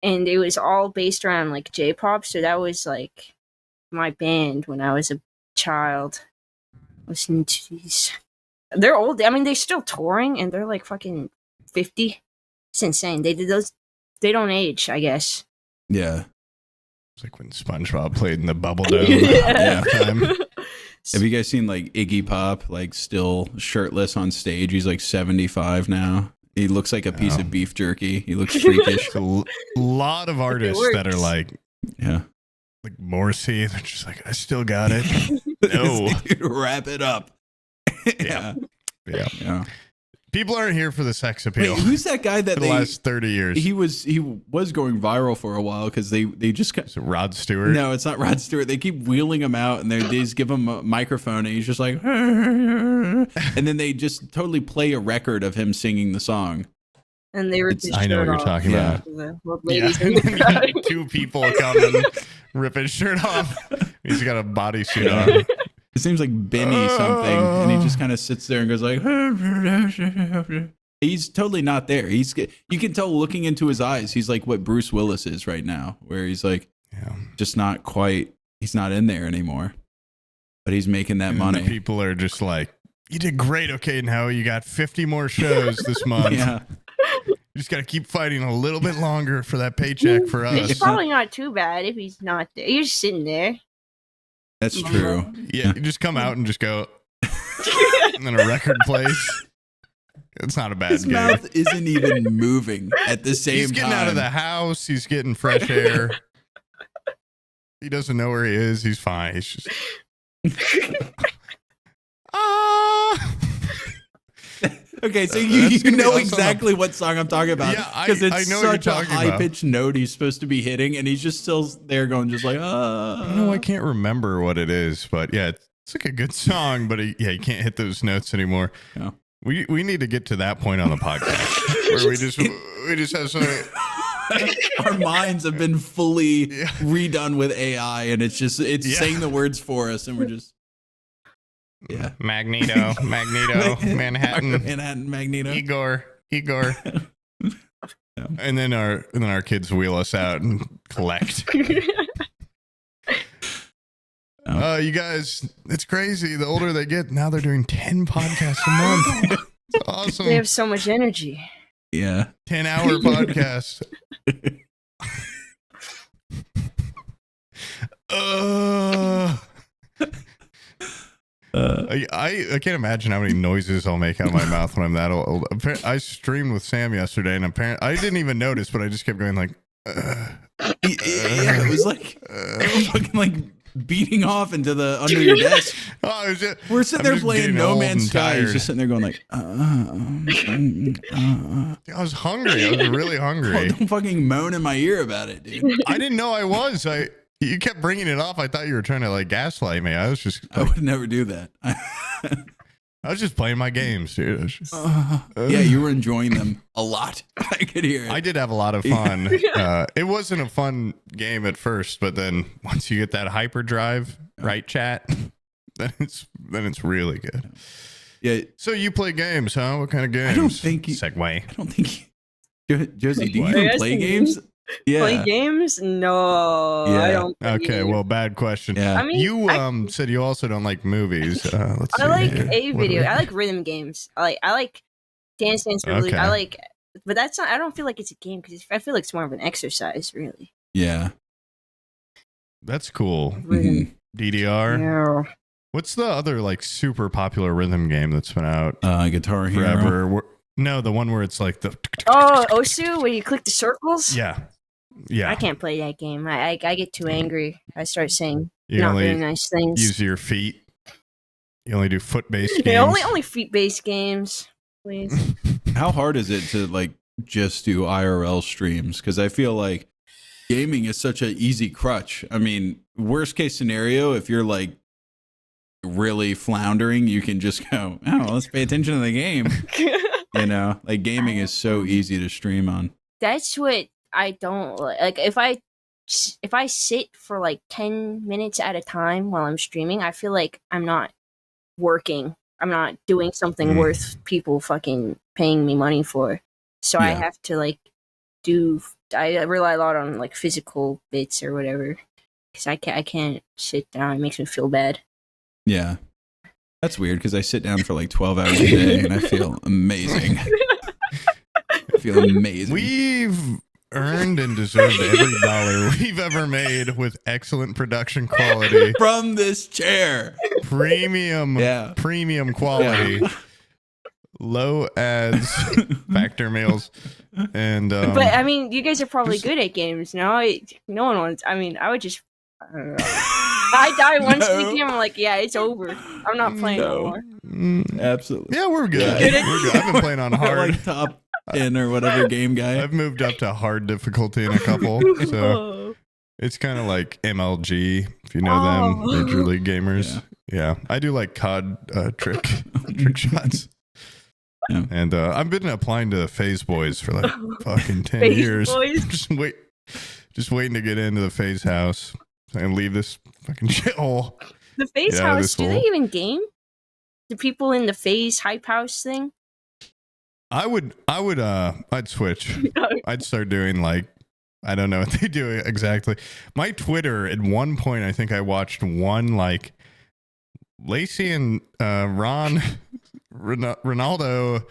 And it was all based around like J-pop. So that was like my band when I was a child. Listening to these, they're old. I mean, they're still touring, and they're like fucking 50. It's insane. They did those. They don't age, I guess. Yeah. It's like when SpongeBob played in the Bubble Dome. Yeah. Have you guys seen like Iggy Pop, like still shirtless on stage? He's like 75 now. He looks like a piece of beef jerky. He looks freakish. A lot of artists that are like, yeah, like Morrissey. They're just like, I still got it. No, wrap it up. Yeah. People aren't here for the sex appeal. Wait, who's that guy that for the last 30 years? He was going viral for a while because they just Is it Rod Stewart? No, it's not Rod Stewart. They keep wheeling him out and they just give him a microphone and he's just like, and then they just totally play a record of him singing the song. And they rip his I know what shirt you're off. talking about. Yeah. Two people come and rip his shirt off. He's got a bodysuit on. It seems like Benny something, and he just kind of sits there and goes like, he's totally not there. You can tell looking into his eyes, he's like what Bruce Willis is right now, where he's like, just not quite, he's not in there anymore, but he's making that money. People are just like, you did great, okay, now you got 50 more shows this month. Yeah. You just got to keep fighting a little bit longer for that paycheck for us. It's probably not too bad if he's not there. He's just sitting there. That's true. Yeah, you just come out and just go, and then a record plays. It's not a bad His gig. mouth isn't even moving at the same time. He's getting out of the house. He's getting fresh air. He doesn't know where he is. He's fine. He's just... Okay, so you know exactly what song I'm talking about. Yeah, because it's I know what such you're a talking about. high-pitched note he's supposed to be hitting, and he's just still there going just like, No, I can't remember what it is, but yeah, it's like a good song, but he can't hit those notes anymore. Yeah. We need to get to that point on the podcast where we just have some. Our minds have been fully redone with AI, and it's saying the words for us, and we're just Magneto, Manhattan, Magneto, Igor. And then our kids wheel us out and collect. You guys, it's crazy. The older they get, now they're doing 10 podcasts a month. It's awesome. They have so much energy. Yeah. 10-hour podcast. I can't imagine how many noises I'll make out of my mouth when I'm that old. I streamed with Sam yesterday, and apparently I didn't even notice, but I just kept going like. It was like they were fucking like beating off into the under your desk. We're sitting there playing No Man's Sky. He's just sitting there going like, I was hungry. I was really hungry. Don't fucking moan in my ear about it, dude. I didn't know I was. You kept bringing it off. I thought you were trying to like gaslight me. I was just. I would never do that. I was just playing my games, dude. Yeah, you were enjoying them a lot. I could hear it. I did have a lot of fun. It wasn't a fun game at first, but then once you get that hyperdrive, right, chat, then it's really good. Yeah. So you play games, huh? What kind of games? I don't think you. Segway. I don't think you. Josie, do you even play games? Yeah. Play games? No, Yeah. I don't. Okay, well, bad question. Yeah. I mean, You said you also don't like movies. Let's see I like here. a video. I like rhythm games. I like Dance Dance Revolution. Okay. I like, but that's not. I don't feel like it's a game because I feel like it's more of an exercise, really. Yeah. That's cool. Rhythm. DDR. Yeah. What's the other like super popular rhythm game that's been out Guitar Hero. forever? No, the one where it's like the. Oh, Osu, where you click the circles. Yeah. I can't play that game. I get too angry. I start saying You not only very nice things. use your feet. You only do foot-based games. Only feet-based games, please. How hard is it to like just do IRL streams? Because I feel like gaming is such an easy crutch. I mean, worst case scenario, if you're like really floundering, you can just go, oh, let's pay attention to the game. You know, like gaming is so easy to stream on. That's what I don't like. Like if I sit for like 10 minutes at a time while I'm streaming, I feel like I'm not working. I'm not doing something worth people fucking paying me money for. So I have to like I rely a lot on like physical bits or whatever because I can't sit down. It makes me feel bad. Yeah. That's weird because I sit down for like 12 hours a day and I feel amazing. I feel amazing. We've earned and deserved every dollar we've ever made with excellent production quality. From this chair. Premium quality. Yeah. Low ads, factor meals. And but I mean, you guys are probably good at games. No one wants. I mean, I would just. I don't know. I die once in the game. I'm like, yeah, it's over. I'm not playing anymore. Absolutely. Yeah, we're good. We're good. I've been playing on hard. Like top 10 or whatever game guy. I've moved up to hard difficulty in a couple. So it's kind of like MLG, if you know them, Major League Gamers. Yeah. I do like COD trick shots. Yeah. And I've been applying to Phase Boys for like fucking 10 years. Just waiting to get into the Phase house and leave this fucking shithole. The Phase house, do they even game? Do people in the Phase hype house thing? I'd switch. I'd start doing like, I don't know what they do exactly. My Twitter, at one point, I think I watched one like Lacey and Ronaldo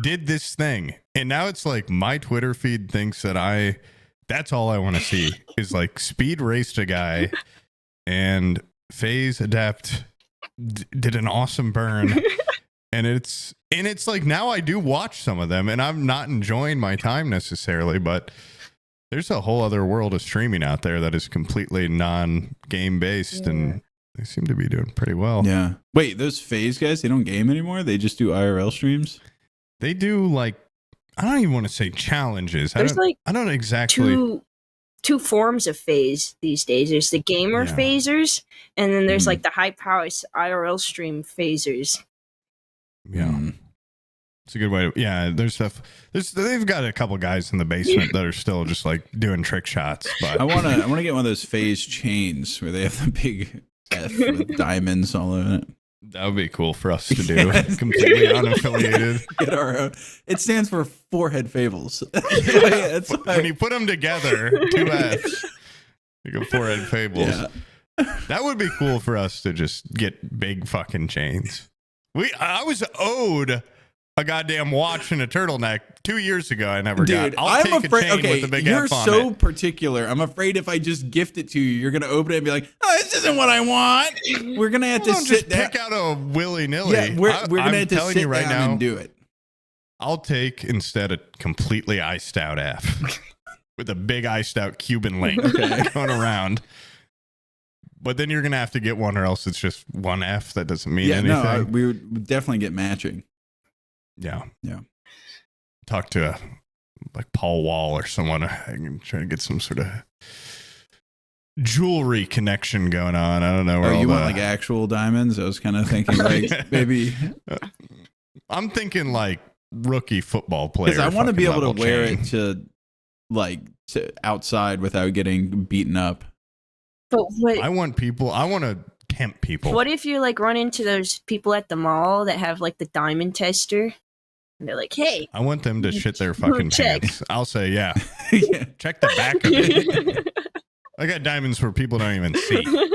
did this thing. And now it's like my Twitter feed thinks that that's all I want to see is like speed raced a guy and Phase Adept did an awesome burn. And it's like now I do watch some of them and I'm not enjoying my time necessarily, but there's a whole other world of streaming out there that is completely non-game based and they seem to be doing pretty well. Yeah. Wait, those Phase guys, they don't game anymore? They just do IRL streams? They do like, I don't even want to say challenges. There's I don't exactly. Two forms of Phase these days. There's the gamer phasers, and then there's like the hype house IRL stream phasers. Yeah. It's a good way to, yeah, there's stuff. They've got a couple guys in the basement that are still just like doing trick shots. But I want to get one of those phase chains where they have the big F with diamonds all over it. that would be cool for us to do. Completely unaffiliated. Get our own. It stands for Forehead Fables. That's When you put them together, 2 F's, you go Forehead Fables. Yeah. That would be cool for us to just get big fucking chains. I was owed a goddamn watch and a turtleneck 2 years ago. I never got. I'm take afraid. a chain Okay, with the big you're F on so it. particular. I'm afraid if I just gift it to you, you're gonna open it and be like, "Oh, this isn't what I want." We're gonna have to Don't sit just down. pick out a willy nilly. Yeah, we're gonna have to telling sit you right down now, and do it. I'll take instead a completely iced out F with a big iced out Cuban link going around. But then you're gonna have to get one, or else it's just one F that doesn't mean anything. No, we would definitely get matching. Yeah. Yeah. Talk to like Paul Wall or someone. I can try to get some sort of jewelry connection going on. I don't know where Oh, all you the, want like actual diamonds? I was kind of thinking like maybe I'm thinking like rookie football player. because I want to be able to fucking wear level it to like to outside without getting beaten up. But what? I want to tempt people. What if you like run into those people at the mall that have like the diamond tester, and they're like, "Hey, I want them to shit their fucking Check. pants. I'll say, yeah. Yeah. Check the back of it. I got diamonds where people don't even see.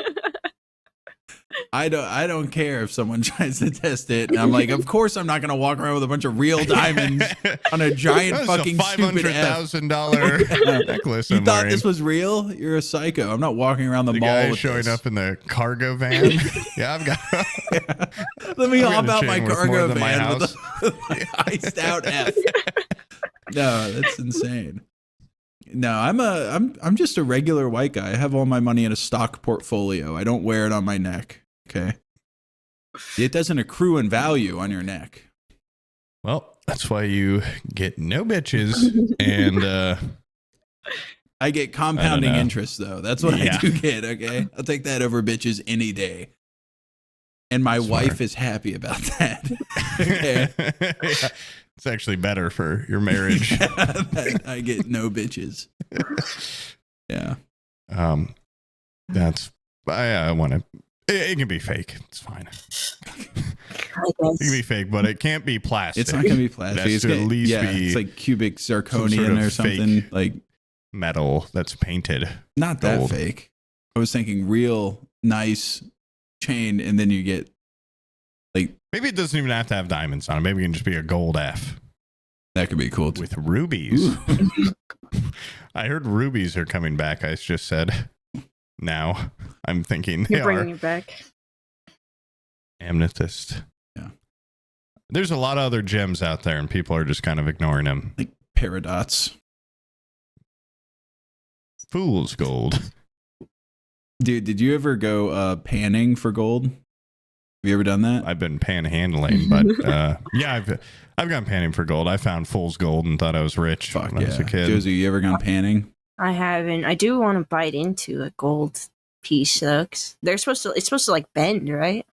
I don't care if someone tries to test it. And I'm like, of course I'm not gonna walk around with a bunch of real diamonds on a giant That was fucking a stupid F. $500,000 necklace. You I'm thought wearing. this was real? You're a psycho. I'm not walking around the The mall guy with showing this. up in the cargo van. Yeah, I've got. Let me I've got hop a out chain my worth more cargo than my van with house. a iced out F. No, that's insane. No, I'm just a regular white guy. I have all my money in a stock portfolio. I don't wear it on my neck. Okay. It doesn't accrue in value on your neck. Well, that's why you get no bitches, and I get compounding know. interest though. That's what Yeah. I do get, okay? I'll take that over bitches any day. And my Smart. wife is happy about that. Okay. yeah, it's actually better for your marriage. That I get no bitches. Yeah. That's I want to. It can be fake. It's fine. I It can guess. be fake, but it can't be plastic. It's not gonna be plastic. It has It's to at gonna, least yeah, be it's like cubic sort zirconian of or something. fake Like metal that's painted. not that gold. fake. I was thinking real nice chain, and then you get like Maybe it doesn't even have to have diamonds on it. Maybe it can just be a gold F that could be cool too. with rubies. Ooh. I heard rubies are coming back. I just said. Now I'm thinking they You're are. bringing it back. Amethyst. Yeah. There's a lot of other gems out there, and people are just kind of ignoring them. Like paradots. Fool's gold. Dude, did you ever go panning for gold? Have you ever done that? I've been panhandling, but yeah, I've gone panning for gold. I found fool's gold and thought I was rich Fuck when I was yeah. a kid. Josie, you ever gone panning? I haven't. I do want to bite into a gold piece though. 'Cause it's supposed to like bend, right?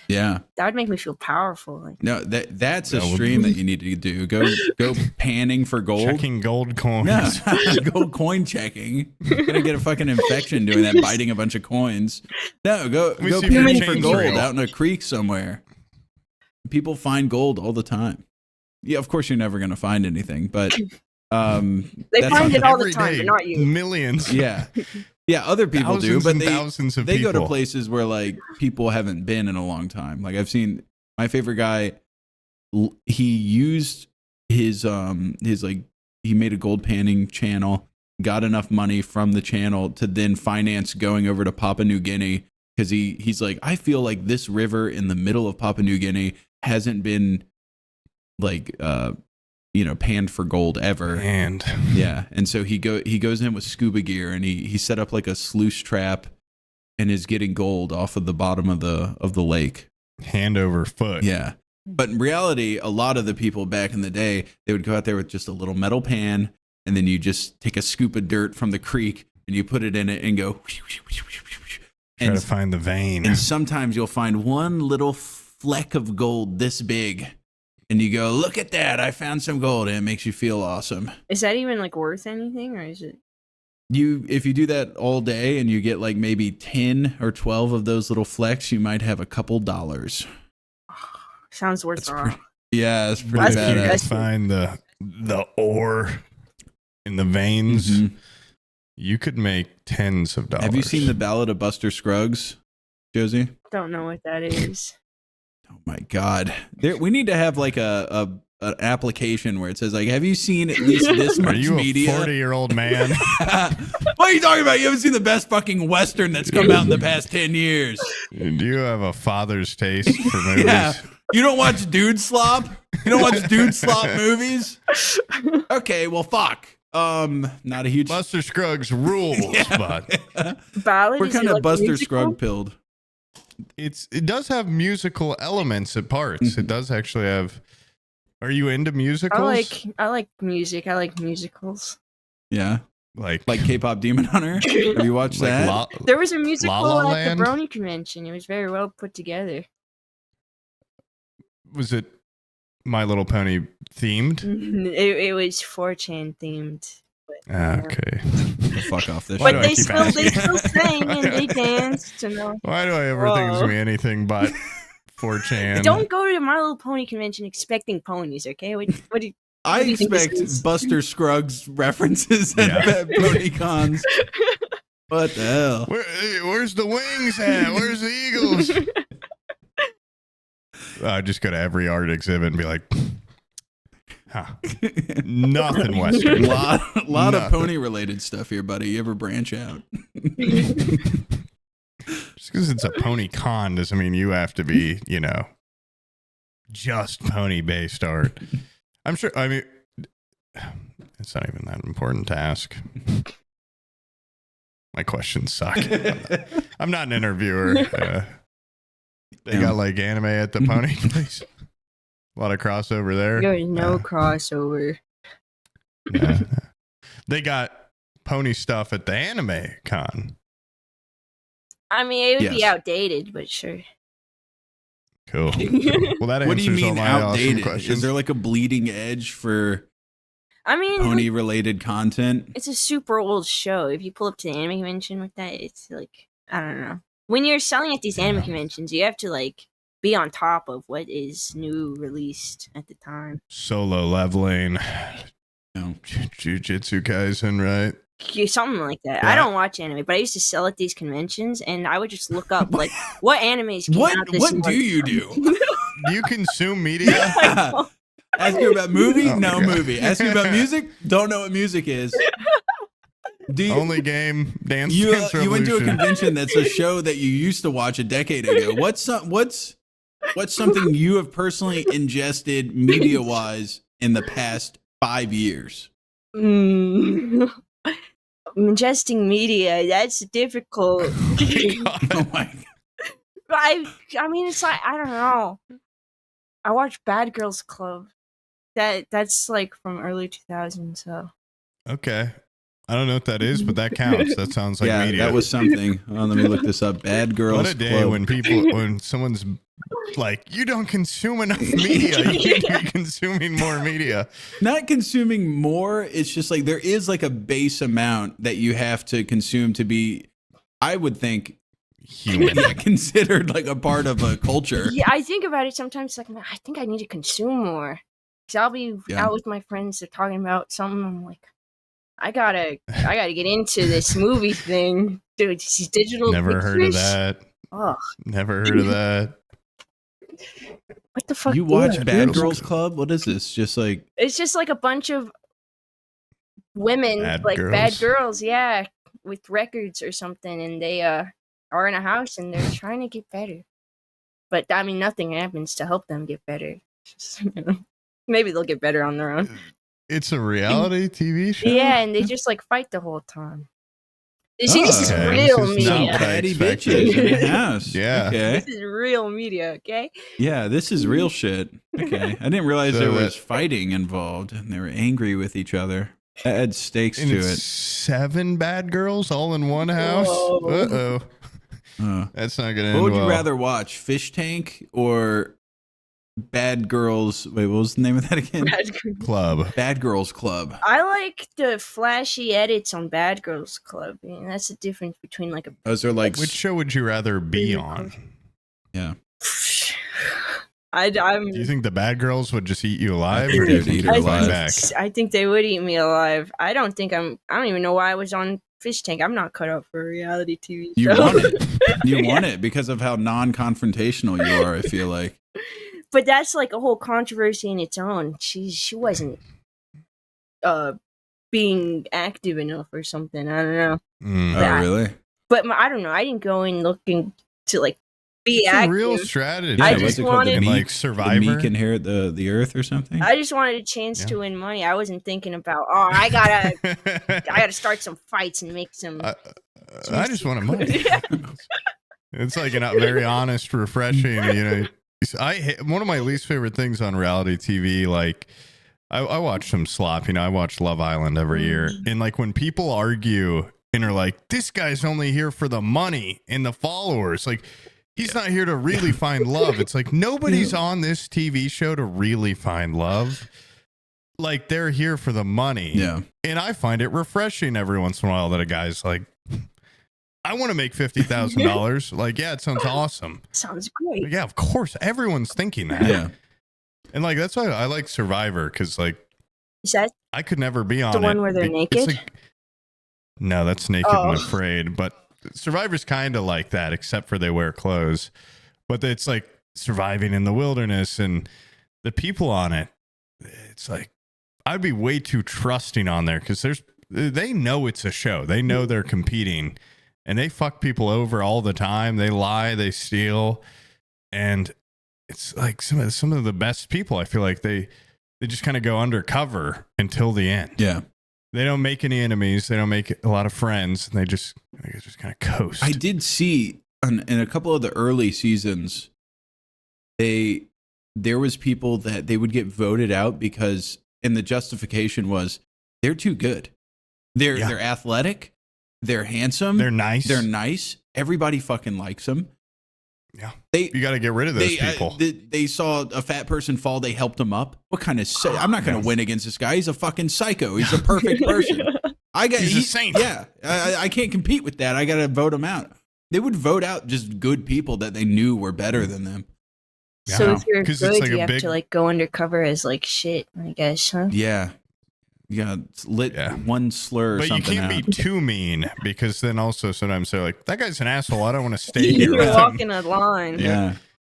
Yeah. That would make me feel powerful. Like, No, that's a That would- stream that you need to do. Go panning for gold. Checking gold coins. No, go coin checking. You're gonna get a fucking infection doing that, biting a bunch of coins. No, go Let me go see if your panning for chain's gold real. out in a creek somewhere. People find gold all the time. Yeah, of course you're never gonna find anything, but they that's find not- it all the Every time, day, but not you. Millions. yeah, yeah. Other people Thousands do, but and thousands of they go to people. places where like people haven't been in a long time. Like I've seen my favorite guy. He used his like he made a gold panning channel, got enough money from the channel to then finance going over to Papua New Guinea because he's like, I feel like this river in the middle of Papua New Guinea hasn't been like panned for gold ever. And Yeah, and so he goes in with scuba gear and he set up like a sluice trap and is getting gold off of the bottom of the lake. hand over foot. Yeah. But in reality, a lot of the people back in the day, they would go out there with just a little metal pan and then you just take a scoop of dirt from the creek and you put it in it and go Try to find the vein. and sometimes you'll find one little fleck of gold this big and you go, look at that, I found some gold, and it makes you feel awesome. Is that even like worth anything, or is it? If you do that all day and you get like maybe 10 or 12 of those little flecks, you might have a couple dollars. Sounds worth it all. Yeah, it's pretty If you badass. can find the ore in the veins, you could make tens of dollars. Have you seen the Ballad of Buster Scruggs, Josie? Don't know what that is. Oh my God! We need to have like an application where it says like, have you seen at least this much Are you media? a 40-year-old man? What are you talking about? You haven't seen the best fucking Western that's come out in the past 10 years. Do you have a father's taste for movies? Yeah. You don't watch Dude Slop? You don't watch Dude Slop movies? Okay, well, fuck. Not a huge... Buster Scruggs rules, but Ballad? We're Is kind it of like Buster musical? Scrugg-pilled. it does have musical elements at parts. It does actually have... Are you into musicals? I like music. I like musicals. Yeah. Like K-pop Demon Hunter? Have you watched like that? There was a musical La La at the Land? Brony convention. It was very well put together. Was it My Little Pony themed? It was 4chan themed. Okay. Fuck off this Why shit. do I But keep they asking? still sang and they danced. You know. Why do I ever think it's Whoa. gonna be anything but 4chan? Don't go to My Little Pony convention expecting ponies, okay? What do you, I What do you think this expect is? Buster Scruggs references at Yeah. Pony Cons. What the hell? Where's the wings at? Where's the eagles? I just go to every art exhibit and be like, huh, nothing Western. lot of Nothing. pony related stuff here, buddy. You ever branch out? Just because it's a pony con doesn't mean you have to be, just pony based art. I'm sure. I mean, it's not even that important to ask. My questions suck. I'm not an interviewer. They got like anime at the pony place. A lot of crossover there. There's no crossover. Yeah. They got pony stuff at the anime con. I mean, it would be Yes. outdated, but sure. Cool. Well, that What do you answers all mean my awesome outdated? questions. Is there like a bleeding edge for I mean, pony related content? it's a super old show. If you pull up to the anime convention with that, it's like, I don't know. When you're selling at these anime conventions, you have to like be on top of what is new released at the time. Solo leveling? No. Jujutsu Kaisen, right? Something like that. Yeah. I don't watch anime, but I used to sell at these conventions, and I would just look up like what animes came out this What month. do you do? Do you consume media? Ask you about movie? Oh my No God. movie. Ask you about music? Don't know what music is. Do you, Only game, Dance you Dance you went to a Revolution. convention that's a show that you used to watch a decade ago. What's something you have personally ingested media wise in the past 5 years? Ingesting media, that's difficult. Oh my I mean, it's like, I don't know. I watched Bad Girls Club. That's like from early 2000s, so. Okay. I don't know what that is, but that counts. That sounds like yeah, media. that was something. Oh, let me look this up. Bad Girls What a day Club. when someone's like, you don't consume enough media. You need to be consuming more media. Not consuming more. It's just like there is like a base amount that you have to consume to be, I would think, Human. considered like a part of a culture. Yeah, I think about it sometimes, like, man, I think I need to consume more. Because I'll be Yeah. out with my friends, they're talking about something, I'm like, I gotta get into this movie thing. Dude, these digital Never heard of pictures. that. Oh, Never heard of that. what the fuck? You watch is it? Bad Girls Girls Club? What is this? Just like It's just like a bunch of women, Bad like bad girls? girls, yeah, with records or something, and they are in a house and they're trying to get better. But I mean, nothing happens to help them get better. Just, maybe they'll get better on their own. It's a reality TV show? Yeah, and they just like fight the whole time. See, this is Okay, real this is not media. what I patty expected. bitches in the house. Yeah. Okay. This is real media, okay? Yeah, this is real shit. Okay. I didn't realize So there that- was fighting involved and they were angry with each other. That adds stakes And to it's it. 7 bad girls all in one house? Whoa. Uh-oh. Uh, That's not going to end what would you well. rather watch? Fish Tank or Bad Girls. Wait, what was the name of that again? Club. Bad Girls Club. I like the flashy edits on Bad Girls Club. That's the difference between like a. Those are like Which show would you rather be on? Yeah. I'm. Do you think the bad girls would just eat you alive, think or do you they'd think eat you'd her fight alive. back? I think they would eat me alive. I don't even know why I was on Fish Tank. I'm not cut up for a reality TV show. You want it. You want it because of how non-confrontational you are, I feel like. But that's like a whole controversy in its own. She wasn't being active enough or something. I don't know. Oh, really? But I don't know. I didn't go in looking to like be It's active. a real strategy. I what's just it called? wanted- and The like meek Survivor. inherit the earth or something? I just wanted a chance to win money. I wasn't thinking about, I gotta start some fights and make some. I just want to money. Yeah. It's like a very honest, refreshing. One of my least favorite things on reality TV. Like, I watch some slop. I watch Love Island every year, and like when people argue and are like, "This guy's only here for the money and the followers," like. He's not here to really find love. It's like nobody's on this TV show to really find love. Like they're here for the money. Yeah. And I find it refreshing every once in a while that a guy's like, I want to make $50,000. Like, yeah, it sounds awesome. Sounds great. But yeah, of course. Everyone's thinking that. Yeah. And like, that's why I like Survivor. Cause like, Is that I could never be on the one it. where they're It's naked? like- no, that's Naked and Afraid. But Survivor's kind of like that, except for they wear clothes. But it's like surviving in the wilderness, and the people on it, it's like I'd be way too trusting on there because they know it's a show. They know they're competing, and they fuck people over all the time. They lie, they steal, and it's like some of the best people. I feel like they just kind of go undercover until the end. Yeah. They don't make any enemies. They don't make a lot of friends. And they just kind of coast. I did see in a couple of the early seasons, there was people that they would get voted out because, and the justification was they're too good. They're athletic. They're handsome. They're nice. They're nice. Everybody fucking likes them. Yeah. You got to get rid of those people. They saw a fat person fall. They helped him up. What kind of? I'm not going to win against this guy. He's a fucking psycho. He's a perfect person. He's a saint. Yeah, I can't compete with that. I got to vote him out. They would vote out just good people that they knew were better than them. So if you're 'Cause good, it's like you a have big- to like go undercover as like shit, I guess, huh? Yeah, one slur or But you something can't out. be too mean because then also sometimes they're like, that guy's an asshole. I don't want to stay here. You're with him." walking a line. Yeah,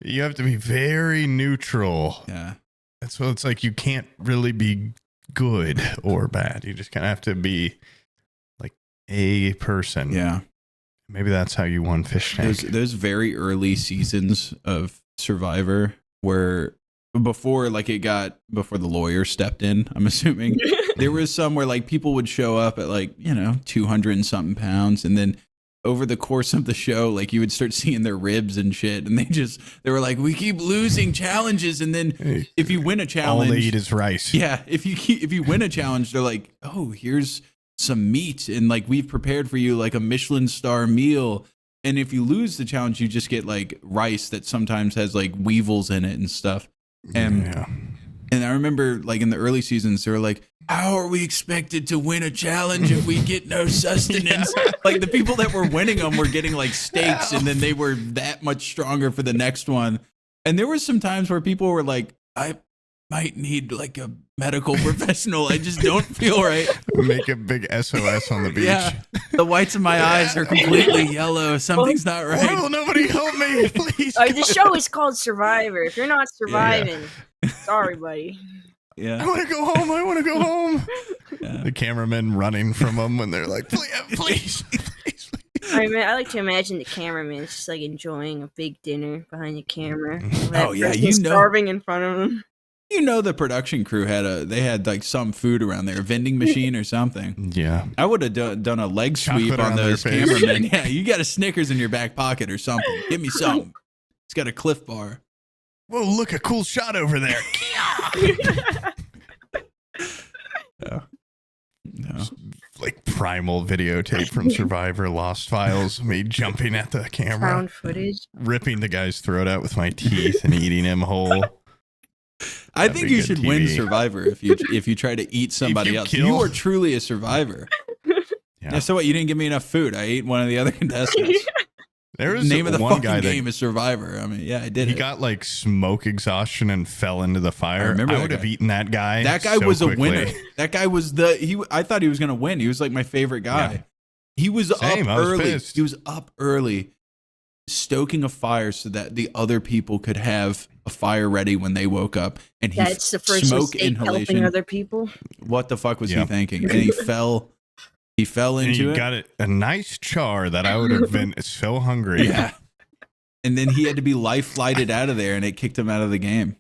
You have to be very neutral. yeah. That's what it's like. You can't really be good or bad. You just kind of have to be like a person. Yeah. Maybe that's how you won Fish Tank. There's very early seasons of Survivor where before the lawyer stepped in, I'm assuming there was some where like people would show up at like 200 and something pounds, and then over the course of the show, like you would start seeing their ribs and shit, and they were like, we keep losing challenges, and then if you win a challenge, all they eat is rice. yeah, if you win a challenge, they're like, oh, here's some meat, and like we've prepared for you like a Michelin star meal. And if you lose the challenge, you just get like rice that sometimes has like weevils in it and stuff. And I remember like in the early seasons, they were like, how are we expected to win a challenge if we get no sustenance? Like the people that were winning them were getting like steaks, and then they were that much stronger for the next one. And there were some times where people were like, I might need like a medical professional. I just don't feel right. Make a big SOS on the beach. Yeah. The whites of my eyes are completely yellow. Something's not right. Oh, nobody help me, please. The show is called Survivor. If you're not surviving, sorry, buddy. Yeah. I want to go home. I want to go home. Yeah. The cameramen running from them when they're like, please. I like to imagine the cameraman just like enjoying a big dinner behind the camera. Oh, yeah, starving in front of him. The production crew had like some food around there, a vending machine or something. Yeah. I would have done a leg sweep Chocolate on on their those face. cameramen. Yeah, you got a Snickers in your back pocket or something. Give me some. It's got a Cliff Bar. Whoa, look, a cool shot over there. Yeah. No. Like primal videotape from Survivor, Lost Files, me jumping at the camera, Found footage. ripping the guy's throat out with my teeth and eating him whole. I That'd think be you good should win TV. Survivor if you try to eat somebody you else. kill- You are truly a survivor. Yeah. So what? You didn't give me enough food. I ate one of the other contestants. There was Name of the one fucking guy game that is Survivor. I mean, yeah, I did he it. got like smoke exhaustion and fell into the fire. remember I that would have guy. eaten that guy. That guy so was quickly. a winner. That guy was I thought he was gonna win. He was like my favorite guy. Yeah. He was Same, up I was early. pissed. He was up early, stoking a fire so that the other people could have a fire ready when they woke up. And he That's the first smoke mistake, helping inhalation. other people. What the fuck was he Yeah. thinking? And he fell. He fell And into you it. got a nice char that I would have been so hungry. Yeah. And then he had to be life flighted out of there, and it kicked him out of the game.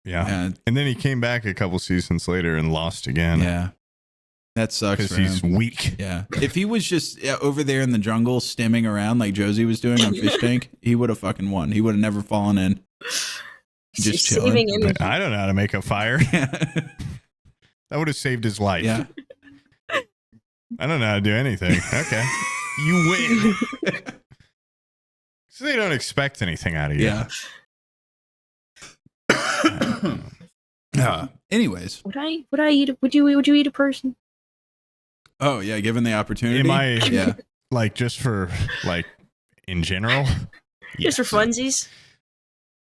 Yeah. Yeah. And then he came back a couple seasons later and lost again. Yeah. That sucks Because for he's him. weak. Yeah. If he was just over there in the jungle stimming around like Josie was doing on Fish Tank, he would have fucking won. He would have never fallen in. Just chilling. saving energy. I don't know how to make a fire. That would have saved his life. Yeah. I don't know how to do anything. Okay. You win. So they don't expect anything out of you. Yeah. Anyways. Would I eat? Would you eat a person? Oh yeah, given the opportunity. Am I Yeah. like just for like in general? Just for Yes. funsies?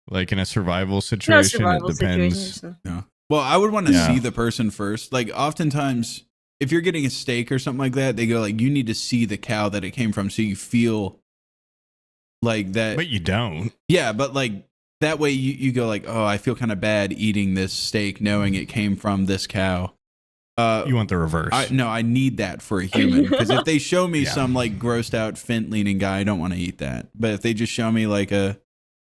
Like in a survival No situation, survival it depends. situations. No. Well, I would want to Yeah. see the person first. Like oftentimes, if you're getting a steak or something like that, they go like, you need to see the cow that it came from, so you feel like that. But you don't. Yeah, but like that way you go like, oh, I feel kind of bad eating this steak knowing it came from this cow. You want the reverse. I need that for a human, because if they show me Yeah. some like grossed out Fint leaning guy, I don't want to eat that. But if they just show me like a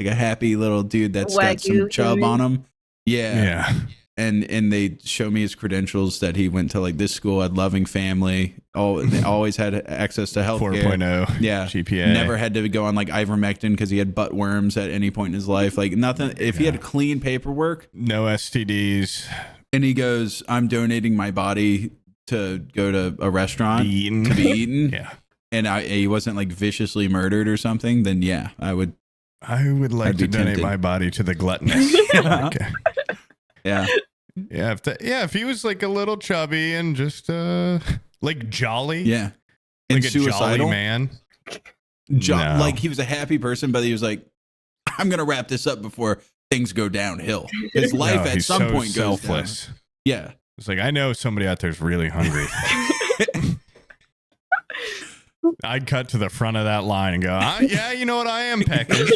happy little dude that's got some Wagyu chub theory. on him, yeah. and they show me his credentials that he went to like this school, had loving family, they always had access to health 4.0 yeah, GPA. never had to go on like ivermectin because he had butt worms at any point in his life. Like nothing. If he had clean paperwork, No STDs. and he goes, I'm donating my body to go to a restaurant Be eaten. to be eaten, Yeah. and he wasn't like viciously murdered or something, then yeah, I would. I would like I'd to be donate tempted. my body to the gluttonous. Okay. Yeah. Yeah. If he was like a little chubby and just like jolly. Yeah. Like And a jolly suicidal. man. No. No. Like he was a happy person, but he was like, I'm going to wrap this up before things go downhill. His life No, at he's some so point goes selfless. down. Yeah. It's like, I know somebody out there's really hungry. I'd cut to the front of that line and go, yeah, you know what? I am peckish.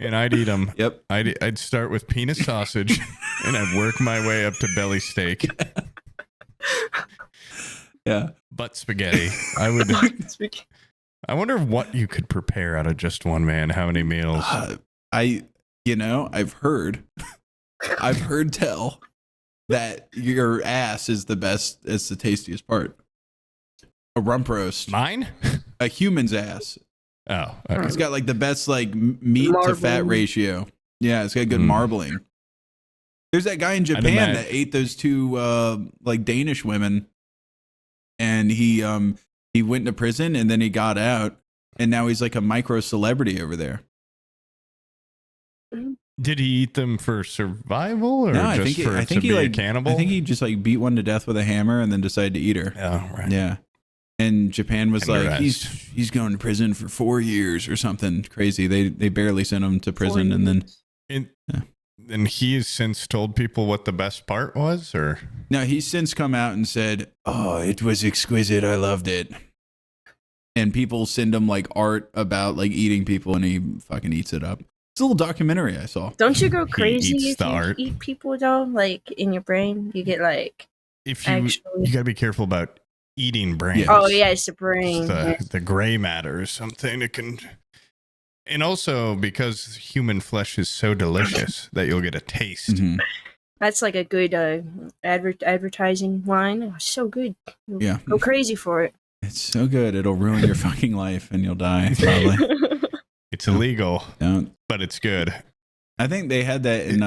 And I'd eat them. Yep. I'd start with penis sausage and I'd work my way up to belly steak, Yeah. butt spaghetti. I wonder what you could prepare out of just one man. How many meals? I've heard tell that your ass is the best, it's the tastiest part. A rump roast, Mine? a human's ass. Oh, okay. It's got like the best like meat to fat Marbling. ratio. Yeah, it's got good Mm. marbling. There's that guy in Japan imagine- that ate those two like Danish women, and he went to prison and then he got out, and now he's like a micro celebrity over there. Did he eat them for survival or No, I just think for I think to he be like a cannibal? I think he just like beat one to death with a hammer and then decided to eat her. Oh, right. Yeah. And Japan was Tender like, ass. he's going to prison for 4 years or something crazy. They barely sent him to prison, and then And he has since told people what the best part was, or no, he's since come out and said, "Oh, it was exquisite. I loved it." And people send him like art about like eating people, and he fucking eats it up. It's a little documentary I saw. Don't you go He crazy eats if the you art. eat people though? Like in your brain, you get like if you actually. got to be careful about eating brains. Yeah. Oh yeah, it's the brain. the gray matter or something. It can, and also because human flesh is so delicious that you'll get a taste. Mhm. That's like a good advertising line. Oh, so good. You'll Yeah. go crazy for it. It's so good. It'll ruin your fucking life, and you'll die probably. It's illegal, Don't. but it's good. I think they had that in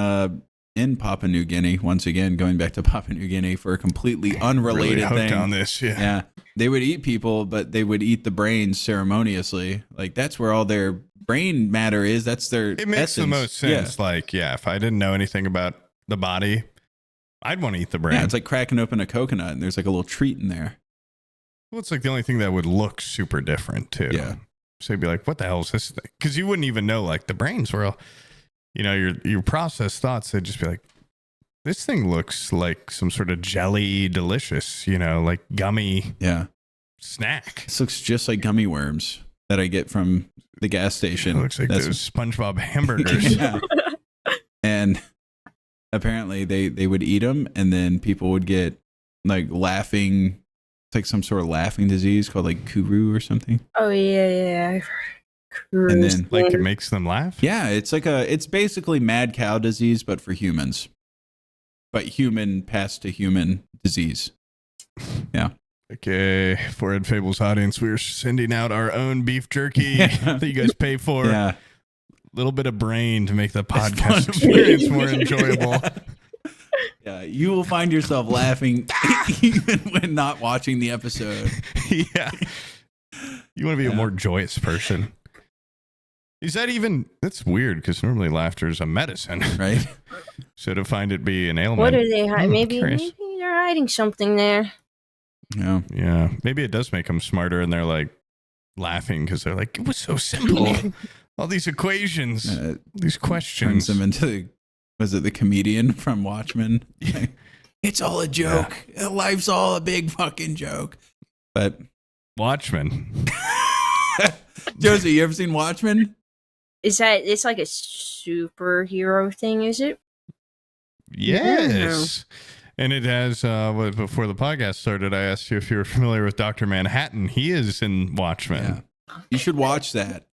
in Papua New Guinea. Once again, going back to Papua New Guinea for a completely unrelated really hooked thing. on this, Yeah, they would eat people, but they would eat the brains ceremoniously. Like that's where all their brain matter is. That's their. It makes the essence. most sense. Yeah. Like, yeah, if I didn't know anything about the body, I'd want to eat the brain. Yeah, it's like cracking open a coconut, and there's like a little treat in there. Well, it's like the only thing that would look super different too. Yeah. So you'd be like, what the hell is this thing? Because you wouldn't even know, like the brains were all, your processed thoughts, they'd just be like, this thing looks like some sort of jelly delicious, like gummy snack. This looks just like gummy worms that I get from the gas station. It looks like those SpongeBob hamburgers. Yeah. And apparently they would eat them, and then people would get like laughing. It's like some sort of laughing disease called like kuru or something. Oh yeah. And then Like it makes them laugh? yeah, it's basically mad cow disease, but for humans. But human passed to human disease. Yeah. Okay, for Ed Fables audience, we're sending out our own beef jerky that you guys pay for. Yeah. A little bit of brain to make the podcast experience more enjoyable. Yeah, you will find yourself laughing even when not watching the episode. Yeah. You want to be a more joyous person. Is that even, that's weird because normally laughter is a medicine. Right? So to find it be an ailment. What are they hiding? Maybe curious. they're hiding something there. Yeah. Yeah. Maybe it does make them smarter and they're like laughing because they're like, it was so simple. All these equations, these Turns questions. them into, was it the comedian from Watchmen? It's all a joke. Life's all a big fucking joke. But Watchmen. Josie, you ever seen Watchmen? Is that it's like a superhero thing? Is it? Yes. And it has, before the podcast started, I asked you if you were familiar with Dr. Manhattan. He is in Watchmen. Yeah. You should watch that.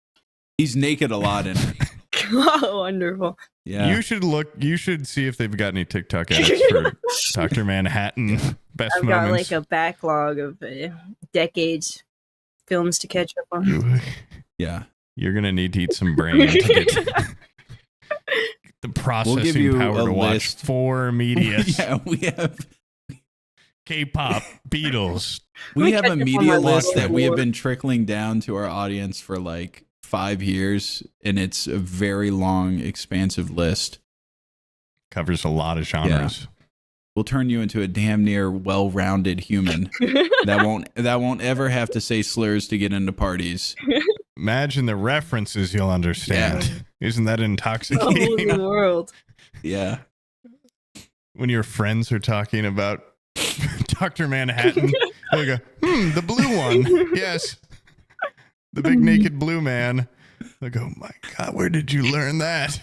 He's naked a lot in it. Oh, wonderful. Yeah. You should see if they've got any TikTok edits for Dr. Manhattan. Best I've got moments. like a backlog of decades films to catch up on. Yeah. You're going to need to eat some brain to get the processing you power a to watch list. 4 media. Yeah, we have K-pop, Beatles. we have a catch up on media my list that we have lore. been trickling down to our audience for like 5 years, and it's a very long, expansive list. Covers a lot of genres. We'll turn you into a damn near well-rounded human that won't ever have to say slurs to get into parties. Imagine the references you'll understand. Isn't that Oh, intoxicating? the world. Yeah. When your friends are talking about Dr. Manhattan, they go, the blue one. Yes. The big naked blue man. They go, my God, where did you learn that?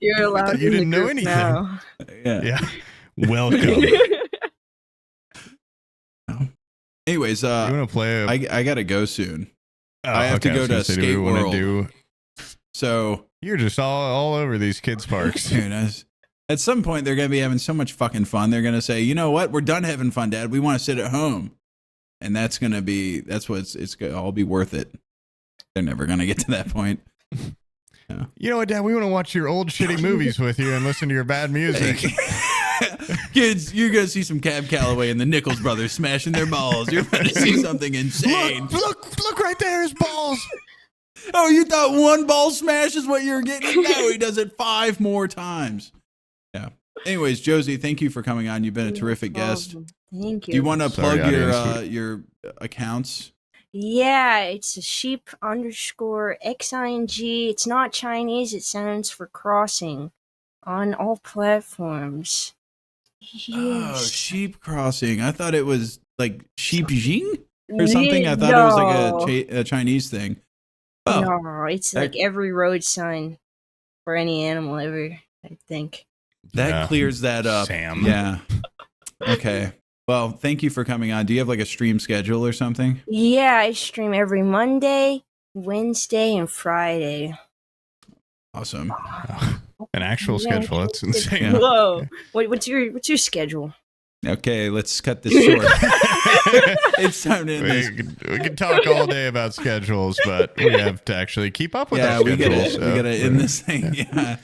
You're allowed. thought you in the didn't know group anything. now. Yeah. Yeah. Welcome. Anyways, You want to play? I gotta go soon. Oh, I have to okay, go was to gonna say, do Skate we wanna World. do? So You're just all over these kids' parks. dude, at some point they're gonna be having so much fucking fun. They're gonna say, you know what? We're done having fun, Dad. We want to sit at home, and that's what it's gonna all be worth it. They're never gonna get to that point. You know what, Dad? We want to watch your old shitty movies with you and listen to your bad music. Kids, you're gonna see some Cab Calloway and the Nichols brothers smashing their balls. You're gonna see something insane. Look right there, his balls. Oh, you thought one ball smash is what you were getting? No, he does it 5 more times. Yeah. Anyways, Josie, thank you for coming on. You've been a terrific guest. Thank you. Do you want to Sorry, plug audience. your accounts? Yeah, it's a sheep_xing. It's not Chinese. It stands for crossing on all platforms. Oh, Yes. sheep crossing. I thought it was like sheep jing or something. I thought it was like a Chinese thing. Oh, No, it's like every road sign for any animal ever, I think. that Yeah. clears that up. Sam. Yeah. Okay. Well, thank you for coming on. Do you have like a stream schedule or something? Yeah, I stream every Monday, Wednesday, and Friday. Awesome. An actual Yeah, schedule. That's insane. Yeah. Whoa. What's your schedule? Okay, let's cut this short. It's time to end this. We can talk all day about schedules, but we have to actually keep up with Yeah, our we schedules. gotta end this thing. Yeah.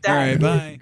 All right, bye.